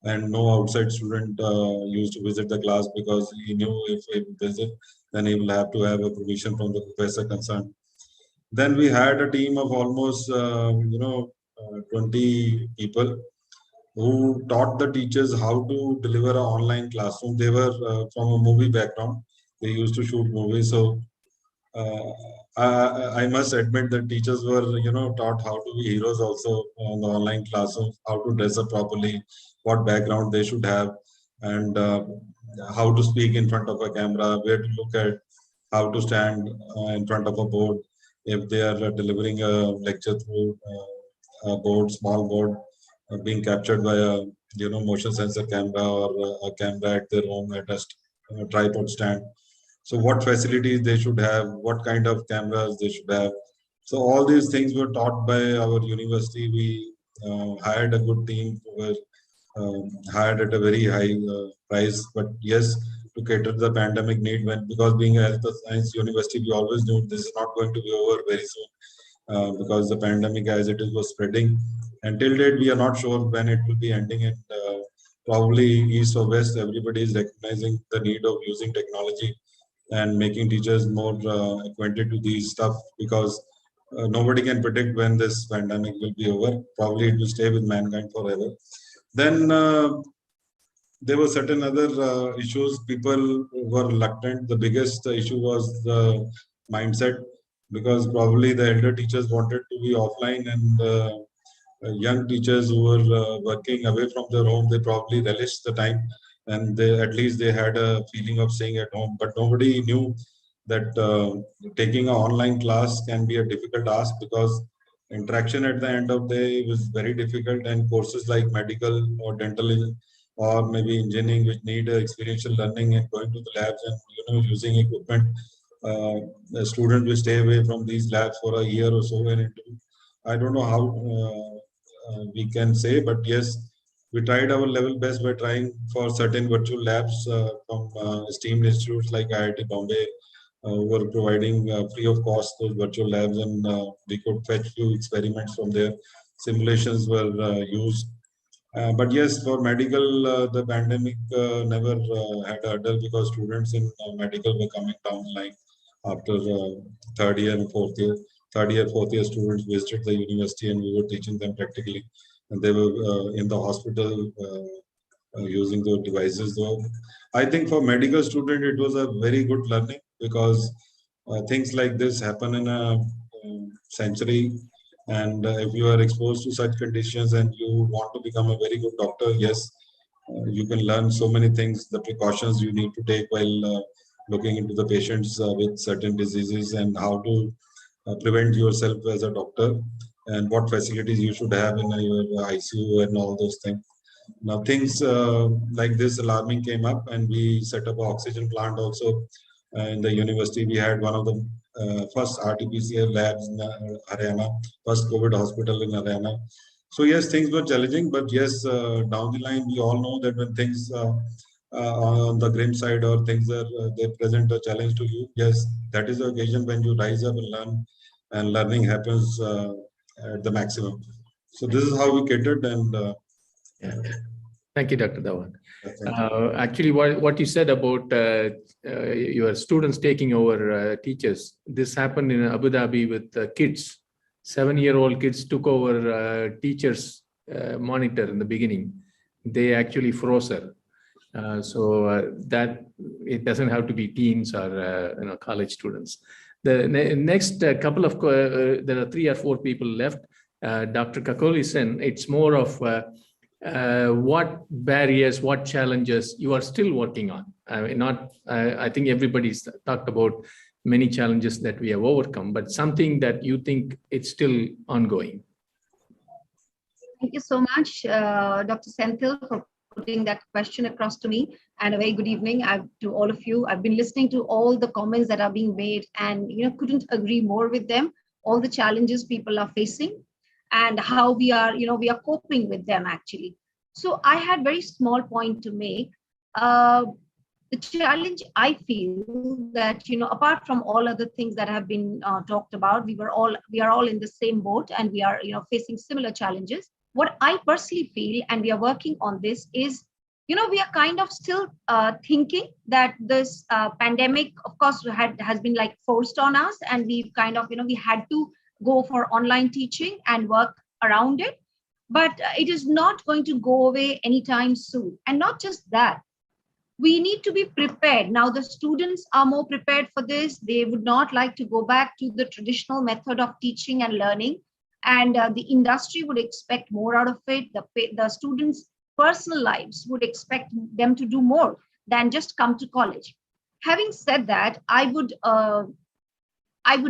And no outside student used to visit the class, because he knew if he visit, then he will have to have a permission from the professor concerned. Then we had a team of almost 20 people who taught the teachers how to deliver an online classroom. They were from a movie background. They used to shoot movies. So I must admit that teachers were, taught how to be heroes also on the online classrooms, how to dress up properly, what background they should have, and how to speak in front of a camera, where to look at, how to stand in front of a board if they are delivering a lecture through a board, small board, being captured by a motion sensor camera or a camera at their home at a tripod stand. So what facilities they should have, what kind of cameras they should have. So all these things were taught by our university. We hired a good team who were hired at a very high price. But yes, to cater to the pandemic need, because being a health science university, we always knew this is not going to be over very soon, because the pandemic as it is was spreading. Until date, we are not sure when it will be ending, and probably east or west, everybody is recognizing the need of using technology and making teachers more acquainted to these stuff, because nobody can predict when this pandemic will be over. Probably it will stay with mankind forever. Then there were certain other issues. People were reluctant. The biggest issue was the mindset, because probably the elder teachers wanted to be offline, and young teachers who were working away from their home, they probably relished the time, and they at least they had a feeling of staying at home. But nobody knew that taking an online class can be a difficult task, because interaction at the end of the day was very difficult, and courses like medical or dental or maybe engineering which need experiential learning and going to the labs and using equipment. The student will stay away from these labs for a year or so, and I don't know how we can say, but yes, we tried our level best by trying for certain virtual labs from esteemed institutes like IIT Bombay, who were providing free of cost those virtual labs, and we could fetch few experiments from there. Simulations were used. But yes, for medical, the pandemic never had a hurdle because students in medical were coming down the line after third year and fourth year. Third year, fourth year students visited the university and we were teaching them practically. And they were in the hospital using those devices. Though I think for medical student, it was a very good learning because things like this happen in a century. And if you are exposed to such conditions and you want to become a very good doctor, yes, you can learn so many things, the precautions you need to take while looking into the patients with certain diseases and how to prevent yourself as a doctor and what facilities you should have in your ICU and all those things. Now things like this alarming came up and we set up an oxygen plant also in the university. We had one of the first RT-PCR labs in Haryana, first COVID hospital in Haryana. So yes, things were challenging, but yes, down the line, we all know that when things on the grim side or things are they present a challenge to you, yes, that is the occasion when you rise up and learn, and learning happens at the maximum. So this is how we catered, and Thank you, Dr. Devan. Actually, what you said about your students taking over teachers, this happened in Abu Dhabi with kids. 7-year-old kids took over teachers' monitor in the beginning. They actually froze her. So that it doesn't have to be teens or college students. The next couple of there are 3 or 4 people left. Dr. Kakolisen, it's more of what barriers, what challenges you are still working on. I think everybody's talked about many challenges that we have overcome, but something that you think it's still ongoing. Thank you so much, Dr. Senthil, for putting that question across to me, and a very good evening to all of you. I've been listening to all the comments that are being made and couldn't agree more with them, all the challenges people are facing and how we are coping with them actually. So I had very small point to make. The challenge I feel that, apart from all other things that have been talked about, we are all in the same boat and we are, facing similar challenges. What I personally feel, and we are working on this, is, we are kind of still thinking that this pandemic, of course, has been like forced on us, and we've kind of, we had to go for online teaching and work around it. But it is not going to go away anytime soon. And not just that, we need to be prepared. Now, the students are more prepared for this. They would not like to go back to the traditional method of teaching and learning. And the industry would expect more out of it. The students' personal lives would expect them to do more than just come to college. Having said that, I would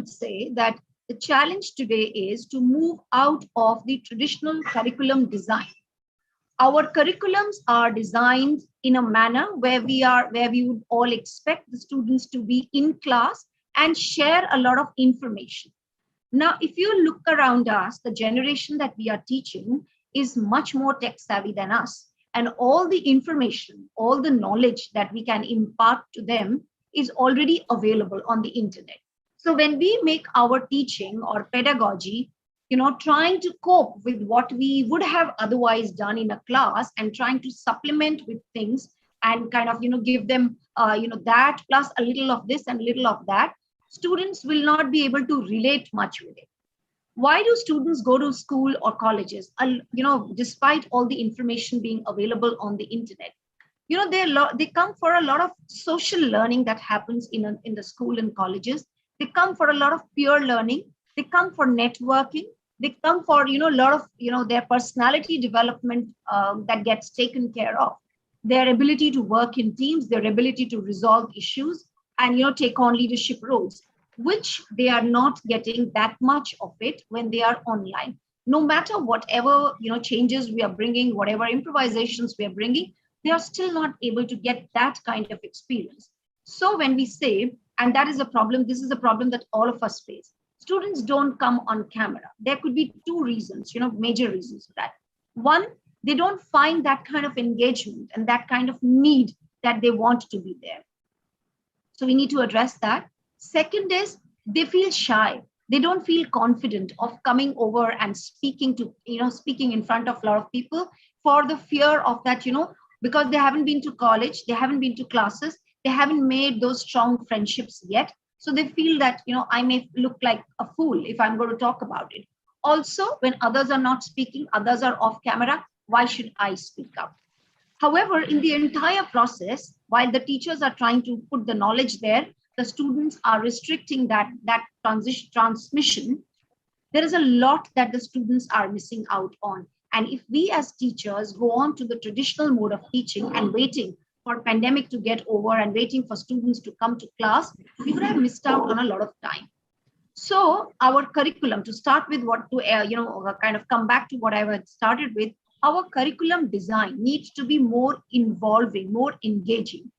say that the challenge today is to move out of the traditional curriculum design. Our curriculums are designed in a manner where we would all expect the students to be in class and share a lot of information. Now, if you look around us, the generation that we are teaching is much more tech savvy than us. And all the information, all the knowledge that we can impart to them is already available on the internet. So when we make our teaching or pedagogy, trying to cope with what we would have otherwise done in a class and trying to supplement with things and kind of, give them, that plus a little of this and a little of that, students will not be able to relate much with it. Why do students go to school or colleges? Despite all the information being available on the internet, they come for a lot of social learning that happens in the school and colleges. They come for a lot of peer learning. They come for networking. They come for, a lot of, their personality development that gets taken care of. Their ability to work in teams, their ability to resolve issues and, take on leadership roles, which they are not getting that much of it when they are online. No matter whatever, changes we are bringing, whatever improvisations we are bringing, they are still not able to get that kind of experience. So when we say, and that is a problem, this is a problem that all of us face. Students don't come on camera. There could be two reasons, major reasons for that. One, they don't find that kind of engagement and that kind of need that they want to be there. So we need to address that. Second is they feel shy. They don't feel confident of coming over and speaking in front of a lot of people for the fear of that, because they haven't been to college, they haven't been to classes, they haven't made those strong friendships yet. So they feel that, I may look like a fool if I'm going to talk about it. Also, when others are not speaking, others are off camera, why should I speak up? However, in the entire process, while the teachers are trying to put the knowledge there, the students are restricting that transmission. There is a lot that the students are missing out on. And if we as teachers go on to the traditional mode of teaching and waiting for pandemic to get over and waiting for students to come to class, we would have missed out on a lot of time. So our curriculum, to start with kind of come back to what I had started with, our curriculum design needs to be more involving, more engaging.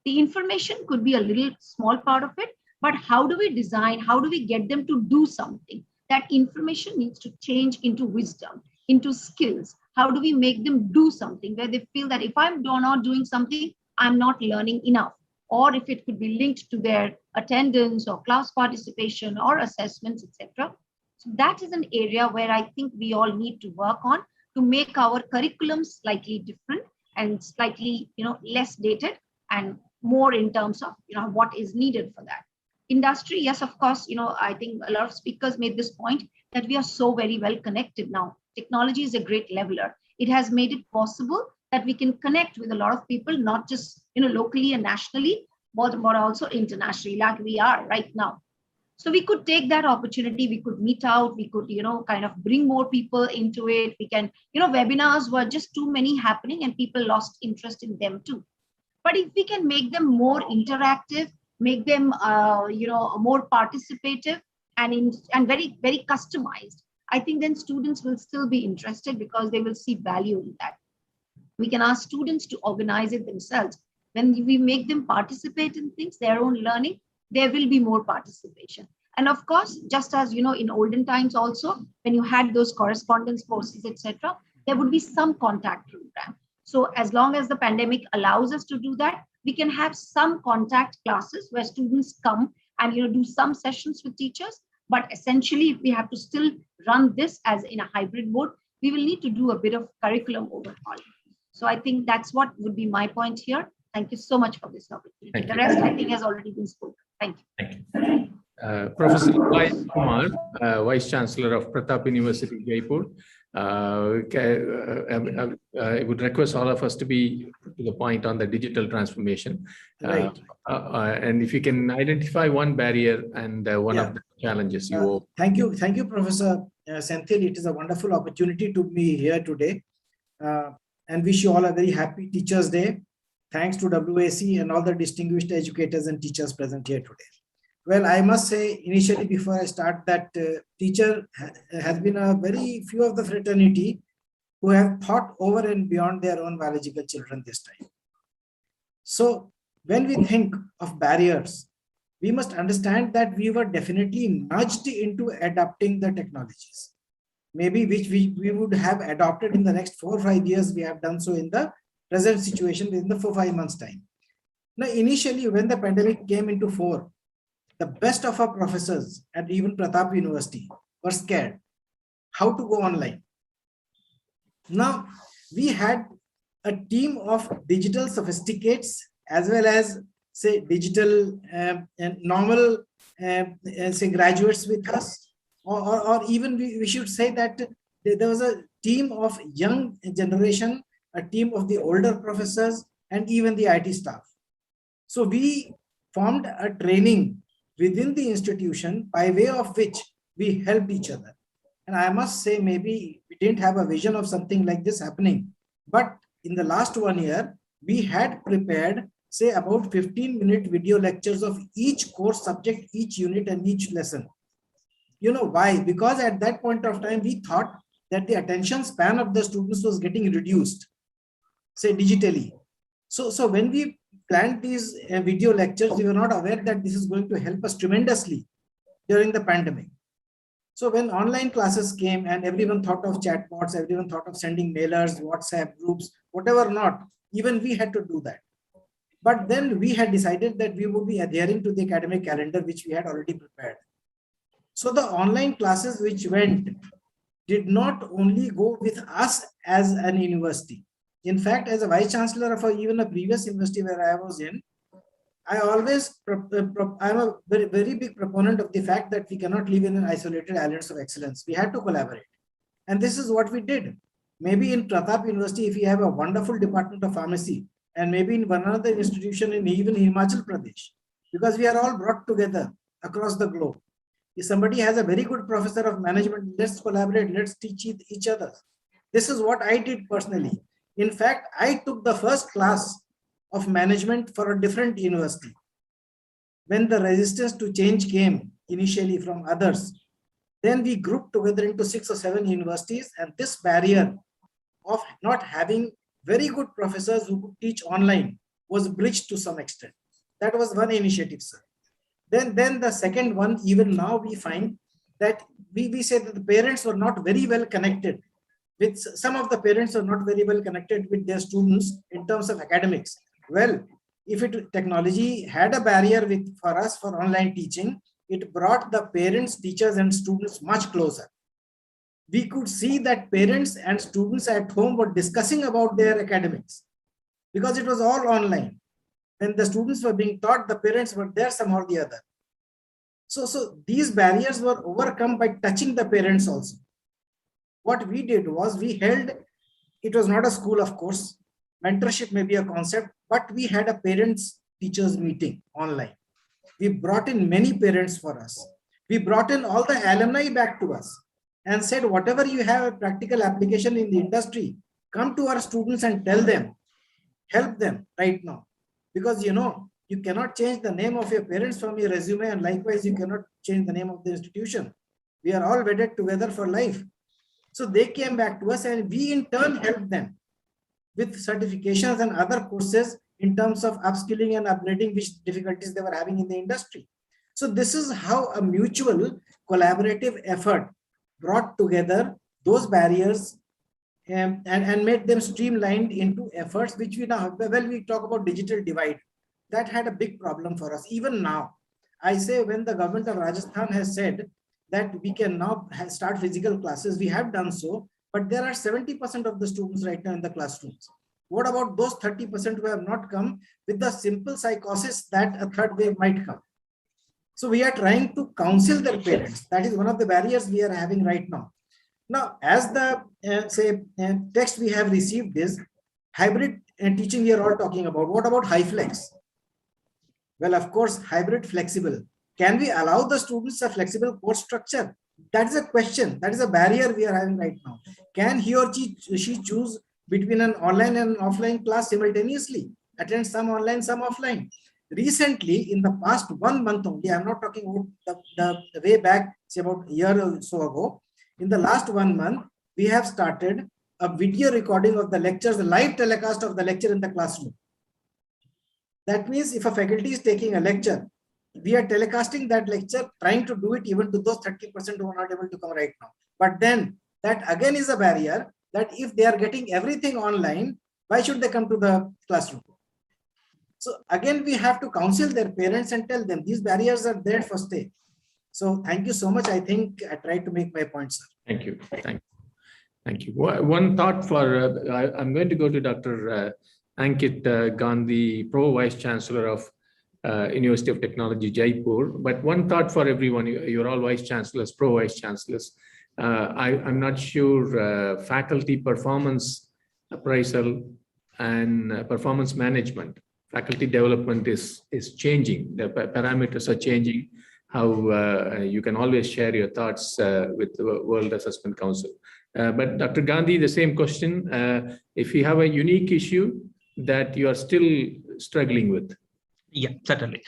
The information could be a little small part of it, but how do we design, how do we get them to do something? That information needs to change into wisdom, into skills. How do we make them do something where they feel that if I'm not doing something, I'm not learning enough? Or if it could be linked to their attendance or class participation or assessments, etc. So that is an area where I think we all need to work on to make our curriculum slightly different and slightly, less dated and more in terms of, what is needed for that. Industry, yes, of course, I think a lot of speakers made this point that we are so very well connected now. Technology is a great leveler. It has made it possible that we can connect with a lot of people, not just, locally and nationally, but also internationally, like we are right now. So we could take that opportunity, we could meet out, we could, kind of bring more people into it. We can, webinars were just too many happening and people lost interest in them too. But if we can make them more interactive, make them, more participative and very, very customized, I think then students will still be interested because they will see value in that. We can ask students to organize it themselves. When we make them participate in things, their own learning, there will be more participation. And of course, just as, in olden times also, when you had those correspondence courses, etc., there would be some contact program. So as long as the pandemic allows us to do that, we can have some contact classes where students come and, do some sessions with teachers. But essentially, if we have to still run this as in a hybrid mode, we will need to do a bit of curriculum overhaul. So I think that's what would be my point here. Thank you so much for this opportunity. The rest, I think, has already been spoken. Thank you. Thank you. Professor Kumar, Vice Chancellor of Pratap University, Jaipur. I would request all of us to be to the point on the digital transformation. Right. And if you can identify one barrier and one of the challenges you Thank you, Professor Sandeep. It is a wonderful opportunity to be here today. And wish you all a very happy Teachers' Day. Thanks to WAC and all the distinguished educators and teachers present here today. Well, I must say initially before I start that teacher has been a very few of the fraternity who have thought over and beyond their own biological children this time. So when we think of barriers, we must understand that we were definitely nudged into adopting the technologies, maybe which we would have adopted in the next 4 or 5 years. We have done so in the present situation within the 4 or 5 months time. Now, initially, when the pandemic came into fore, the best of our professors at even Pratap University were scared how to go online. Now, we had a team of digital sophisticates as well as, say, digital and normal, say, graduates with us, or even we should say that there was a team of young generation, a team of the older professors, and even the IT staff. So we formed a training within the institution by way of which we helped each other. And I must say, maybe we didn't have a vision of something like this happening, but in the last 1 year, we had prepared, say, about 15-minute video lectures of each course subject, each unit and each lesson. You know why? Because at that point of time, we thought that the attention span of the students was getting reduced, say, digitally. So when we planned these video lectures, we were not aware that this is going to help us tremendously during the pandemic. So when online classes came and everyone thought of chatbots, everyone thought of sending mailers, WhatsApp groups, whatever not, even we had to do that. But then we had decided that we would be adhering to the academic calendar, which we had already prepared. So the online classes which went did not only go with us as an university. In fact, as a vice chancellor of even a previous university where I was in, I'm a very big proponent of the fact that we cannot live in an isolated islands of excellence. We had to collaborate. And this is what we did. Maybe in Pratap University, if we have a wonderful department of pharmacy, and maybe in one other institution in even Himachal Pradesh, because we are all brought together across the globe. If somebody has a very good professor of management, let's collaborate, let's teach each other. This is what I did personally. In fact, I took the first class of management for a different university. When the resistance to change came initially from others, then we grouped together into 6 or 7 universities, and this barrier of not having very good professors who could teach online was bridged to some extent. That was one initiative, sir. Then the second one, even now we find that we say that the parents were not very well connected with, some of the parents are not very well connected with their students in terms of academics. Well, if technology had a barrier for us for online teaching, it brought the parents, teachers, and students much closer. We could see that parents and students at home were discussing about their academics because it was all online. When the students were being taught, the parents were there somehow or the other. So these barriers were overcome by touching the parents also. What we did was we held, it was not a school, of course, mentorship may be a concept, but we had a parents teachers meeting online. We brought in many parents for us. We brought in all the alumni back to us and said, whatever you have a practical application in the industry, come to our students and tell them, help them right now. Because you cannot change the name of your parents from your resume, and likewise you cannot change the name of the institution. We are all wedded together for life. So they came back to us and we in turn helped them with certifications and other courses in terms of upskilling and upgrading, which difficulties they were having in the industry. So this is how a mutual collaborative effort brought together those barriers and made them streamlined into efforts which we now have. Well, we talk about digital divide. That had a big problem for us. Even now, I say when the government of Rajasthan has said that we can now start physical classes, we have done so, but there are 70% of the students right now in the classrooms. What about those 30% who have not come with the simple psychosis that a third wave might come? So we are trying to counsel their parents. That is one of the barriers we are having right now. Now, as the text we have received is hybrid teaching we are all talking about. What about high flex? Well, of course, hybrid flexible. Can we allow the students a flexible course structure? That is a question. That is a barrier we are having right now. Can he or she choose between an online and an offline class simultaneously? Attend some online, some offline. Recently, in the past 1 month only, I'm not talking about the way back, say about a year or so ago. In the last 1 month, we have started a video recording of the lectures, the live telecast of the lecture in the classroom. That means if a faculty is taking a lecture, we are telecasting that lecture, trying to do it even to those 30% who are not able to come right now. But then that again is a barrier that if they are getting everything online, why should they come to the classroom? So again, we have to counsel their parents and tell them these barriers are there for stay. So thank you so much. I think I tried to make my point, sir. Thank you. Thank you. One thought for, I'm going to go to Dr. Ankit Gandhi, Pro Vice Chancellor of University of Technology, Jaipur. But one thought for everyone, you're all Vice Chancellors, Pro Vice Chancellors. I'm not sure faculty performance appraisal and performance management, faculty development is changing. The parameters are changing. How you can always share your thoughts with the World Assessment Council. But Dr. Gandhi, the same question. If you have a unique issue that you are still struggling with. Yeah, certainly.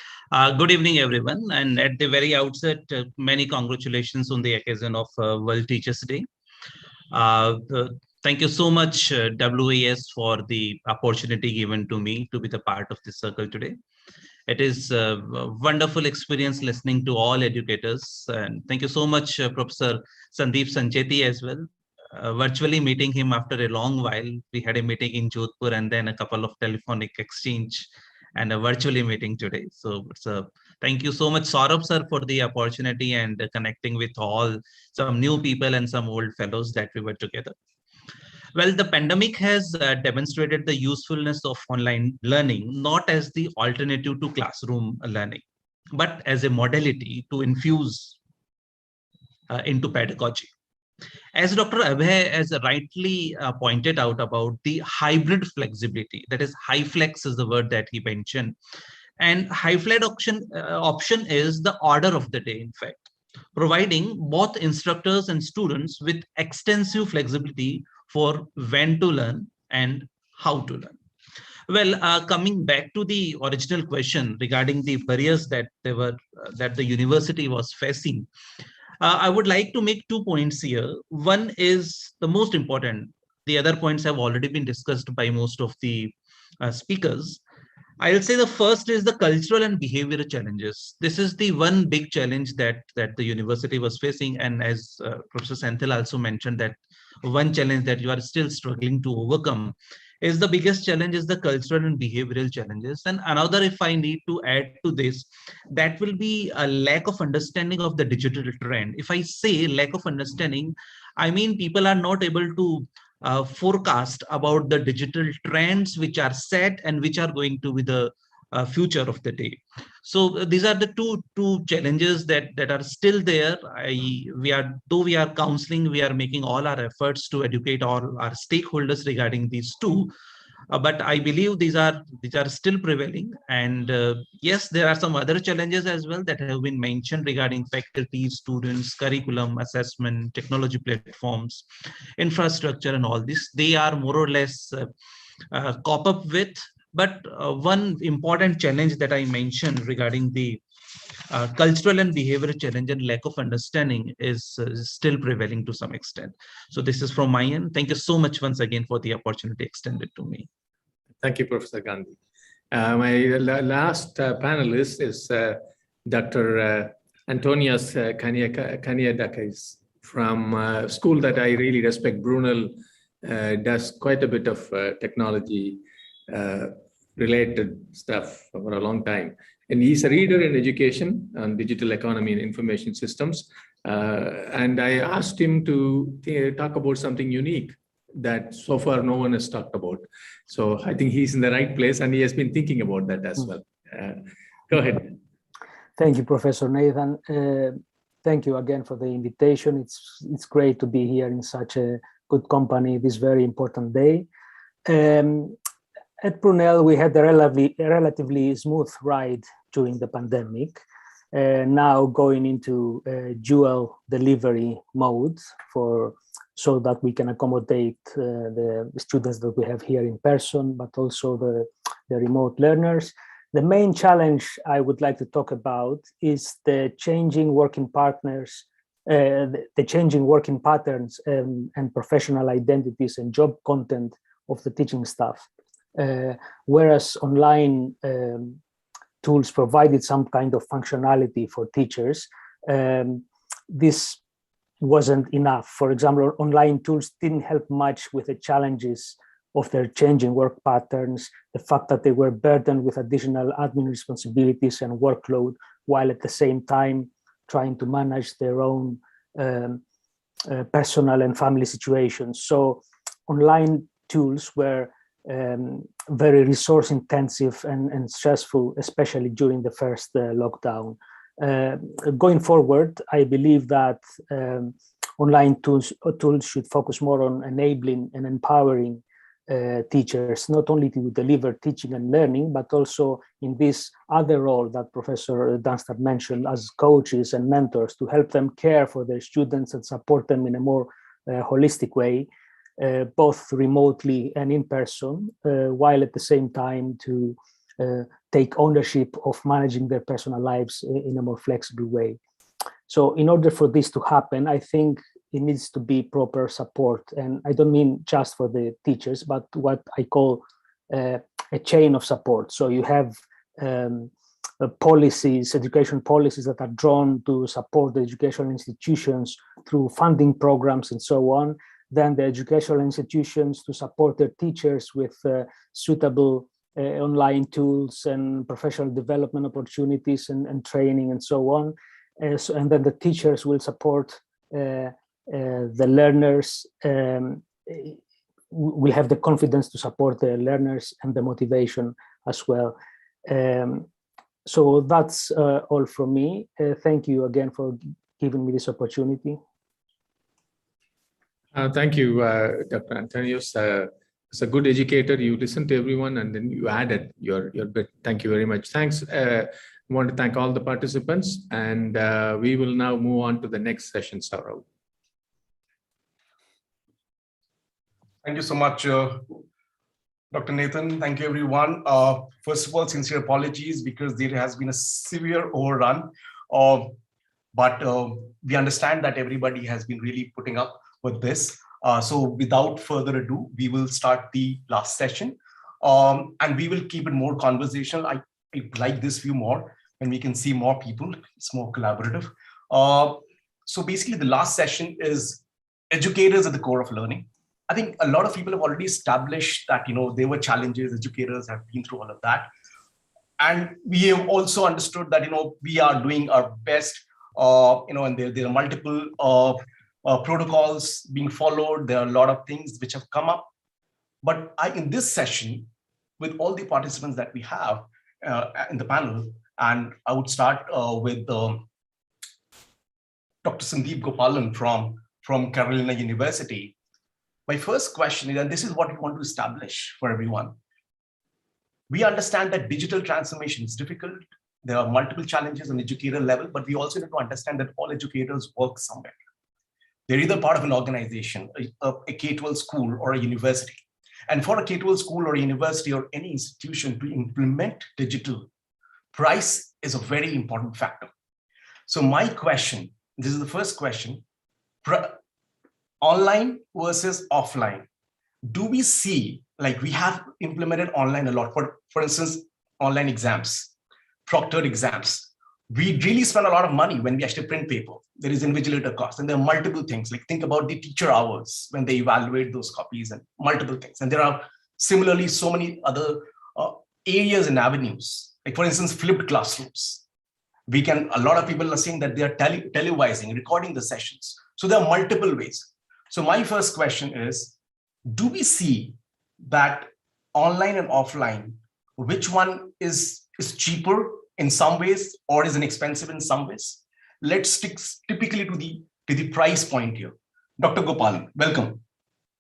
Good evening, everyone. And at the very outset, many congratulations on the occasion of World Teachers Day. Thank you so much, WAS, for the opportunity given to me to be the part of this circle today. It is a wonderful experience listening to all educators. And thank you so much, Professor Sandeep Sancheti as well. Virtually meeting him after a long while. We had a meeting in Jodhpur and then a couple of telephonic exchange and a virtually meeting today. So it's a thank you so much, Saurabh sir, for the opportunity and connecting with all some new people and some old fellows that we were together. Well, the pandemic has demonstrated the usefulness of online learning, not as the alternative to classroom learning, but as a modality to infuse into pedagogy. As Dr. Abhay has rightly pointed out about the hybrid flexibility, that is, high flex is the word that he mentioned. And high flex option is the order of the day, in fact, providing both instructors and students with extensive flexibility for when to learn and how to learn. Well, coming back to the original question regarding the barriers that that the university was facing, I would like to make 2 points here. One is the most important. The other points have already been discussed by most of the speakers. I'll say the first is the cultural and behavioral challenges. This is the one big challenge that the university was facing. And as Professor Senthil also mentioned, that one challenge that you are still struggling to overcome is the biggest challenge is the cultural and behavioral challenges. And another, if I need to add to this, that will be a lack of understanding of the digital trend. If I say lack of understanding, I mean people are not able to forecast about the digital trends which are set and which are going to be the future of the day. So these are the two challenges that are still there. Though we are counseling, we are making all our efforts to educate all our stakeholders regarding these two. But I believe these are still prevailing. And yes, there are some other challenges as well that have been mentioned regarding faculty, students, curriculum, assessment, technology platforms, infrastructure, and all this. They are more or less cop up with. But one important challenge that I mentioned regarding the cultural and behavioral challenge and lack of understanding is still prevailing to some extent. So this is from my end. Thank you so much once again for the opportunity extended to me. Thank you, Professor Gandhi. My last panelist is Dr. Antonius Kaniadakis from a school that I really respect. Brunel does quite a bit of technology related stuff for a long time. And he's a reader in education on digital economy and information systems. And I asked him to talk about something unique that so far no one has talked about. So I think he's in the right place and he has been thinking about that as well. Go ahead. Thank you, Professor Nathan. Thank you again for the invitation. It's great to be here in such a good company this very important day. At Brunel, we had a relatively smooth ride during the pandemic. Now going into dual delivery mode so that we can accommodate the students that we have here in person, but also the remote learners. The main challenge I would like to talk about is the changing working partners, the changing working patterns and professional identities and job content of the teaching staff. Whereas online tools provided some kind of functionality for teachers, this wasn't enough. For example, online tools didn't help much with the challenges of their changing work patterns, the fact that they were burdened with additional admin responsibilities and workload, while at the same time trying to manage their own personal and family situations. So online tools were very resource intensive and stressful, especially during the first lockdown. Going forward, I believe that online tools should focus more on enabling and empowering teachers, not only to deliver teaching and learning, but also in this other role that Professor Dunstad mentioned as coaches and mentors, to help them care for their students and support them in a more holistic way, both remotely and in person, while at the same time to take ownership of managing their personal lives in a more flexible way. So in order for this to happen, I think it needs to be proper support. And I don't mean just for the teachers, but what I call a chain of support. So you have policies, education policies that are drawn to support the educational institutions through funding programs and so on. Then the educational institutions to support their teachers with suitable online tools and professional development opportunities and training and so on. And then the teachers will support the learners, will have the confidence to support the learners and the motivation as well. So that's all from me. Thank you again for giving me this opportunity. Thank you, Dr. Antonius. As a good educator, you listen to everyone and then you added your bit. Thank you very much. Thanks. I want to thank all the participants, and we will now move on to the next session, Saurav. Thank you so much, Dr. Nathan. Thank you, everyone. First of all, sincere apologies because there has been a severe overrun, but we understand that everybody has been really putting up with this. So without further ado, we will start the last session, and we will keep it more conversational. I like this view more when we can see more people. It's more collaborative. So basically, the last session is educators at the core of learning. I think a lot of people have already established that, there were challenges, educators have been through all of that. And we have also understood that, we are doing our best, and there are multiple protocols being followed. There are a lot of things which have come up. But in this session, with all the participants that we have in the panel, and I would start with Dr. Sandeep Gopalan from Carolina University. My first question is, and this is what we want to establish for everyone. We understand that digital transformation is difficult. There are multiple challenges on educator level, but we also need to understand that all educators work somewhere. They're either part of an organization, a K-12 school or a university. And for a K-12 school or a university or any institution to implement digital, price is a very important factor. So my question, this is the first question, online versus offline. Do we see, like we have implemented online a lot, for instance, online exams, proctored exams. We really spend a lot of money when we actually print paper. There is invigilator cost, and there are multiple things. Like think about the teacher hours when they evaluate those copies and multiple things. And there are similarly so many other areas and avenues. Like for instance, flipped classrooms. A lot of people are saying that they are televising, recording the sessions. So there are multiple ways. So my first question is, do we see that online and offline, which one is cheaper in some ways or is inexpensive in some ways? Let's stick typically to the price point here. Dr. Gopal, welcome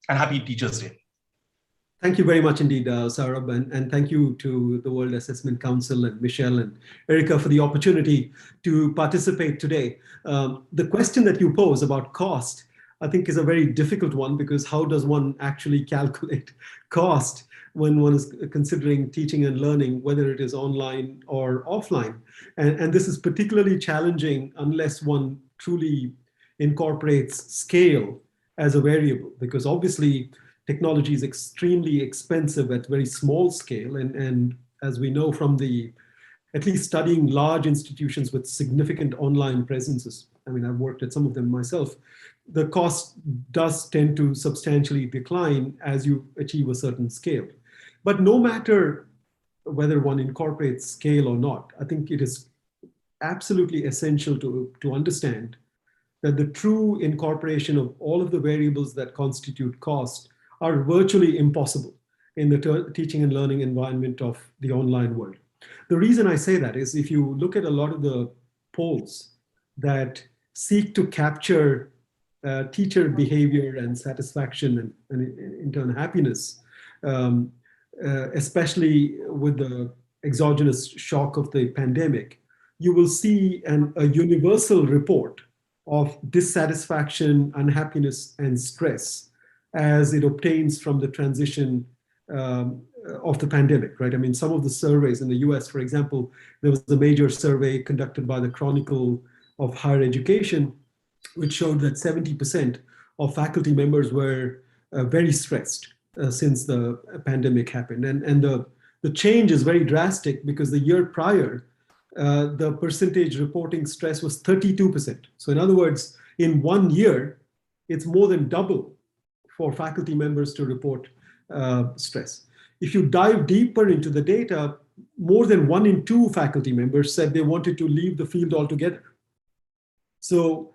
and happy Teachers Day. Thank you very much indeed, Saurabh, and thank you to the World Assessment Council and Michelle and Erica for the opportunity to participate today. The question that you pose about cost, I think is a very difficult one, because how does one actually calculate cost when one is considering teaching and learning, whether it is online or offline? And this is particularly challenging unless one truly incorporates scale as a variable, because obviously technology is extremely expensive at very small scale. And as we know from at least studying large institutions with significant online presences, I mean, I've worked at some of them myself, the cost does tend to substantially decline as you achieve a certain scale. But no matter whether one incorporates scale or not, I think it is absolutely essential to understand that the true incorporation of all of the variables that constitute cost are virtually impossible in the teaching and learning environment of the online world. The reason I say that is if you look at a lot of the polls that seek to capture teacher behavior and satisfaction and in turn happiness, especially with the exogenous shock of the pandemic, you will see a universal report of dissatisfaction, unhappiness, and stress as it obtains from the transition of the pandemic, right? I mean, some of the surveys in the US, for example, there was a major survey conducted by the Chronicle of Higher Education, which showed that 70% of faculty members were very stressed since the pandemic happened. And the change is very drastic because the year prior, the percentage reporting stress was 32%. So in other words, in 1 year, it's more than double for faculty members to report stress. If you dive deeper into the data, more than 1 in 2 faculty members said they wanted to leave the field altogether. So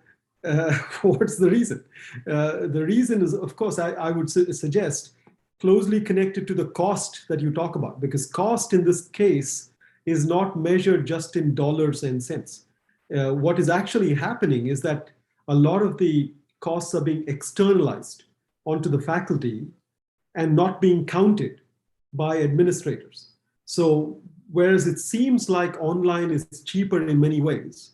what's the reason? The reason is, of course, I would suggest closely connected to the cost that you talk about, because cost in this case is not measured just in dollars and cents. What is actually happening is that a lot of the costs are being externalized onto the faculty and not being counted by administrators. So whereas it seems like online is cheaper in many ways,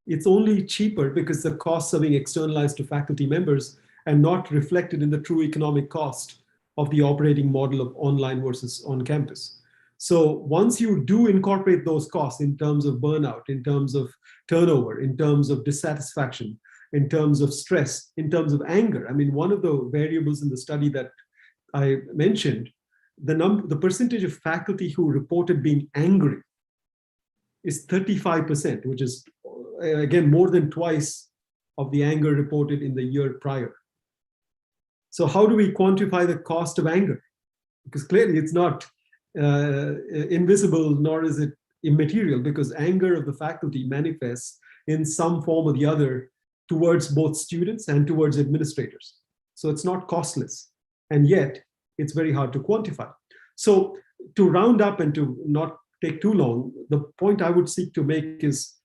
it's only cheaper because the costs are being externalized to faculty members and not reflected in the true economic cost of the operating model of online versus on campus. So once you do incorporate those costs in terms of burnout, in terms of turnover, in terms of dissatisfaction, in terms of stress, in terms of anger. I mean, one of the variables in the study that I mentioned, the percentage of faculty who reported being angry is 35%, which is, again, more than twice of the anger reported in the year prior. So how do we quantify the cost of anger? Because clearly it's not invisible, nor is it immaterial, because anger of the faculty manifests in some form or the other towards both students and towards administrators. So it's not costless, and yet it's very hard to quantify. So to round up and to not take too long, the point I would seek to make is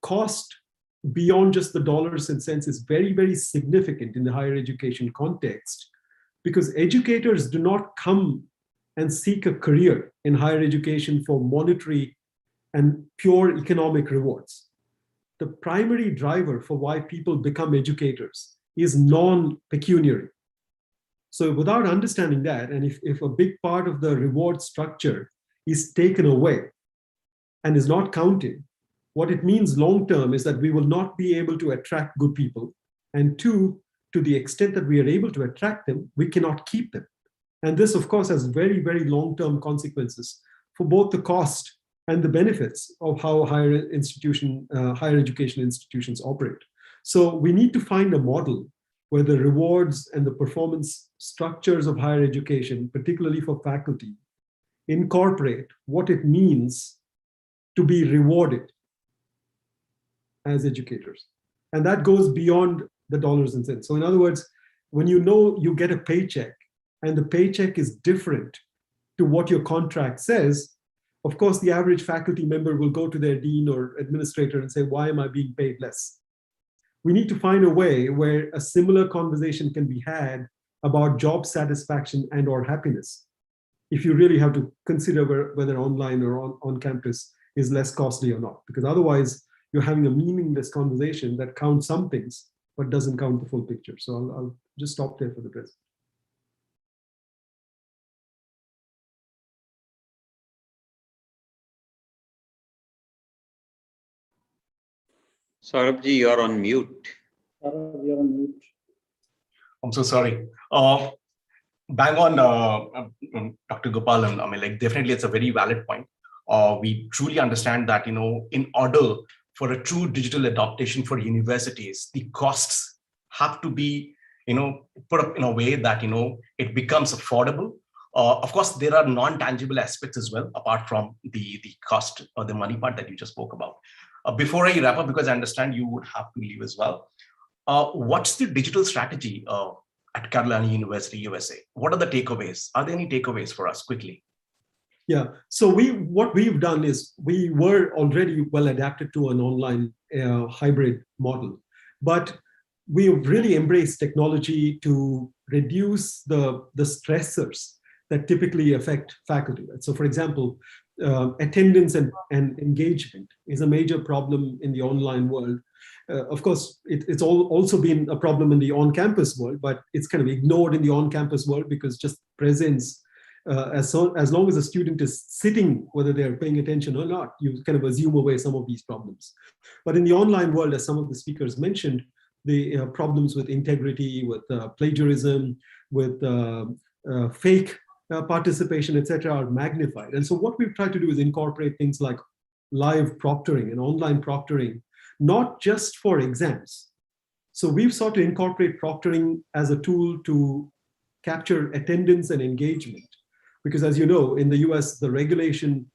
cost beyond just the dollars and cents is very, very significant in the higher education context, because educators do not come and seek a career in higher education for monetary and pure economic rewards. The primary driver for why people become educators is non-pecuniary. So without understanding that, and if a big part of the reward structure is taken away and is not counted, what it means long-term is that we will not be able to attract good people. And two, to the extent that we are able to attract them, we cannot keep them. And this, of course, has very, very long-term consequences for both the cost and the benefits of how higher education institutions operate. So we need to find a model where the rewards and the performance structures of higher education, particularly for faculty, incorporate what it means to be rewarded as educators. And that goes beyond the dollars and cents. So in other words, when you know you get a paycheck and the paycheck is different to what your contract says, of course, the average faculty member will go to their dean or administrator and say, why am I being paid less? We need to find a way where a similar conversation can be had about job satisfaction and or happiness, if you really have to consider whether online or on campus is less costly or not, because otherwise you're having a meaningless conversation that counts some things, but doesn't count the full picture. So I'll just stop there for the present. Saurabh ji, you're on mute. Saurabh, you're on mute. I'm so sorry. Bang on, Dr. Gopalan. I mean, like, definitely it's a very valid point. We truly understand that, in order for a true digital adaptation for universities, the costs have to be, put up in a way that, it becomes affordable. Of course, there are non-tangible aspects as well, apart from the cost or the money part that you just spoke about. Before I wrap up, because I understand you would have to leave as well, what's the digital strategy at Carolina University, USA? What are the takeaways? Are there any takeaways for us quickly? Yeah, so what we've done is we were already well adapted to an online hybrid model, but we've really embraced technology to reduce the stressors that typically affect faculty. So for example, attendance and engagement is a major problem in the online world. Of course, it's also been a problem in the on-campus world, but it's kind of ignored in the on-campus world because just presence, as long as a student is sitting, whether they're paying attention or not, you kind of assume away some of these problems. But in the online world, as some of the speakers mentioned, the problems with integrity, with plagiarism, with fake participation, etc., are magnified. And so what we've tried to do is incorporate things like live proctoring and online proctoring, not just for exams. So we've sought to incorporate proctoring as a tool to capture attendance and engagement. Because as you know, in the US, the regulation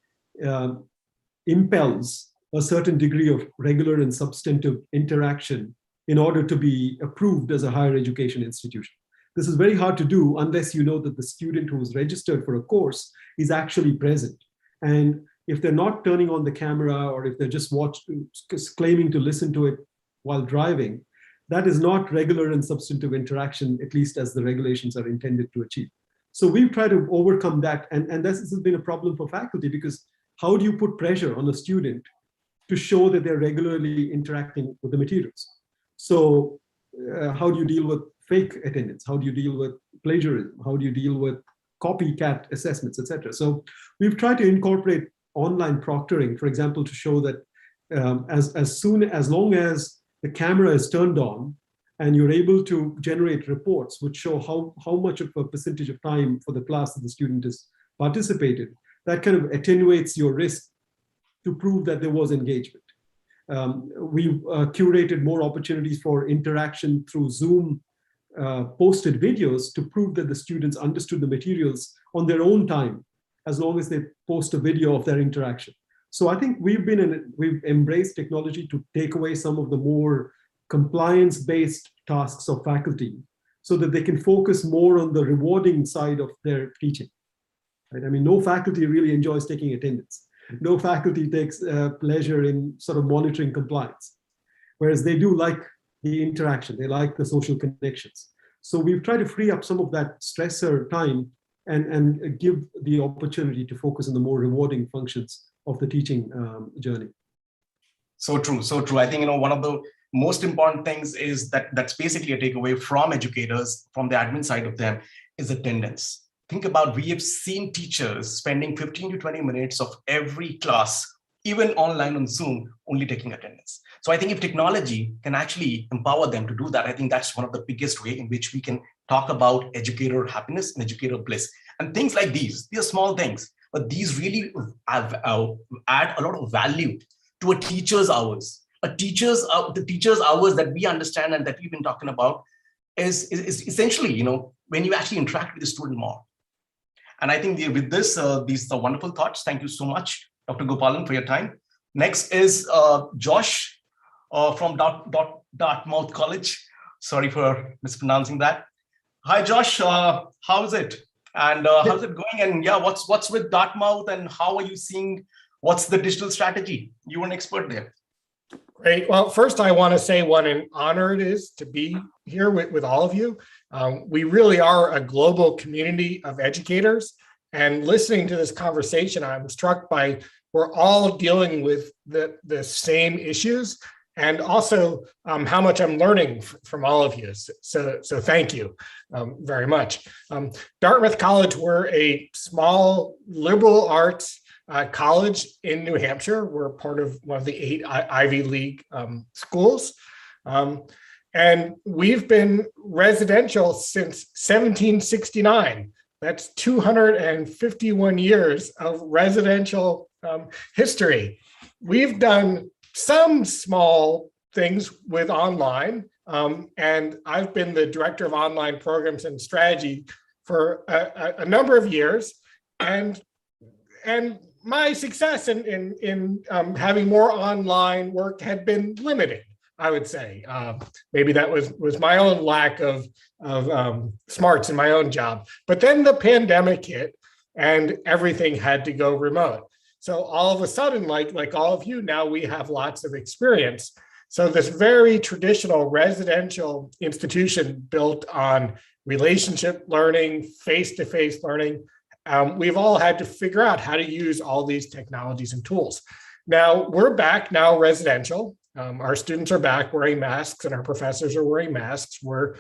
impels a certain degree of regular and substantive interaction in order to be approved as a higher education institution. This is very hard to do unless you know that the student who is registered for a course is actually present. And if they're not turning on the camera, or if they're just claiming to listen to it while driving, that is not regular and substantive interaction, at least as the regulations are intended to achieve. So we've tried to overcome that. And this has been a problem for faculty, because how do you put pressure on a student to show that they're regularly interacting with the materials? So how do you deal with fake attendance? How do you deal with plagiarism? How do you deal with copycat assessments, etc.? So we've tried to incorporate online proctoring, for example, to show that as long as the camera is turned on and you're able to generate reports which show how much of a percentage of time for the class that the student has participated, that kind of attenuates your risk to prove that there was engagement. We've curated more opportunities for interaction through Zoom posted videos to prove that the students understood the materials on their own time, as long as they post a video of their interaction. So I think we've embraced technology to take away some of the more compliance-based tasks of faculty, so that they can focus more on the rewarding side of their teaching. Right? I mean, no faculty really enjoys taking attendance. No faculty takes pleasure in sort of monitoring compliance, whereas they do like the interaction, they like the social connections. So we've tried to free up some of that stressor time and give the opportunity to focus on the more rewarding functions of the teaching journey. So true, so true. I think, one of the most important things is that's basically a takeaway from educators, from the admin side of them, is attendance. Think about, we have seen teachers spending 15 to 20 minutes of every class, even online on Zoom, only taking attendance. So I think if technology can actually empower them to do that, I think that's one of the biggest way in which we can talk about educator happiness and educator bliss. And things like these are small things, but these really add a lot of value to a teacher's hours. The teacher's hours that we understand and that we've been talking about is essentially, when you actually interact with the student more. And I think with this, these are wonderful thoughts. Thank you so much, Dr. Gopalan, for your time. Next is Josh from Dartmouth College. Sorry for mispronouncing that. Hi, Josh. How's it? And how's it going? And yeah, what's with Dartmouth, and how are you seeing, what's the digital strategy? You're an expert there. Great. Well, first I want to say what an honor it is to be here with all of you. We really are a global community of educators, and listening to this conversation, I'm struck by we're all dealing with the same issues, and also how much I'm learning from all of you. So thank you very much. Dartmouth College, we're a small liberal arts college in New Hampshire. We're part of one of the 8 Ivy League schools. And we've been residential since 1769. That's 251 years of residential history. We've done some small things with online, and I've been the director of online programs and strategy for a number of years, and my success in having more online work had been limited, I would say. Maybe that was my own lack of smarts in my own job. But then the pandemic hit and everything had to go remote. So all of a sudden, like all of you, now we have lots of experience. So this very traditional residential institution built on relationship learning, face-to-face learning, we've all had to figure out how to use all these technologies and tools. Now we're back now residential. Our students are back wearing masks and our professors are wearing masks. We're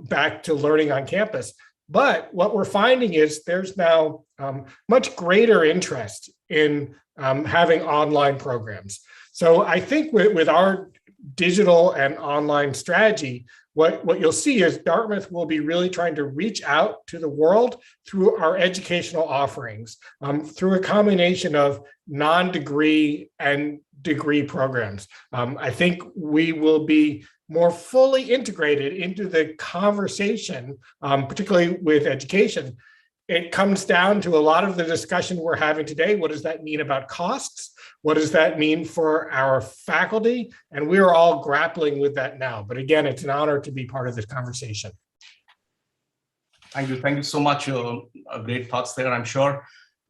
back to learning on campus. But what we're finding is there's now much greater interest in having online programs. So I think with our digital and online strategy, what you'll see is Dartmouth will be really trying to reach out to the world through our educational offerings, through a combination of non-degree and degree programs. I think we will be more fully integrated into the conversation, particularly with education. It comes down to a lot of the discussion we're having today. What does that mean about costs? What does that mean for our faculty? And we're all grappling with that now. But again, it's an honor to be part of this conversation. Thank you. Thank you so much. Great thoughts there. I'm sure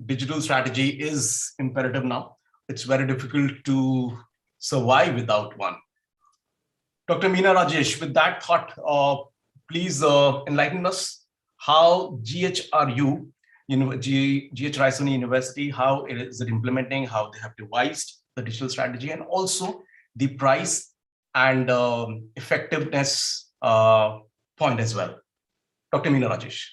digital strategy is imperative now. It's very difficult to survive without one. Dr. Meena Rajesh, with that thought, please enlighten us how GHRU, GH Raisoni University, how is it implementing, how they have devised the digital strategy, and also the price and effectiveness point as well. Dr. Meena Rajesh.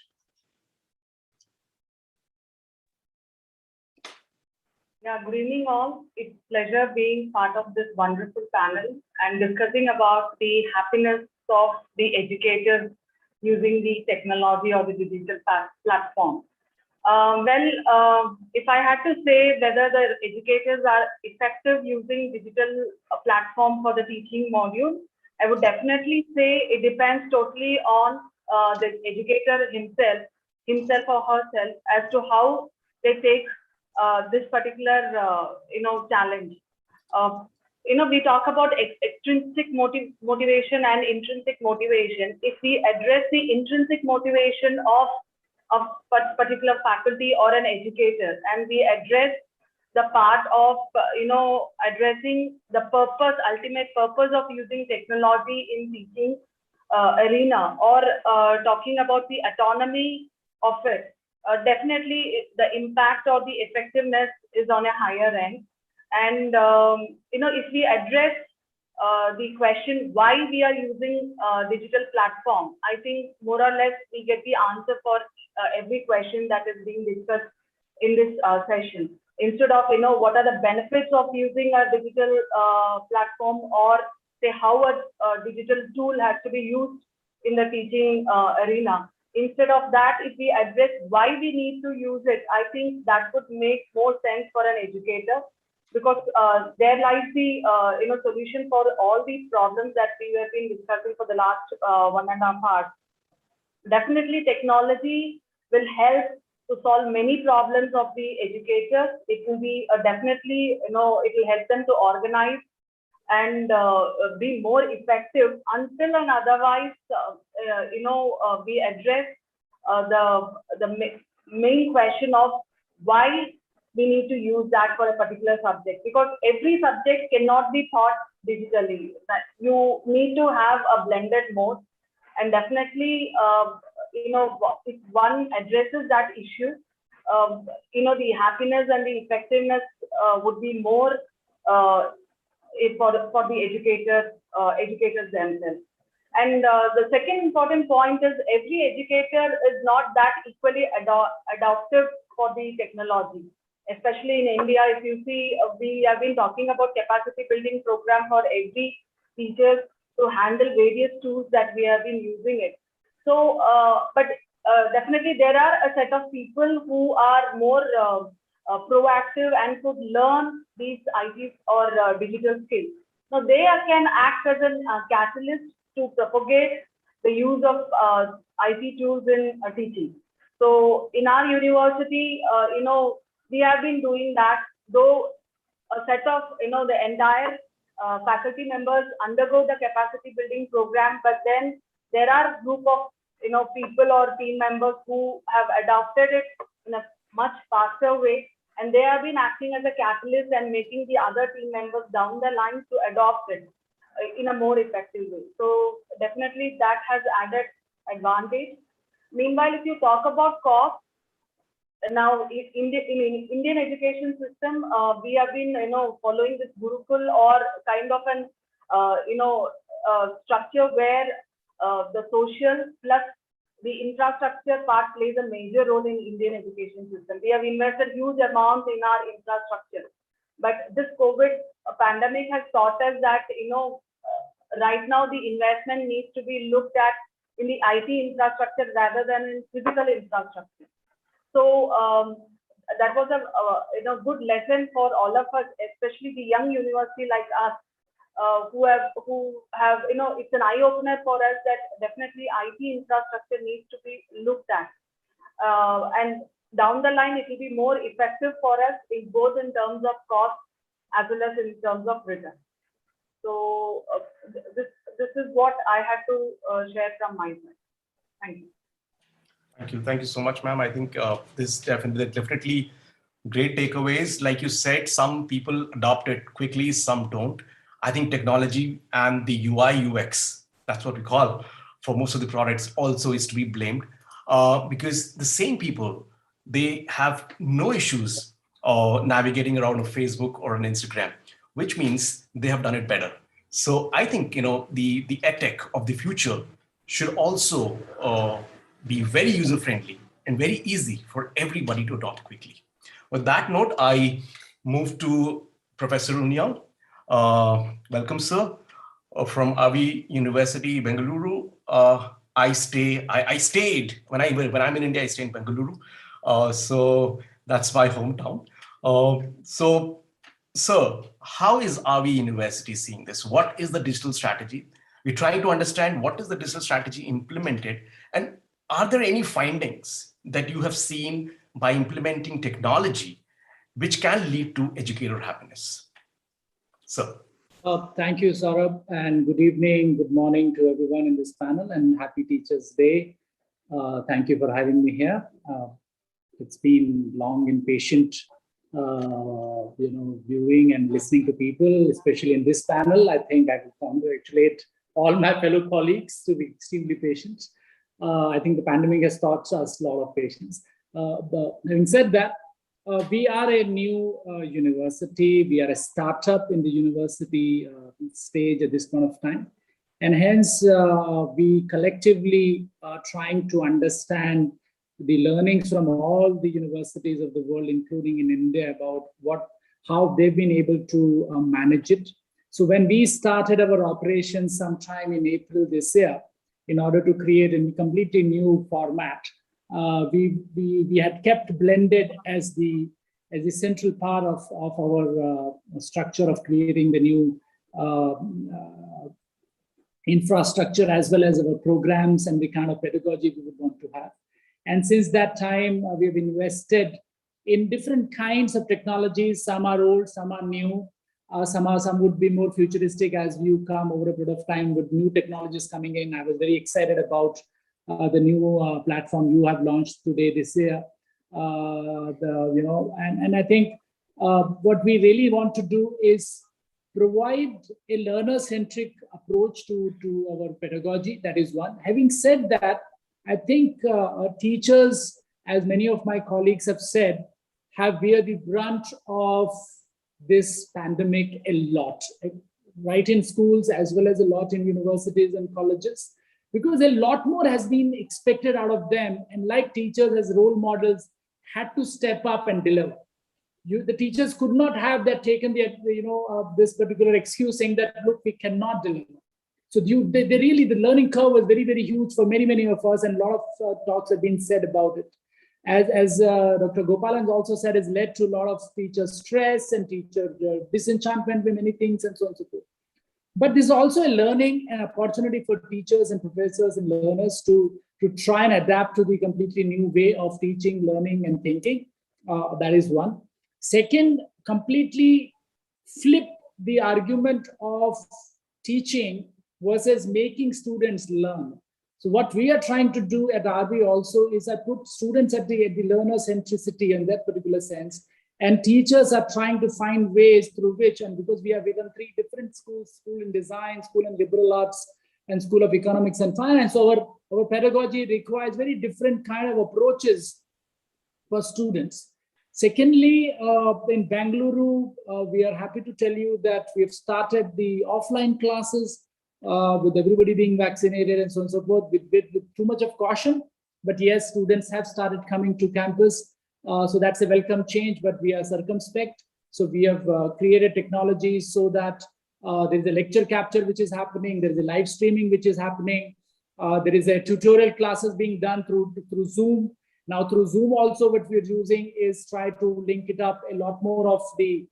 Yeah, good evening all. It's a pleasure being part of this wonderful panel and discussing about the happiness of the educators using the technology or the digital platform. If I had to say whether the educators are effective using digital platform for the teaching module, I would definitely say it depends totally on the educator himself or herself as to how they take this particular challenge. We talk about extrinsic motivation and intrinsic motivation. If we address the intrinsic motivation of a particular faculty or an educator, and we address the part of addressing the purpose, ultimate purpose of using technology in teaching arena, or talking about the autonomy of it, definitely the impact or the effectiveness is on a higher end. And if we address the question why we are using digital platform, I think more or less we get the answer for every question that is being discussed in this session. Instead of what are the benefits of using a digital platform, or say how a digital tool has to be used in the teaching arena. Instead of that, if we address why we need to use it, I think that would make more sense for an educator, because there lies the solution for all these problems that we have been discussing for the last 1.5 hours. Definitely, technology will help to solve many problems of the educators. It will be definitely, it will help them to organize and be more effective. Until and otherwise, we address the main question of why we need to use that for a particular subject, because every subject cannot be taught digitally. You need to have a blended mode, and definitely, if one addresses that issue, the happiness and the effectiveness would be more for the educators themselves. And the second important point is every educator is not that equally adaptive for the technology. Especially in India, if you see, we have been talking about capacity building program for every teacher to handle various tools that we have been using it. So, but definitely there are a set of people who are more proactive and could learn these IT or digital skills. Now they can act as a catalyst to propagate the use of IT tools in teaching. So in our university, we have been doing that, though a set of, the entire faculty members undergo the capacity building program, but then there are a group of, people or team members who have adopted it in a much faster way, and they have been acting as a catalyst and making the other team members down the line to adopt it in a more effective way. So definitely that has added advantage. Meanwhile, if you talk about cost, now in Indian education system, we have been following this Gurukul or kind of an structure where the social plus the infrastructure part plays a major role in Indian education system. We have invested huge amounts in our infrastructure, but this COVID pandemic has taught us that right now the investment needs to be looked at in the IT infrastructure rather than in physical infrastructure. So that was a good lesson for all of us, especially the young university like us, who have it's an eye opener for us that definitely IT infrastructure needs to be looked at, and down the line it will be more effective for us in both in terms of cost as well as in terms of return. So this is what I had to share from my side. Thank you. Thank you so much, ma'am. I think this definitely great takeaways. Like you said, some people adopt it quickly, some don't. I think technology and the UI UX, that's what we call for most of the products, also is to be blamed, because the same people, they have no issues navigating around a Facebook or an Instagram, which means they have done it better. So I think the edtech of the future should also be very user friendly and very easy for everybody to adopt quickly. With that note, I move to Professor Unyang. Welcome, sir, from Avi University, Bengaluru. I stayed when I'm in India. I stay in Bengaluru, so that's my hometown. So, sir, how is Avi University seeing this? What is the digital strategy? We're trying to understand what is the digital strategy implemented, and are there any findings that you have seen by implementing technology which can lead to educator happiness? So, thank you, Saurabh, and good evening, good morning to everyone in this panel, and happy Teachers' Day. Thank you for having me here. It's been long and patient, viewing and listening to people, especially in this panel. I think I will congratulate all my fellow colleagues to be extremely patient. I think the pandemic has taught us a lot of patience. But having said that, we are a new university. We are a startup in the university stage at this point of time. And hence, we collectively are trying to understand the learnings from all the universities of the world, including in India, about how they've been able to manage it. So when we started our operations sometime in April this year, in order to create a completely new format, we had kept blended as the central part of our structure of creating the new infrastructure, as well as our programs and the kind of pedagogy we would want to have. And since that time, we have invested in different kinds of technologies. Some are old, some are new. Some would be more futuristic as you come over a period of time with new technologies coming in. I was very excited about the new platform you have launched today, this year. And I think what we really want to do is provide a learner-centric approach to our pedagogy. That is one. Having said that, I think teachers, as many of my colleagues have said, have bear the brunt of this pandemic a lot, right in schools as well as a lot in universities and colleges, because a lot more has been expected out of them, and like teachers as role models had to step up and deliver. The teachers could not have that taken this particular excuse saying that, look, we cannot deliver. So they really, the learning curve was very, very huge for many, many of us, and a lot of talks have been said about it. As Dr. Gopalan also said, has led to a lot of teacher stress and teacher disenchantment with many things and so on and so forth. But there's also a learning and opportunity for teachers and professors and learners to try and adapt to the completely new way of teaching, learning, and thinking. That is one. Second, completely flip the argument of teaching versus making students learn. So what we are trying to do at RB also is I put students at the learner centricity in that particular sense, and teachers are trying to find ways through which, and because we have even 3 different schools, school in design, school in liberal arts, and school of economics and finance, so our pedagogy requires very different kind of approaches for students. Secondly, in Bengaluru, we are happy to tell you that we have started the offline classes with everybody being vaccinated and so on and so forth, with too much of caution. But yes, students have started coming to campus. So that's a welcome change, but we are circumspect. So we have created technologies so that There is a lecture capture which is happening. There is a live streaming which is happening. There is a tutorial classes being done through Zoom. Now through Zoom also what we're using is try to link it up a lot more of the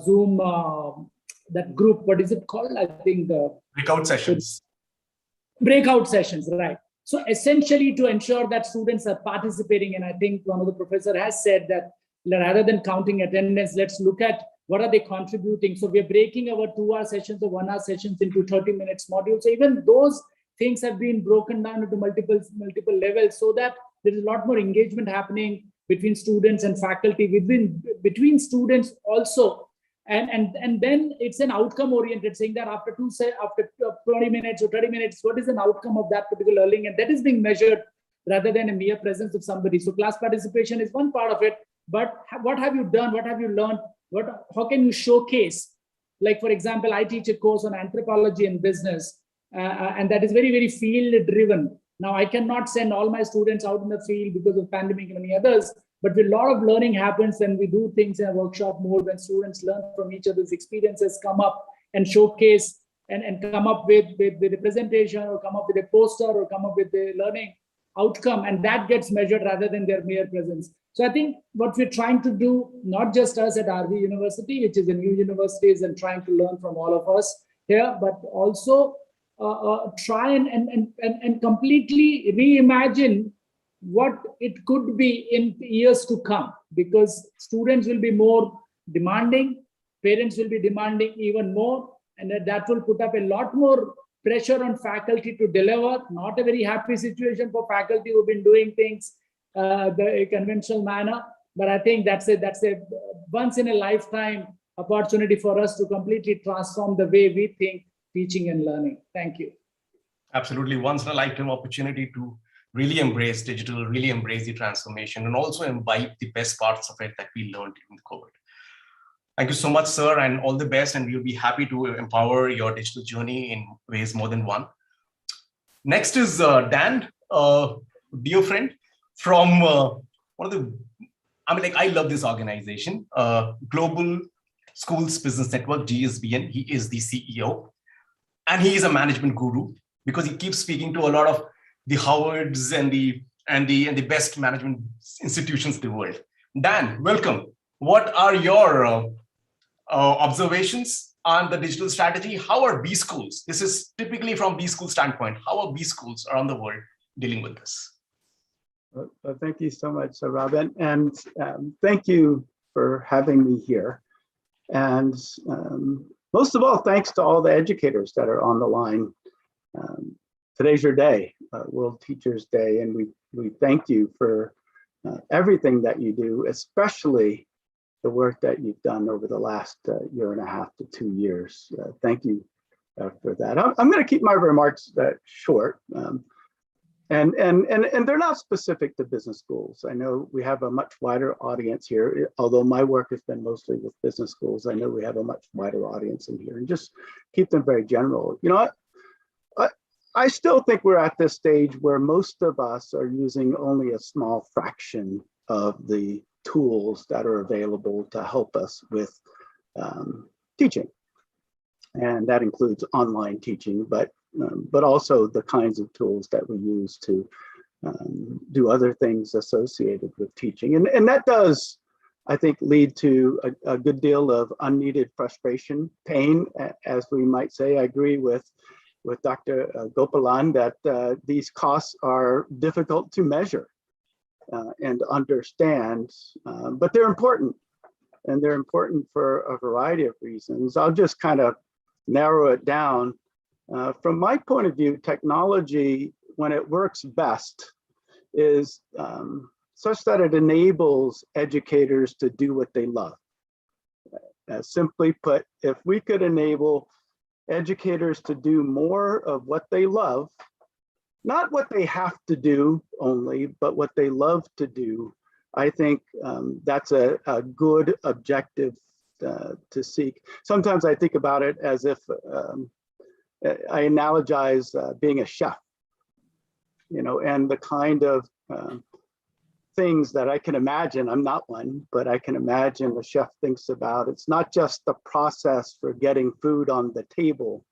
Zoom, that group, what is it called? I think the breakout sessions. Breakout sessions, right. So essentially to ensure that students are participating, and I think one of the professor has said that rather than counting attendance, let's look at what are they contributing. So we're breaking our 2-hour sessions or 1-hour sessions into 30 minutes modules. So even those things have been broken down into multiple levels so that there is a lot more engagement happening between students and faculty, between students also. And then it's an outcome oriented, saying that after 20 minutes or 30 minutes, what is an outcome of that particular learning? And that is being measured rather than a mere presence of somebody. So class participation is one part of it, but what have you done? What have you learned? How can you showcase? Like, for example, I teach a course on anthropology and business, and that is very, very field driven. Now, I cannot send all my students out in the field because of pandemic and many others, but a lot of learning happens when we do things in a workshop mode, when students learn from each other's experiences, come up and showcase and come up with a presentation or come up with a poster or come up with a learning outcome, and that gets measured rather than their mere presence. So I think what we're trying to do, not just us at RV University, which is a new university, and trying to learn from all of us here, but also try and completely reimagine what it could be in years to come, because students will be more demanding, parents will be demanding even more, and that will put up a lot more pressure on faculty to deliver. Not a very happy situation for faculty who've been doing things the conventional manner, but I think that's a once in a lifetime opportunity for us to completely transform the way we think teaching and learning. Thank you. Absolutely, once in a lifetime opportunity to really embrace digital, really embrace the transformation, and also imbibe the best parts of it that we learned in COVID. Thank you so much, sir, and all the best. And we'll be happy to empower your digital journey in ways more than one. Next is Dan, dear friend, from one of the, I love this organization, Global Schools Business Network, GSBN. He is the CEO, and he is a management guru because he keeps speaking to a lot of the Howards and the best management institutions in the world. Dan, welcome. What are your observations on the digital strategy? How are B schools? This is typically from B school standpoint. How are B schools around the world dealing with this? Well, thank you so much, Robin, and thank you for having me here. And most of all, thanks to all the educators that are on the line. Today's your day, World Teachers Day, and we thank you for everything that you do, especially the work that you've done over the last 1.5 to 2 years. Thank you for that. I'm going to keep my remarks short, and they're not specific to business schools. I know we have a much wider audience here, although my work has been mostly with business schools. I know we have a much wider audience in here, and just keep them very general. You know, I still think we're at this stage where most of us are using only a small fraction of the tools that are available to help us with teaching. And that includes online teaching, but also the kinds of tools that we use to do other things associated with teaching. And that does, I think, lead to a good deal of unneeded frustration, pain, as we might say. I agree with Dr. Gopalan that these costs are difficult to measure and understand, but they're important, and they're important for a variety of reasons. I'll just kind of narrow it down. From my point of view, technology, when it works best, is such that it enables educators to do what they love. Simply put, if we could enable educators to do more of what they love, not what they have to do only, but what they love to do, I think that's a good objective to seek. Sometimes I think about it as if I analogize being a chef, you know, and the kind of things that I can imagine, I'm not one, but I can imagine the chef thinks about. It's not just the process for getting food on the table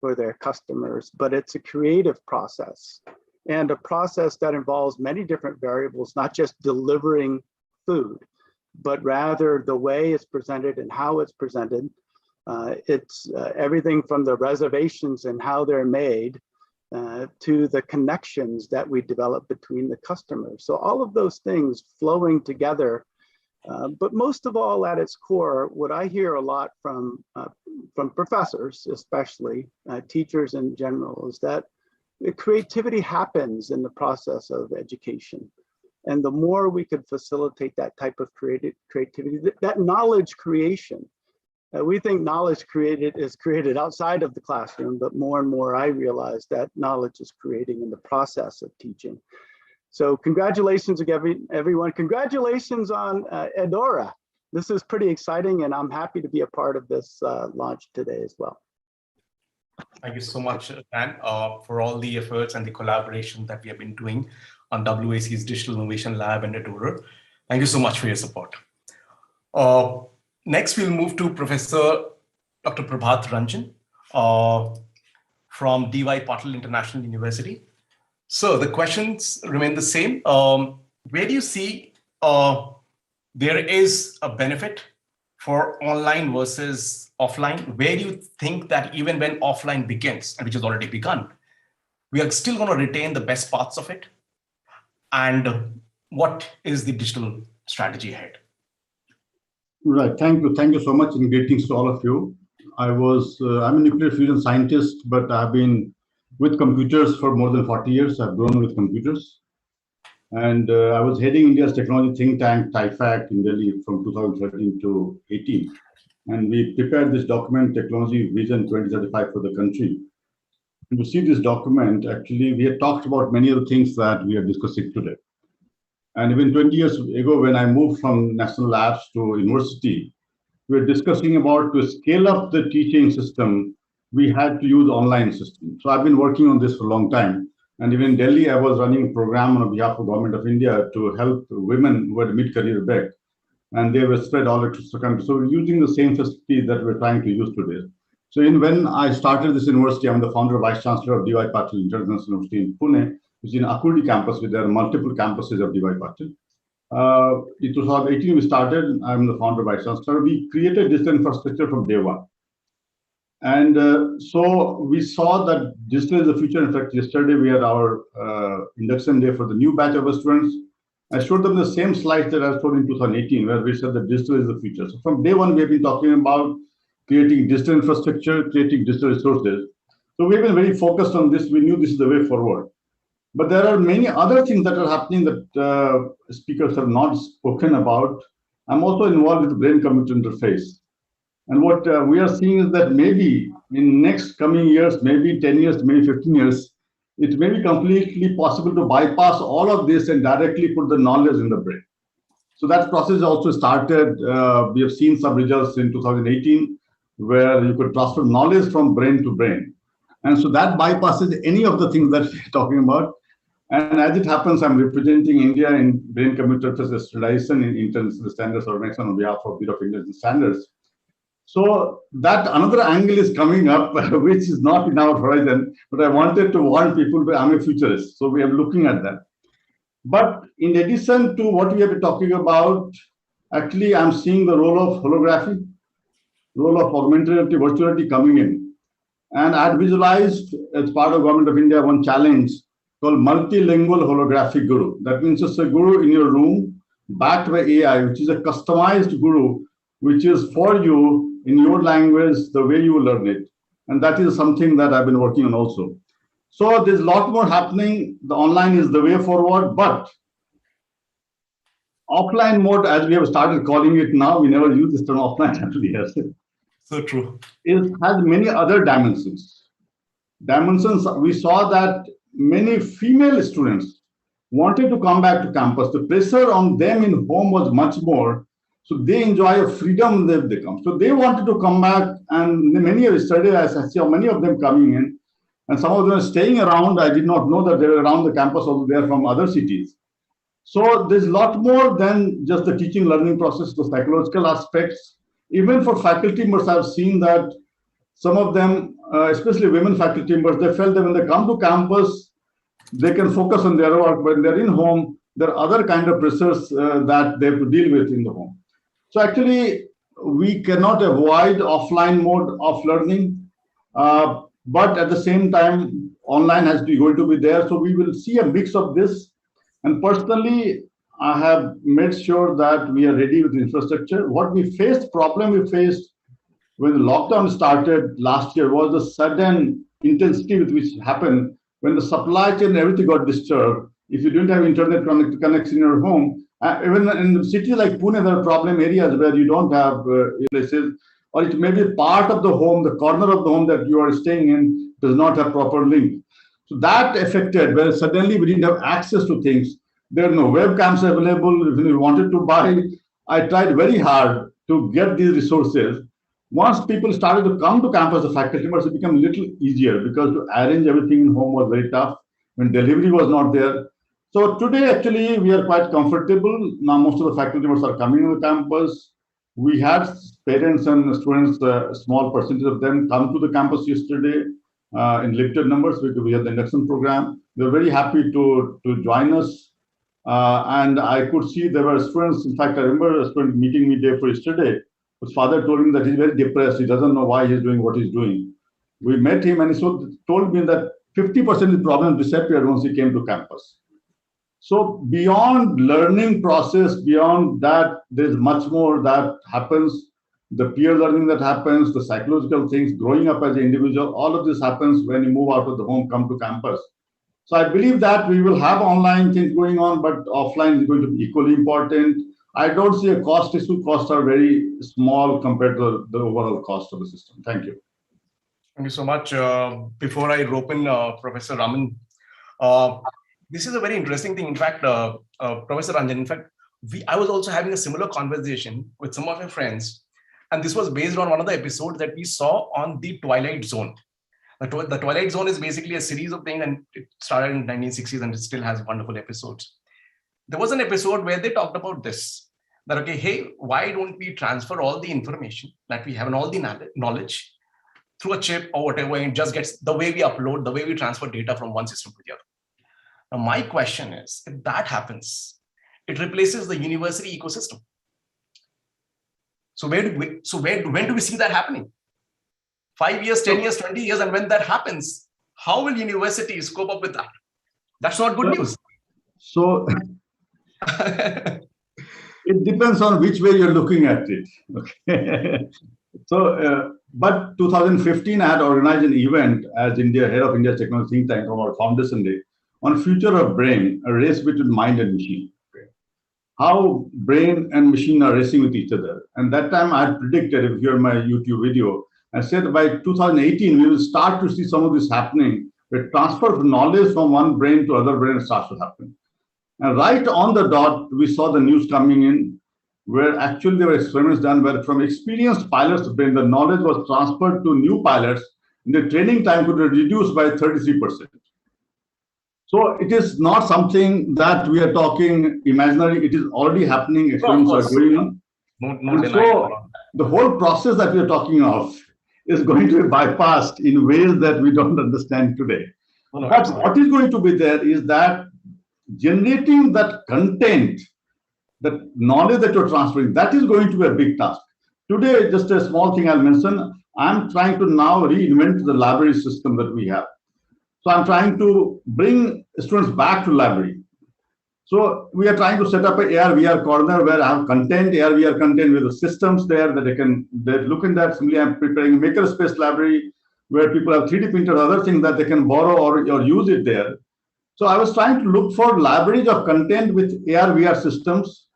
for their customers, but it's a creative process and a process that involves many different variables, not just delivering food, but rather the way it's presented and how it's presented. It's everything from the reservations and how they're made to the connections that we develop between the customers. So all of those things flowing together. But most of all, at its core, what I hear a lot from professors, especially teachers in general, is that creativity happens in the process of education. And the more we could facilitate that type of creativity, that knowledge creation. We think knowledge is created outside of the classroom, but more and more I realize that knowledge is creating in the process of teaching. So congratulations again, everyone. Congratulations on Edora. This is pretty exciting, and I'm happy to be a part of this launch today as well. Thank you so much, Dan, for all the efforts and the collaboration that we have been doing on WAC's Digital Innovation Lab and Eduard. Thank you so much for your support. Next, we'll move to Professor Dr. Prabhat Ranjan from DY Patel International University. So the questions remain the same. Where do you see there is a benefit for online versus offline? Where do you think that even when offline begins, and which has already begun, we are still going to retain the best parts of it? And what is the digital strategy ahead? Right. Thank you so much, and greetings to all of you. I'm a nuclear fusion scientist, but I've been with computers for more than 40 years. I've grown with computers. And I was heading India's technology think tank, TIFAC, in Delhi from 2013 to 18. And we prepared this document, Technology Vision 2035 for the country. And to see this document, actually, we had talked about many of the things that we are discussing today. And even 20 years ago, when I moved from national labs to university, we were discussing about to scale up the teaching system, we had to use online system. So I've been working on this for a long time. And even in Delhi, I was running a program on behalf of the Government of India to help women who had mid-career break. And they were spread all across the country. So we're using the same facility that we're trying to use today. So when I started this university, I'm the founder, vice chancellor of DY Patel International University in Pune, which is in Akurdi campus, where there are multiple campuses of DY Patel. In 2018, we started. I'm the founder, vice chancellor. We created this infrastructure from day one. And so we saw that digital is the future. In fact, yesterday we had our induction day for the new batch of students. I showed them the same slides that I showed in 2018, where we said that digital is the future. So from day one, we have been talking about creating digital infrastructure, creating digital resources. So we've been very focused on this. We knew this is the way forward. But there are many other things that are happening that speakers have not spoken about. I'm also involved with the brain-computer interface. And what we are seeing is that maybe in next coming years, maybe 10 years, maybe 15 years, it may be completely possible to bypass all of this and directly put the knowledge in the brain. So that process also started. We have seen some results in 2018 where you could transfer knowledge from brain to brain. And so that bypasses any of the things that we're talking about. And as it happens, I'm representing India in brain-computer interface standardization in International Standards Organization on behalf of Bureau of Indian Standards. So that another angle is coming up, which is not in our horizon, but I wanted to warn people that I'm a futurist. So we are looking at that. But in addition to what we have been talking about, actually, I'm seeing the role of holography, role of augmented reality, virtual reality coming in. And I had visualized as part of Government of India one challenge called multilingual holographic guru. That means it's a guru in your room, backed by AI, which is a customized guru, which is for you in your language, the way you learn it. And that is something that I've been working on also. So there's a lot more happening. The online is the way forward, but offline mode, as we have started calling it now, we never use this term offline actually. So true. It has many other dimensions. We saw that many female students wanted to come back to campus. The pressure on them in home was much more. So they enjoy a freedom that they come. So they wanted to come back, and many of yesterday, as I saw many of them coming in, and some of them are staying around. I did not know that they were around the campus over there from other cities. So there's a lot more than just the teaching learning process, the psychological aspects. Even for faculty members, I've seen that some of them, especially women faculty members, they felt that when they come to campus, they can focus on their work. When they're in home, there are other kind of pressures that they have to deal with in the home. So actually, we cannot avoid offline mode of learning, but at the same time, online has to be going to be there. So we will see a mix of this. And personally, I have made sure that we are ready with the infrastructure. What we faced, problem we faced when the lockdown started last year was the sudden intensity with which it happened when the supply chain and everything got disturbed. If you didn't have internet connection in your home, even in cities like Pune, there are problem areas where you don't have places, or it may be part of the home, the corner of the home that you are staying in does not have proper link. So that affected where suddenly we didn't have access to things. There are no webcams available. If you wanted to buy, I tried very hard to get these resources. Once people started to come to campus, the faculty members, it became a little easier because to arrange everything in home was very tough when delivery was not there. So today, actually, we are quite comfortable. Now, most of the faculty members are coming to the campus. We had parents and students, a small percentage of them come to the campus yesterday in limited numbers because we had the induction program. They're very happy to join us. And I could see there were students. In fact, I remember a student meeting me day for yesterday. His father told him that he's very depressed. He doesn't know why he's doing what he's doing. We met him and he told me that 50% of the problem disappeared once he came to campus. So beyond learning process, beyond that, there's much more that happens. The peer learning that happens, the psychological things, growing up as an individual, all of this happens when you move out of the home, come to campus. So I believe that we will have online things going on, but offline is going to be equally important. I don't see a cost issue. Costs are very small compared to the overall cost of the system. Thank you. Thank you so much. Before I rope in Professor Raman, this is a very interesting thing. In fact, Professor Ranjan, in fact, I was also having a similar conversation with some of my friends. And this was based on one of the episodes that we saw on the Twilight Zone. The Twilight Zone is basically a series of things, and it started in 1960s and it still has wonderful episodes. There was an episode where they talked about this, that, okay, hey, why don't we transfer all the information that we have and all the knowledge through a chip or whatever, and it just gets the way we upload, the way we transfer data from one system to the other. Now, my question is, if that happens, it replaces the university ecosystem. So when do we see that happening? 5 years, 10 years, 20 years, and when that happens, how will universities cope up with that? That's not good news. So it depends on which way you're looking at it. Okay. So, but 2015, I had organized an event as head of India's technology think tank on our Foundation Day on future of brain, a race between mind and machine. Okay. How brain and machine are racing with each other. And that time I had predicted, if you hear my YouTube video, I said by 2018, we will start to see some of this happening, where transfer of knowledge from one brain to other brain starts to happen. And right on the dot, we saw the news coming in, where actually there were experiments done where from experienced pilots' brain, the knowledge was transferred to new pilots, and the training time could be reduced by 33%. So it is not something that we are talking imaginary. It is already happening. Experiments are going on. So the whole process that we are talking of is going to be bypassed in ways that we don't understand today. But what is going to be there is that generating that content, that knowledge that you're transferring, that is going to be a big task. Today, just a small thing I'll mention, I'm trying to now reinvent the library system that we have. So I'm trying to bring students back to library. So we are trying to set up an AR/VR corner where I have content, AR/VR content with the systems there that they look in that. Similarly, I'm preparing a makerspace library where people have 3D printed other things that they can borrow or use it there. So I was trying to look for libraries of content with AR/VR systems.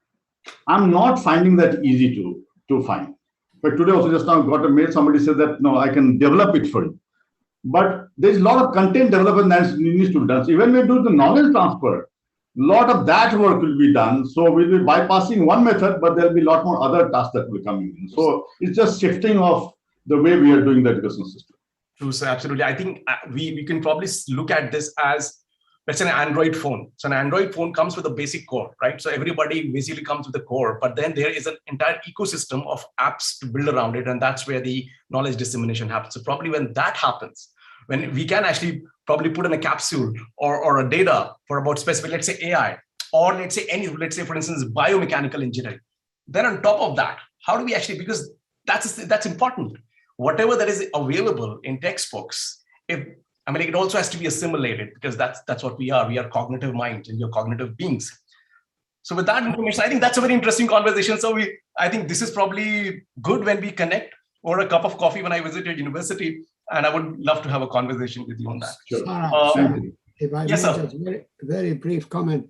I'm not finding that easy to find. But today also just now got a mail, somebody said that, no, I can develop it for you. But there's a lot of content development that needs to be done. So even when we do the knowledge transfer, a lot of that work will be done. So we'll be bypassing one method, but there'll be a lot more other tasks that will come in. So it's just shifting of the way we are doing the education system. True, sir, absolutely. I think we can probably look at this as let's say an Android phone. So an Android phone comes with a basic core, right? So everybody basically comes with a core, but then there is an entire ecosystem of apps to build around it. And that's where the knowledge dissemination happens. So probably when that happens, when we can actually probably put in a capsule or a data for about specific, let's say AI, or let's say for instance, biomechanical engineering. Then on top of that, how do we actually, because that's important. Whatever that is available in textbooks, it also has to be assimilated, because that's what we are. We are cognitive minds and we are cognitive beings. So with that information, I think that's a very interesting conversation. So I think this is probably good when we connect over a cup of coffee when I visit your university, and I would love to have a conversation with you on that. Sure. If I yes, may sir. just very brief comment,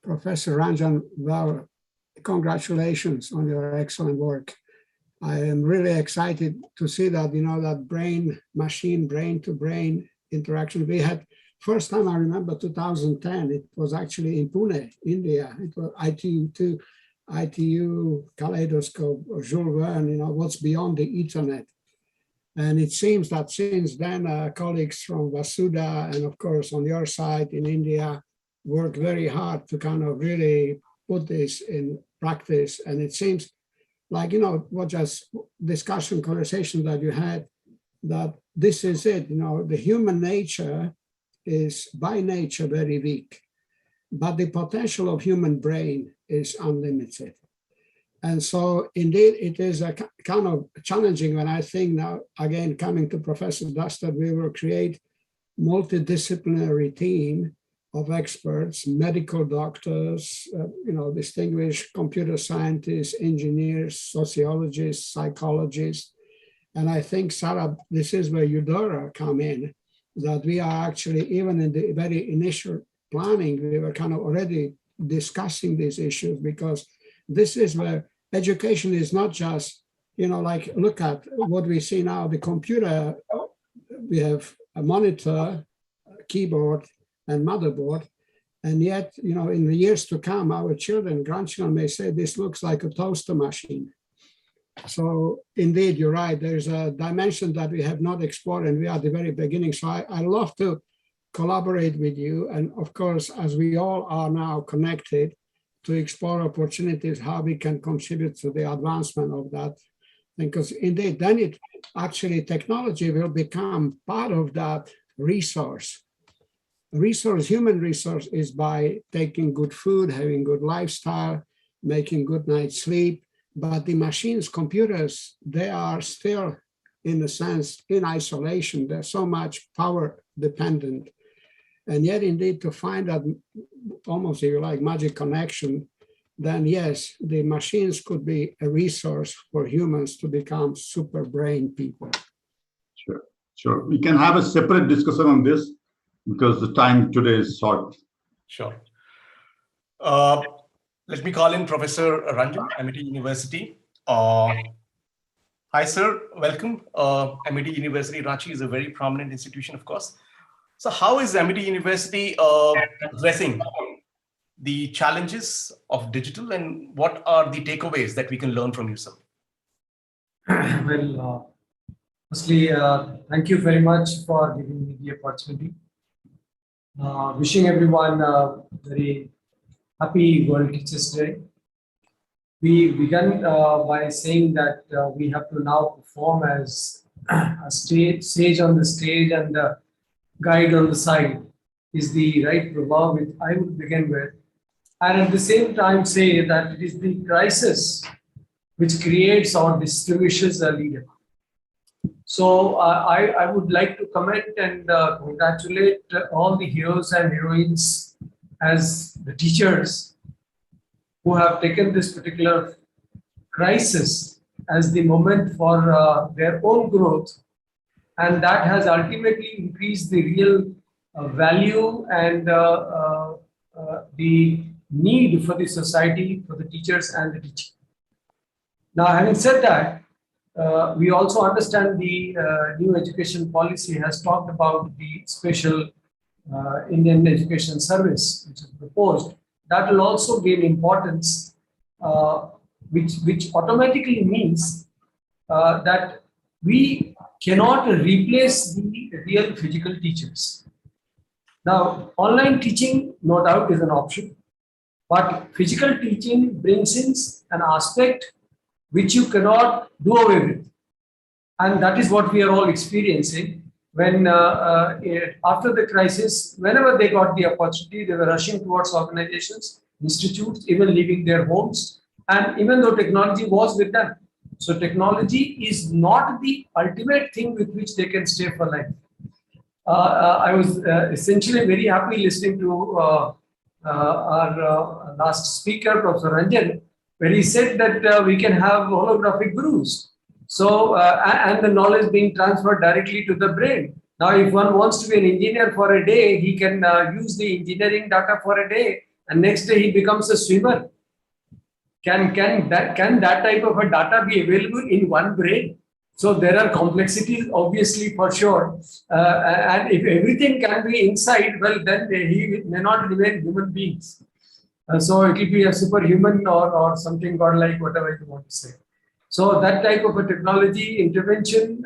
Professor Ranjan, well, congratulations on your excellent work. I am really excited to see that, that brain-machine, brain-to-brain interaction. We had, first time I remember 2010, it was actually in Pune, India. It was ITU, Kaleidoscope, or Jules Verne, what's beyond the Ethernet. And it seems that since then, colleagues from Vasudha and of course on your side in India worked very hard to kind of really put this in practice. And it seems like, what just discussion, conversation that you had, that this is it, the human nature is by nature very weak, but the potential of human brain is unlimited. And so indeed, it is a kind of challenging when I think now, again, coming to Professor Duster, we will create multidisciplinary team of experts, medical doctors, distinguished computer scientists, engineers, sociologists, psychologists. And I think, Sarah, this is where Eudora come in, that we are actually, even in the very initial planning, we were kind of already discussing these issues, because this is where education is not just, like look at what we see now, the computer, we have a monitor, a keyboard, and motherboard. And yet, in the years to come, our children, grandchildren may say this looks like a toaster machine. So indeed, you're right. There's a dimension that we have not explored, and we are at the very beginning. So I love to collaborate with you. And of course, as we all are now connected, to explore opportunities, how we can contribute to the advancement of that. Because indeed, then it actually, technology will become part of that resource. Human resource is by taking good food, having good lifestyle, making good night's sleep. But the machines, computers, they are still, in a sense, in isolation. They're so much power dependent. And yet, indeed, to find that almost, if you like, magic connection, then yes, the machines could be a resource for humans to become super brain people. Sure. We can have a separate discussion on this because the time today is short. Sure. Let me call in Professor Ranjan, MIT University. Hi, sir. Welcome. MIT University, Ranchi is a very prominent institution, of course. So how is MIT University addressing the challenges of digital, and what are the takeaways that we can learn from you, sir? Well, firstly, thank you very much for giving me the opportunity. Wishing everyone a very happy World Teachers Day. We began by saying that we have to now perform as a sage on the stage and guide on the side is the right proverb which I would begin with. And at the same time say that it is the crisis which creates or distinguishes a leader. So I would like to comment and congratulate all the heroes and heroines as the teachers who have taken this particular crisis as the moment for their own growth. And that has ultimately increased the real value and the need for the society, for the teachers and the teaching. Now, having said that, we also understand the new education policy has talked about the special Indian Education Service, which is proposed. That will also gain importance, which automatically means that we cannot replace the real physical teachers. Now, online teaching, no doubt, is an option, but physical teaching brings in an aspect which you cannot do away with. And that is what we are all experiencing. When after the crisis, whenever they got the opportunity, they were rushing towards organizations, institutes, even leaving their homes. And even though technology was with them, so technology is not the ultimate thing with which they can stay for life. I was essentially very happy listening to our last speaker, Professor Ranjan, where he said that we can have holographic gurus. So, and the knowledge being transferred directly to the brain. Now, if one wants to be an engineer for a day, he can use the engineering data for a day, and next day he becomes a swimmer. Can that type of a data be available in one brain? So there are complexities, obviously, for sure. And if everything can be inside, well, then he may not remain human beings. So it will be a superhuman or something godlike, whatever you want to say. So that type of a technology intervention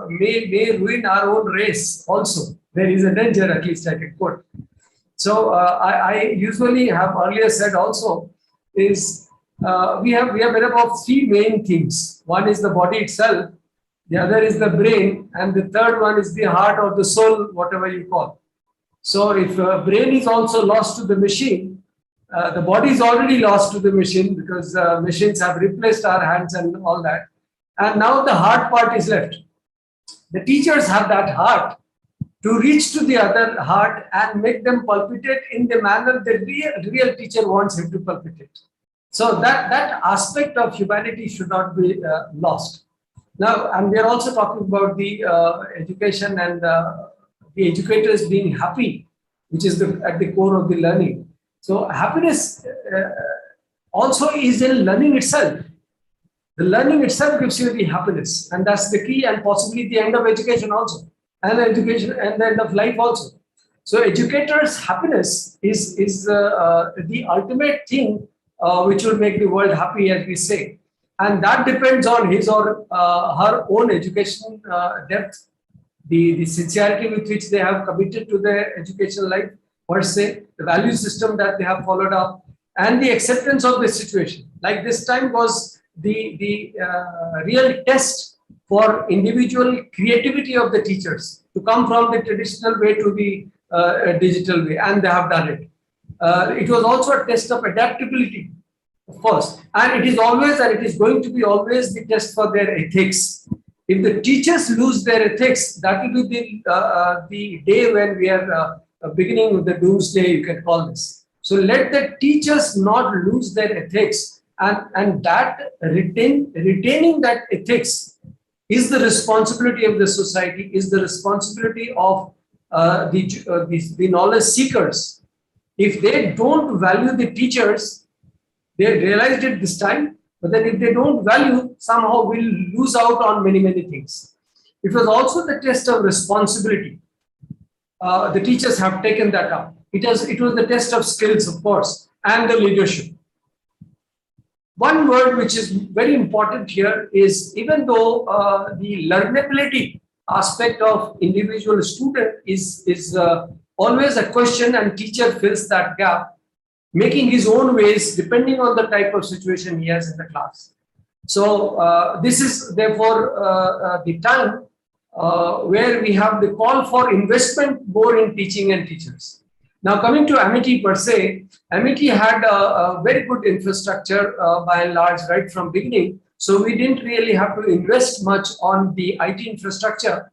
may ruin our own race also. There is a danger, at least I can quote. So I usually have earlier said also is we have made up of three main things. One is the body itself, the other is the brain, and the third one is the heart or the soul, whatever you call. So if brain is also lost to the machine, the body is already lost to the machine because machines have replaced our hands and all that. And now the heart part is left. The teachers have that heart to reach to the other heart and make them palpitate in the manner the real teacher wants him to palpitate. So that aspect of humanity should not be lost. Now, and we are also talking about the education and the educators being happy, which is at the core of the learning. So happiness also is in learning itself. The learning itself gives you the happiness, and that's the key, and possibly the end of education also, and education and the end of life also. So educators' happiness is the ultimate thing which will make the world happy, as we say. And that depends on his or her own education depth, the sincerity with which they have committed to their educational life, per se, the value system that they have followed up, and the acceptance of the situation. Like this time was the real test for individual creativity of the teachers to come from the traditional way to the digital way, and they have done it. It was also a test of adaptability, of course, and it is always, and it is going to be always, the test for their ethics. If the teachers lose their ethics, that will be the day when we are beginning with the doomsday, you can call this. So let the teachers not lose their ethics, and that retaining that ethics is the responsibility of the society, is the responsibility of the knowledge seekers. If they don't value the teachers, they realized it this time, but then if they don't value, somehow we'll lose out on many, many things. It was also the test of responsibility. The teachers have taken that up. It was the test of skills, of course, and the leadership. One word which is very important here is, even though the learnability aspect of individual student is always a question, and teacher fills that gap, making his own ways depending on the type of situation he has in the class. So this is therefore the time where we have the call for investment more in teaching and teachers. Now, coming to Amity per se, Amity had a very good infrastructure by and large right from beginning. So we didn't really have to invest much on the IT infrastructure.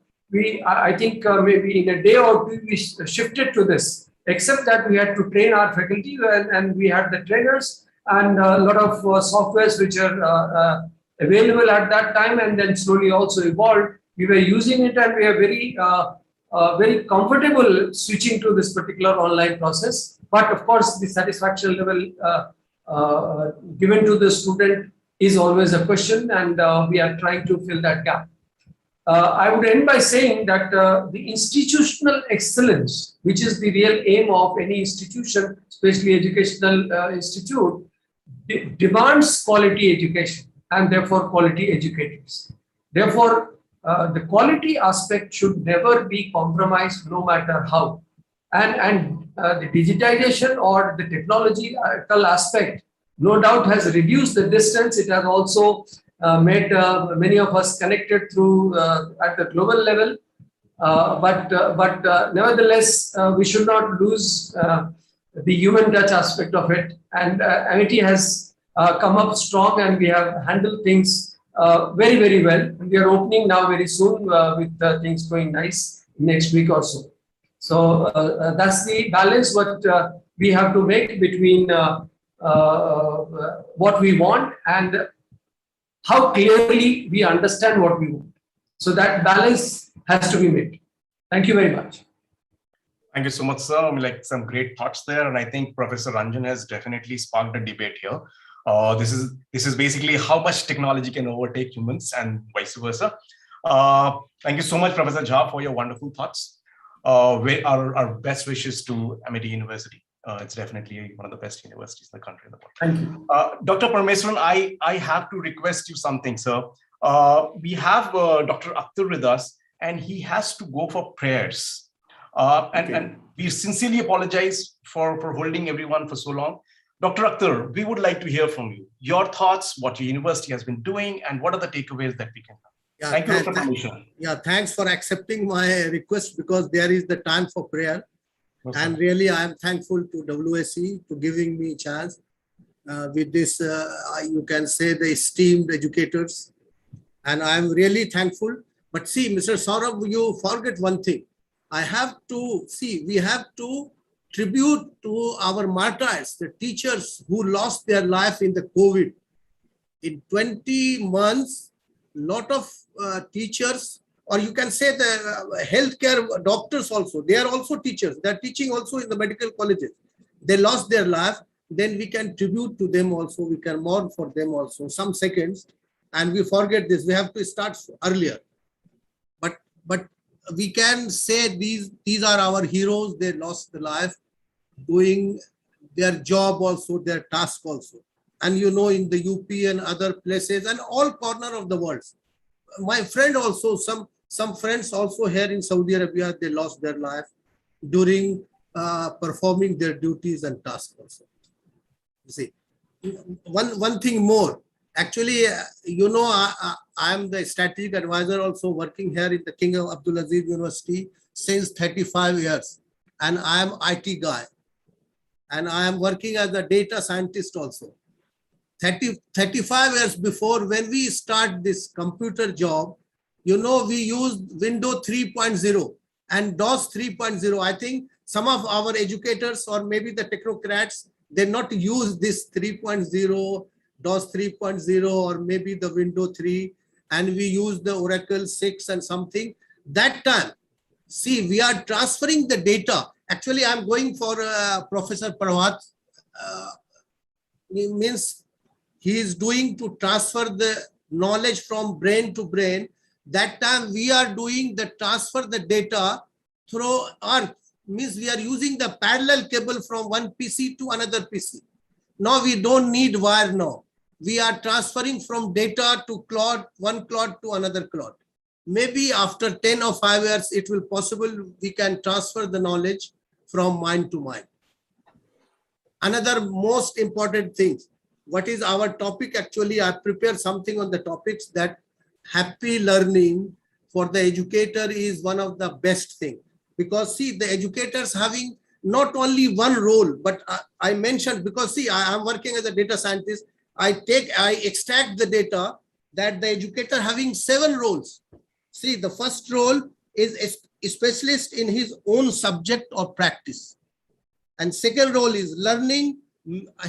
I think maybe in a day or two we shifted to this, except that we had to train our faculty, and we had the trainers and a lot of softwares which are available at that time, and then slowly also evolved. We were using it, and we are very comfortable switching to this particular online process. But of course, the satisfaction level given to the student is always a question, and we are trying to fill that gap. I would end by saying that the institutional excellence, which is the real aim of any institution, especially educational institute, demands quality education and therefore quality educators. Therefore, the quality aspect should never be compromised, no matter how. And the digitization or the technological aspect, no doubt, has reduced the distance. It has also made many of us connected through at the global level. But nevertheless, we should not lose the human touch aspect of it. And MIT has come up strong, and we have handled things very, very well. And we are opening now very soon with things going nice next week or so. So that's the balance what we have to make between what we want and how clearly we understand what we want. So that balance has to be made. Thank you very much. Thank you so much, sir. I mean, like some great thoughts there, and I think Professor Ranjan has definitely sparked a debate here. This is basically how much technology can overtake humans and vice versa. Thank you so much, Professor Jha, for your wonderful thoughts. Our best wishes to Amity University. It's definitely one of the best universities in the country. Thank you. Dr. Parmeswaran, I have to request you something, sir. We have Dr. Akhtar with us, and he has to go for prayers. And we sincerely apologize for holding everyone for so long. Dr. Akhtar, we would like to hear from you. Your thoughts, what your university has been doing, and what are the takeaways that we can have? Yeah, thank you for permission. Yeah, thanks for accepting my request, because there is the time for prayer. Okay. And really, I am thankful to WAC to giving me a chance with this, you can say, the esteemed educators. And I am really thankful. But see, Mr. Saurabh, you forget one thing. I have to see, we have to tribute to our martyrs, the teachers who lost their life in the COVID. In 20 months, lot of teachers, or you can say the healthcare doctors also, they are also teachers. They are teaching also in the medical colleges. They lost their life. Then we can tribute to them also. We can mourn for them also. Some seconds, and we forget this. We have to start earlier. But we can say these are our heroes. They lost their life doing their job also, their task also. And you know, in the UP and other places and all corner of the world. My friend also, some friends also here in Saudi Arabia, they lost their life during performing their duties and tasks also. You see, one thing more. Actually, you know, I am the strategic advisor also working here in the King of Abdulaziz University since 35 years. And I am IT guy. And I am working as a data scientist also. 35 years before, when we start this computer job, you know, we used Windows 3.0 and DOS 3.0. I think some of our educators or maybe the technocrats, they not use this 3.0, DOS 3.0, or maybe the Windows 3, and we use the Oracle 6 and something. That time, see, we are transferring the data. Actually, I'm going for Professor Provost. Means he is doing to transfer the knowledge from brain to brain. That time we are doing the transfer the data through Earth. Means we are using the parallel cable from one PC to another PC. Now we don't need wire now. We are transferring from data to cloud, one cloud to another cloud. Maybe after 10 or 5 years, it will possible we can transfer the knowledge from mind to mind. Another most important thing, what is our topic? Actually, I prepared something on the topics that happy learning for the educator is one of the best things. Because see, the educators having not only one role, but I mentioned, because see, I am working as a data scientist. I extract the data that the educator having 7 roles. See, the first role is a specialist in his own subject or practice. And second role is learning.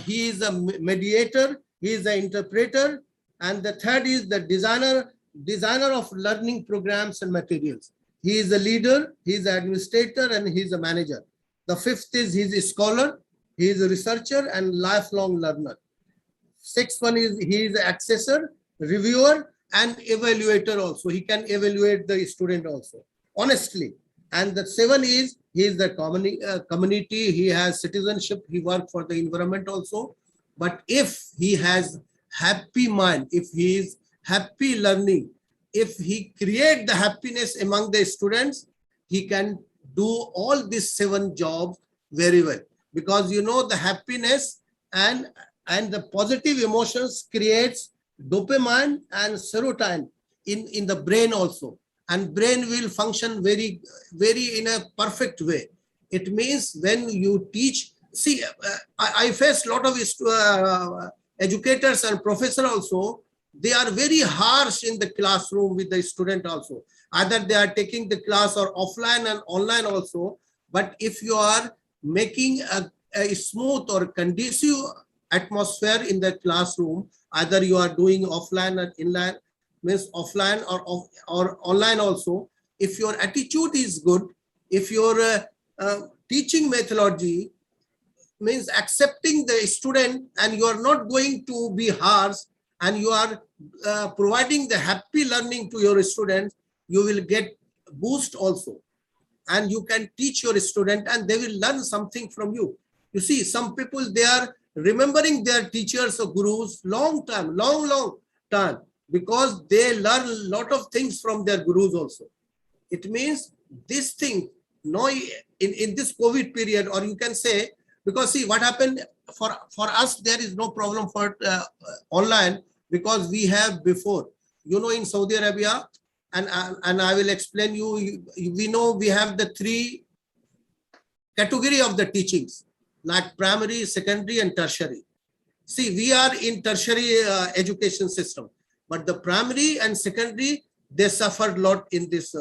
He is a mediator, he is an interpreter. And the third is the designer of learning programs and materials. He is a leader, he is an administrator, and he is a manager. The fifth is he is a scholar, he is a researcher and lifelong learner. Sixth one is he is an accessor, reviewer, and evaluator also. He can evaluate the student also, honestly. And the 7 is he is the community, he has citizenship, he works for the environment also. But if he has happy mind, if he is happy learning, if he create the happiness among the students, he can do all these 7 jobs very well, because you know the happiness and the positive emotions creates dopamine and serotonin in the brain also, and brain will function very in a perfect way. It means when you teach, see, I face a lot of educators and professors also. They are very harsh in the classroom with the student also. Either they are taking the class or offline and online also. But if you are making a smooth or conducive atmosphere in the classroom, either you are doing offline and inline, means offline or online also, if your attitude is good, if your teaching methodology means accepting the student, and you are not going to be harsh, and you are providing the happy learning to your students, you will get boost also, and you can teach your student and they will learn something from you. You see, some people, they are remembering their teachers or gurus long time, long time, because they learn a lot of things from their gurus also. It means this thing, no, in this COVID period, or you can say, because see what happened for us, there is no problem for online, because we have before, you know, in Saudi Arabia, and I will explain you, we know we have the 3 category of the teachings, like primary, secondary, and tertiary. See, we are in tertiary education system, but the primary and secondary, they suffered a lot in this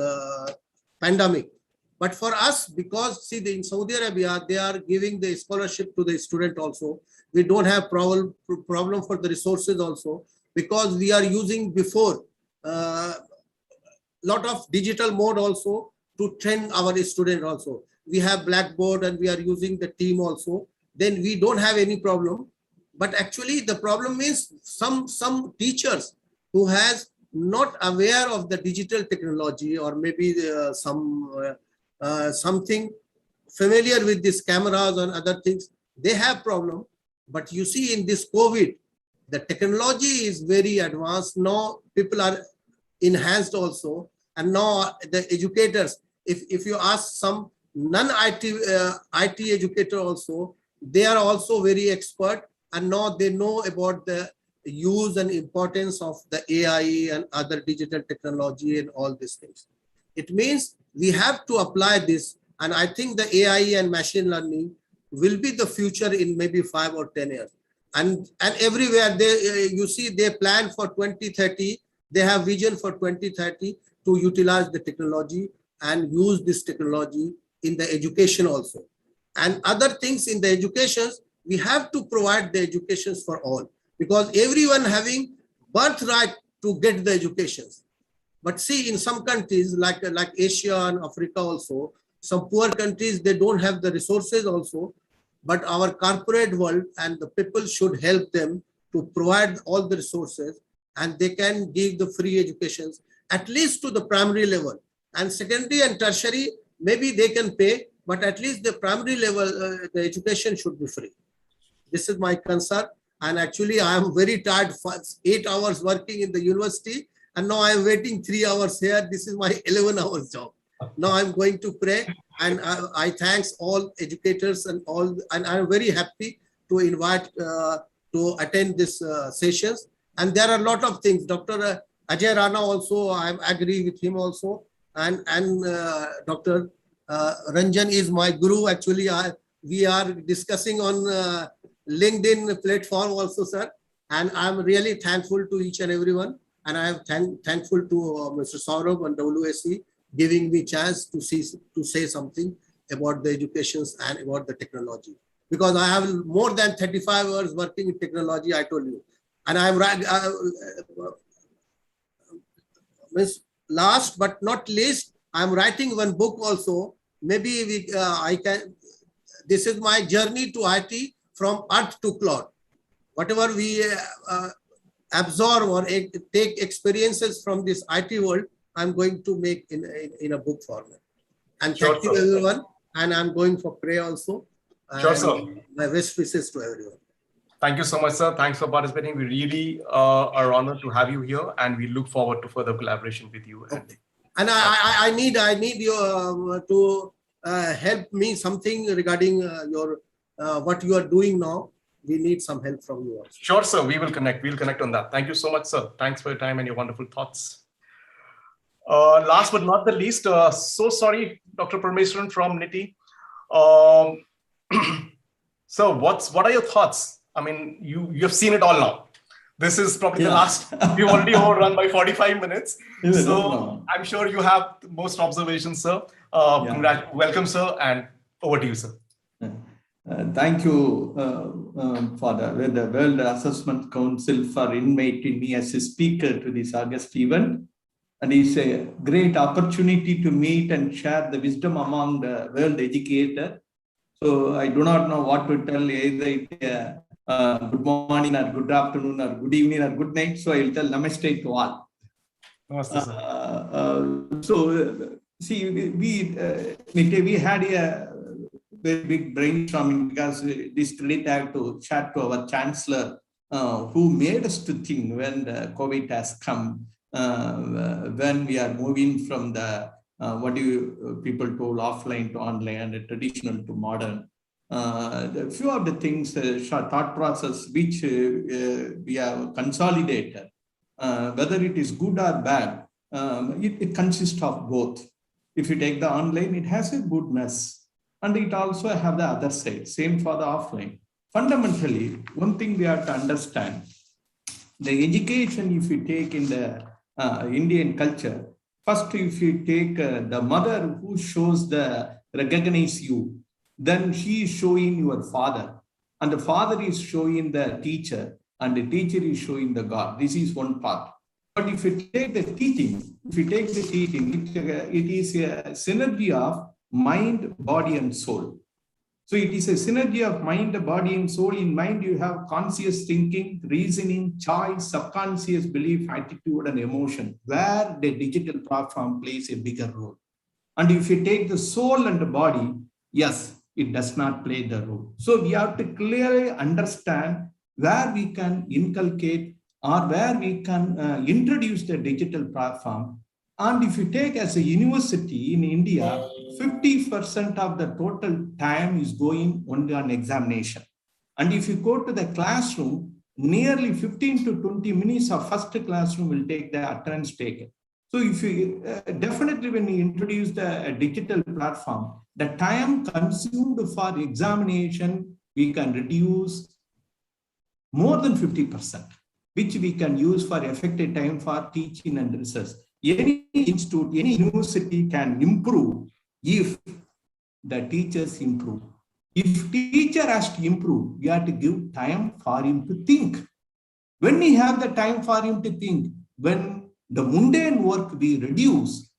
pandemic. But for us, because see, in Saudi Arabia, they are giving the scholarship to the student also. We don't have problem for the resources also, because we are using before lot of digital mode also to train our student also. We have Blackboard and we are using the team also. Then we don't have any problem. But actually the problem is some teachers who has not aware of the digital technology, or maybe something familiar with these cameras and other things, they have problem. But you see, in this COVID, the technology is very advanced. Now people are enhanced also. And now the educators, if you ask some non-IT IT educator also, they are also very expert, and now they know about the use and importance of the AI and other digital technology and all these things. It means we have to apply this, and I think the AI and machine learning will be the future in maybe 5 or 10 years. And everywhere they, you see, they plan for 2030, they have vision for 2030 to utilize the technology and use this technology in the education also. And other things in the educations, we have to provide the educations for all, because everyone having birthright to get the educations. But see, in some countries like Asia and Africa also, some poor countries, they don't have the resources also. But our corporate world and the people should help them to provide all the resources, and they can give the free educations, at least to the primary level. And secondary and tertiary, maybe they can pay, but at least the primary level, the education should be free. This is my concern. And actually, I am very tired, 8 hours working in the university, and now I am waiting 3 hours here. This is my 11 hours job. Now I'm going to pray, and I thanks all educators and all, and I'm very happy to invite to attend this sessions. And there are a lot of things. Dr. Ajay Rana also, I agree with him also, and Dr. Ranjan is my guru. Actually, we are discussing on LinkedIn platform also, sir. And I'm really thankful to each and everyone. And I am thankful to Mr. Saurabh and WAC giving me chance to say something about the educations and about the technology. Because I have more than 35 hours working in technology, I told you. And I'm last but not least, I'm writing one book also. Maybe I can. This is my journey to IT from earth to cloud. Whatever we absorb or take experiences from this IT world, I'm going to make in a book format. And thank you everyone. And I'm going for prayer also. Sure, sir. My best wishes to everyone. Thank you so much, sir. Thanks for participating. We really are honored to have you here, and we look forward to further collaboration with you. And I need you to help me something regarding your what you are doing now. We need some help from you also. Sure, sir. We will connect. We'll connect on that. Thank you so much, sir. Thanks for your time and your wonderful thoughts. Last but not the least, so sorry, Dr. Parmeshwaran from NITI. So what are your thoughts? I mean, you've seen it all now. This is probably the last. We've already overrun by 45 minutes. So I'm sure you have the most observations, sir. Welcome, sir, and over to you, sir. Thank you for the World Assessment Council for inviting me as a speaker to this August event. And it's a great opportunity to meet and share the wisdom among the world educator. So I do not know what to tell, either good morning or good afternoon or good evening or good night. So I will tell namaste to all. Namaste, sir. See, we had a very big brainstorming because this credit I have to chat to our Chancellor, who made us to think when the COVID has come, when we are moving from the people told offline to online and traditional to modern. A few of the things, thought process which we have consolidated, whether it is good or bad, it consists of both. If you take the online, it has a goodness, and it also have the other side. Same for the offline. Fundamentally, one thing we have to understand: the education, if you take in the Indian culture, first, if you take the mother who shows recognize you, then she is showing your father, and the father is showing the teacher, and the teacher is showing the God. This is one part. But if you take the teaching, it is a synergy of mind, body, and soul. So it is a synergy of mind, body, and soul. In mind, you have conscious thinking, reasoning, choice, subconscious belief, attitude, and emotion, where the digital platform plays a bigger role. And if you take the soul and the body, yes, it does not play the role. So we have to clearly understand where we can inculcate or where we can introduce the digital platform. And if you take as a university in India, 50% of the total time is going only on examination. And if you go to the classroom, nearly 15 to 20 minutes of first classroom will take the attendance taken. So if you definitely when you introduce the digital platform, the time consumed for examination, we can reduce more than 50%, which we can use for effective time for teaching and research. Any institute, any university can improve if the teachers improve. If teacher has to improve, we have to give time for him to think. When we have the time for him to think, when the mundane work we reduce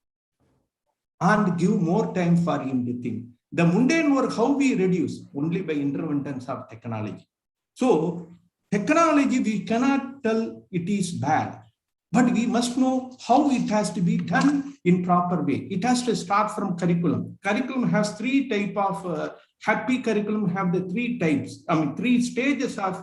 and give more time for him to think. The mundane work, how we reduce? Only by interventions of technology. So technology, we cannot tell it is bad, but we must know how it has to be done in proper way. It has to start from curriculum. Curriculum has three types of happy curriculum have the three types, three stages of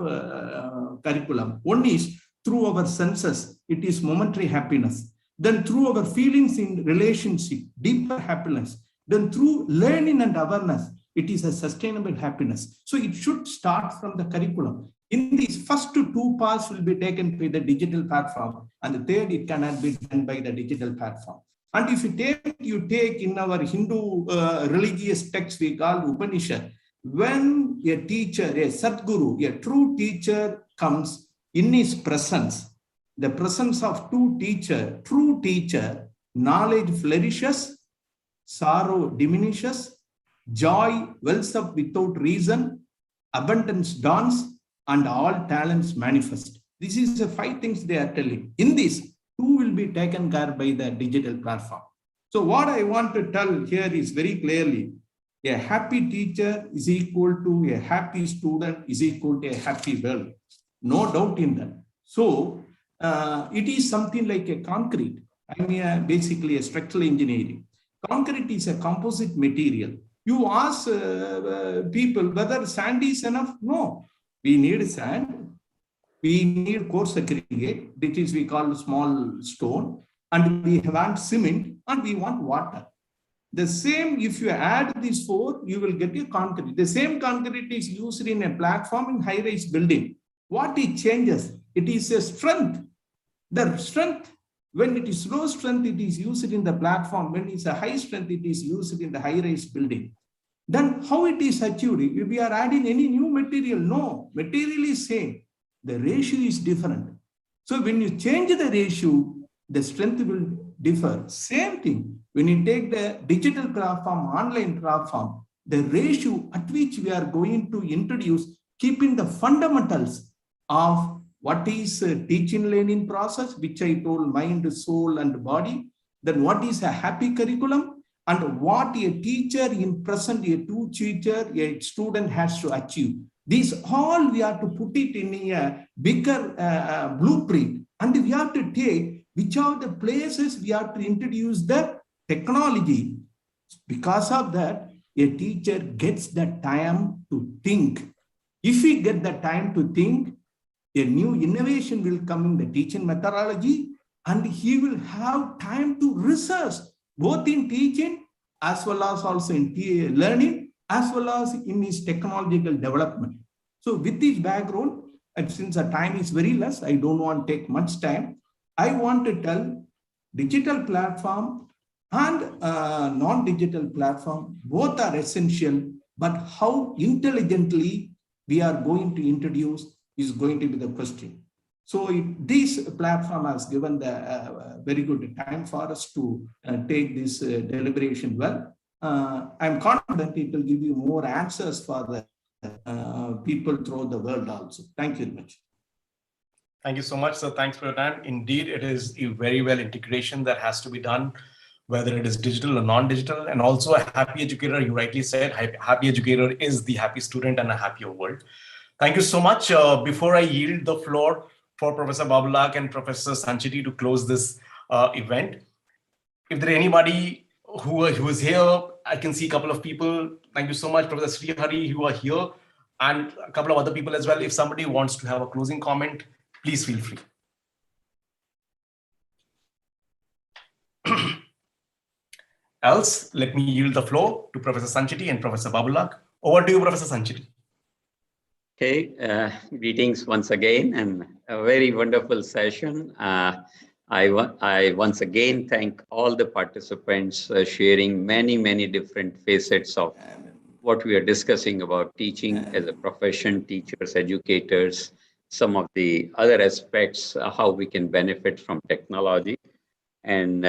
curriculum. One is through our senses, it is momentary happiness. Then through our feelings in relationship, deeper happiness. Then through learning and awareness, it is a sustainable happiness. So it should start from the curriculum. In these first two parts will be taken by the digital platform, and the third, it cannot be done by the digital platform. And if you take in our Hindu religious text, we call Upanishad, when a teacher, a Sadguru, a true teacher comes in his presence, the presence of true teacher, knowledge flourishes, sorrow diminishes, joy wells up without reason, abundance dawns, and all talents manifest. This is the 5 things they are telling. In this, 2 will be taken care by the digital platform. So what I want to tell here is very clearly, a happy teacher is equal to a happy student is equal to a happy world. No doubt in that. So it is something like a concrete. Basically a structural engineering. Concrete is a composite material. You ask people whether sand is enough. No, we need sand. We need coarse aggregate, which is we call small stone, and we want cement, and we want water. The same, if you add these 4, you will get a concrete. The same concrete is used in a platform in high-rise building. What it changes? It is a strength. The strength, when it is low strength, it is used in the platform. When it's a high strength, it is used in the high-rise building. Then how it is achieved? If we are adding any new material, no, material is same. The ratio is different. So when you change the ratio, the strength will differ. Same thing. When you take the digital platform, online platform, the ratio at which we are going to introduce, keeping the fundamentals of what is a teaching learning process, which I told mind, soul, and body. Then what is a happy curriculum, and what a teacher in present, a true teacher, a student has to achieve. These all we have to put it in a bigger blueprint, and we have to take which are the places we have to introduce the technology. Because of that, a teacher gets the time to think. If we get the time to think, a new innovation will come in the teaching methodology, and he will have time to research, both in teaching as well as also in learning, as well as in his technological development. So with this background, and since the time is very less, I don't want to take much time. I want to tell digital platform and non-digital platform, both are essential, but how intelligently we are going to introduce is going to be the question. So this platform has given the very good time for us to take this deliberation well. I'm confident it will give you more answers for the people throughout the world also. Thank you very much. Thank you so much, sir. Thanks for your time. Indeed, it is a very well integration that has to be done, whether it is digital or non-digital. And also a happy educator, you rightly said, happy educator is the happy student and a happier world. Thank you so much. Before I yield the floor for Professor Babulak and Professor Sancheti to close this event, if there is anybody who is here, I can see a couple of people. Thank you so much, Professor Srihari, who are here, and a couple of other people as well. If somebody wants to have a closing comment, please feel free. Else, let me yield the floor to Professor Sancheti and Professor Babulak. Over to you, Professor Sancheti. Okay, greetings once again, and a very wonderful session. I once again thank all the participants sharing many different facets of what we are discussing about teaching as a profession, teachers, educators, some of the other aspects, how we can benefit from technology. And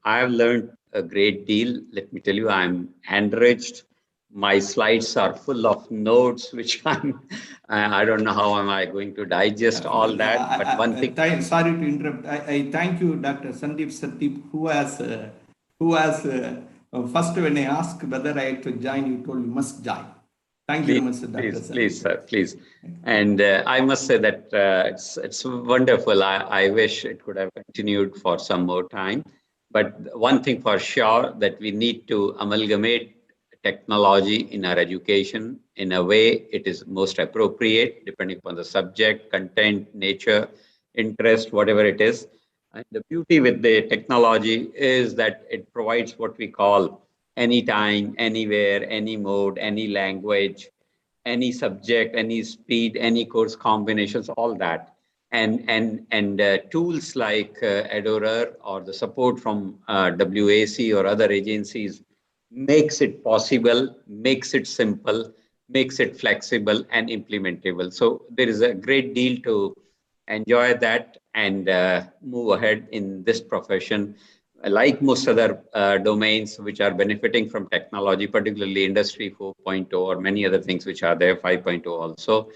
I've learned a great deal. Let me tell you, I'm enriched. My slides are full of notes, which I don't know how am I going to digest all that. But one thing. Sorry to interrupt. I thank you, Dr. Sandeep, who has first when I asked whether I had to join, you told you must join. Thank you very much, Dr. Sandeep. Please, sir, please. And I must say that it's wonderful. I wish it could have continued for some more time. But one thing for sure, that we need to amalgamate technology in our education in a way it is most appropriate, depending upon the subject, content, nature, interest, whatever it is. And the beauty with the technology is that it provides what we call anytime, anywhere, any mode, any language, any subject, any speed, any course combinations, all that. And tools like Eduard or the support from WAC or other agencies makes it possible, makes it simple, makes it flexible and implementable. So there is a great deal to enjoy that and move ahead in this profession. Like most other domains which are benefiting from technology, particularly Industry 4.0 or many other things which are there, 5.0 also,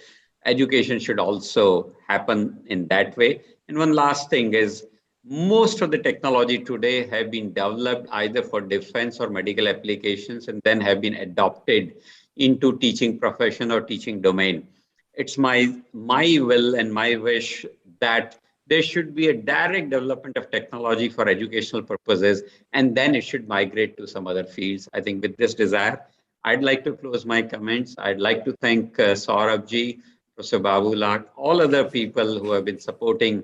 education should also happen in that way. And one last thing is, most of the technology today have been developed either for defense or medical applications and then have been adopted into teaching profession or teaching domain. It's my will and my wish that there should be a direct development of technology for educational purposes, and then it should migrate to some other fields. I think with this desire, I'd like to close my comments. I'd like to thank Saurabh, Professor Babulak, all other people who have been supporting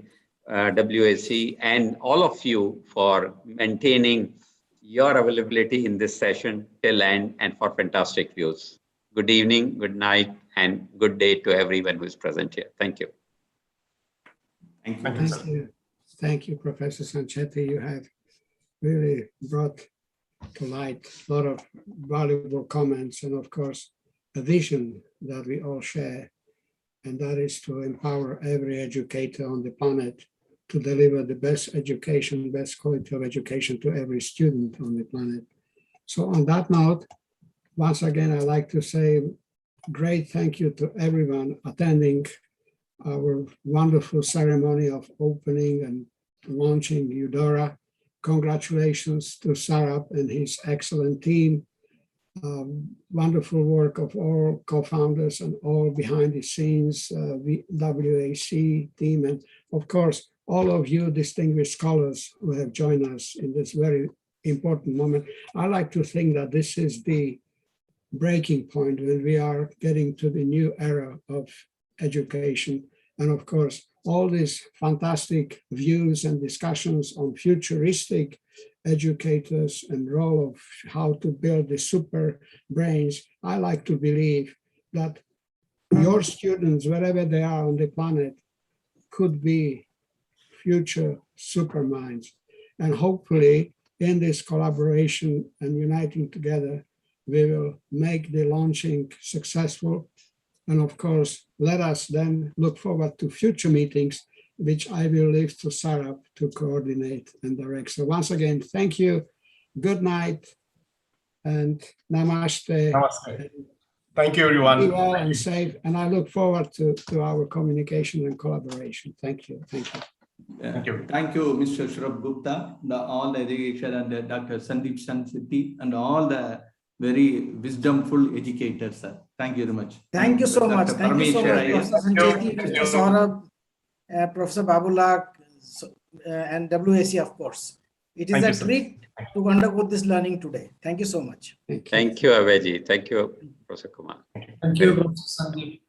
WAC, and all of you for maintaining your availability in this session till end and for fantastic views. Good evening, good night, and good day to everyone who is present here. Thank you. Thank you. Thank you, Professor Sancheti. You have really brought to light a lot of valuable comments and, of course, a vision that we all share, and that is to empower every educator on the planet to deliver the best education, best quality of education to every student on the planet. So on that note, once again, I'd like to say great thank you to everyone attending our wonderful ceremony of opening and launching Eudora. Congratulations to Sarab and his excellent team. Wonderful work of all co-founders and all behind the scenes, WAC team, and of course, all of you distinguished scholars who have joined us in this very important moment. I like to think that this is the breaking point when we are getting to the new era of education. And of course, all these fantastic views and discussions on futuristic educators and role of how to build the super brains. I like to believe that your students, wherever they are on the planet, could be future super minds. And hopefully in this collaboration and uniting together, we will make the launching successful. And of course, let us then look forward to future meetings, which I will leave to Sarab to coordinate and direct. So once again, thank you, good night, and namaste. Namaste. Thank you, everyone. Be well and safe, and I look forward to our communication and collaboration. Thank you. Thank you. Thank you. Thank you, Mr. Shrab Gupta, all the education, and Dr. Sandeep Sancheti, and all the very wisdomful educators, sir. Thank you very much. Thank you so much. Thank you so much, Professor Sancheti, Mr. Saurabh, Professor Babulak, and WAC, of course. It is a treat to conduct this learning today. Thank you so much. Thank you, Aveji. Thank you, Professor Kumar. Thank you, Professor Sandeep.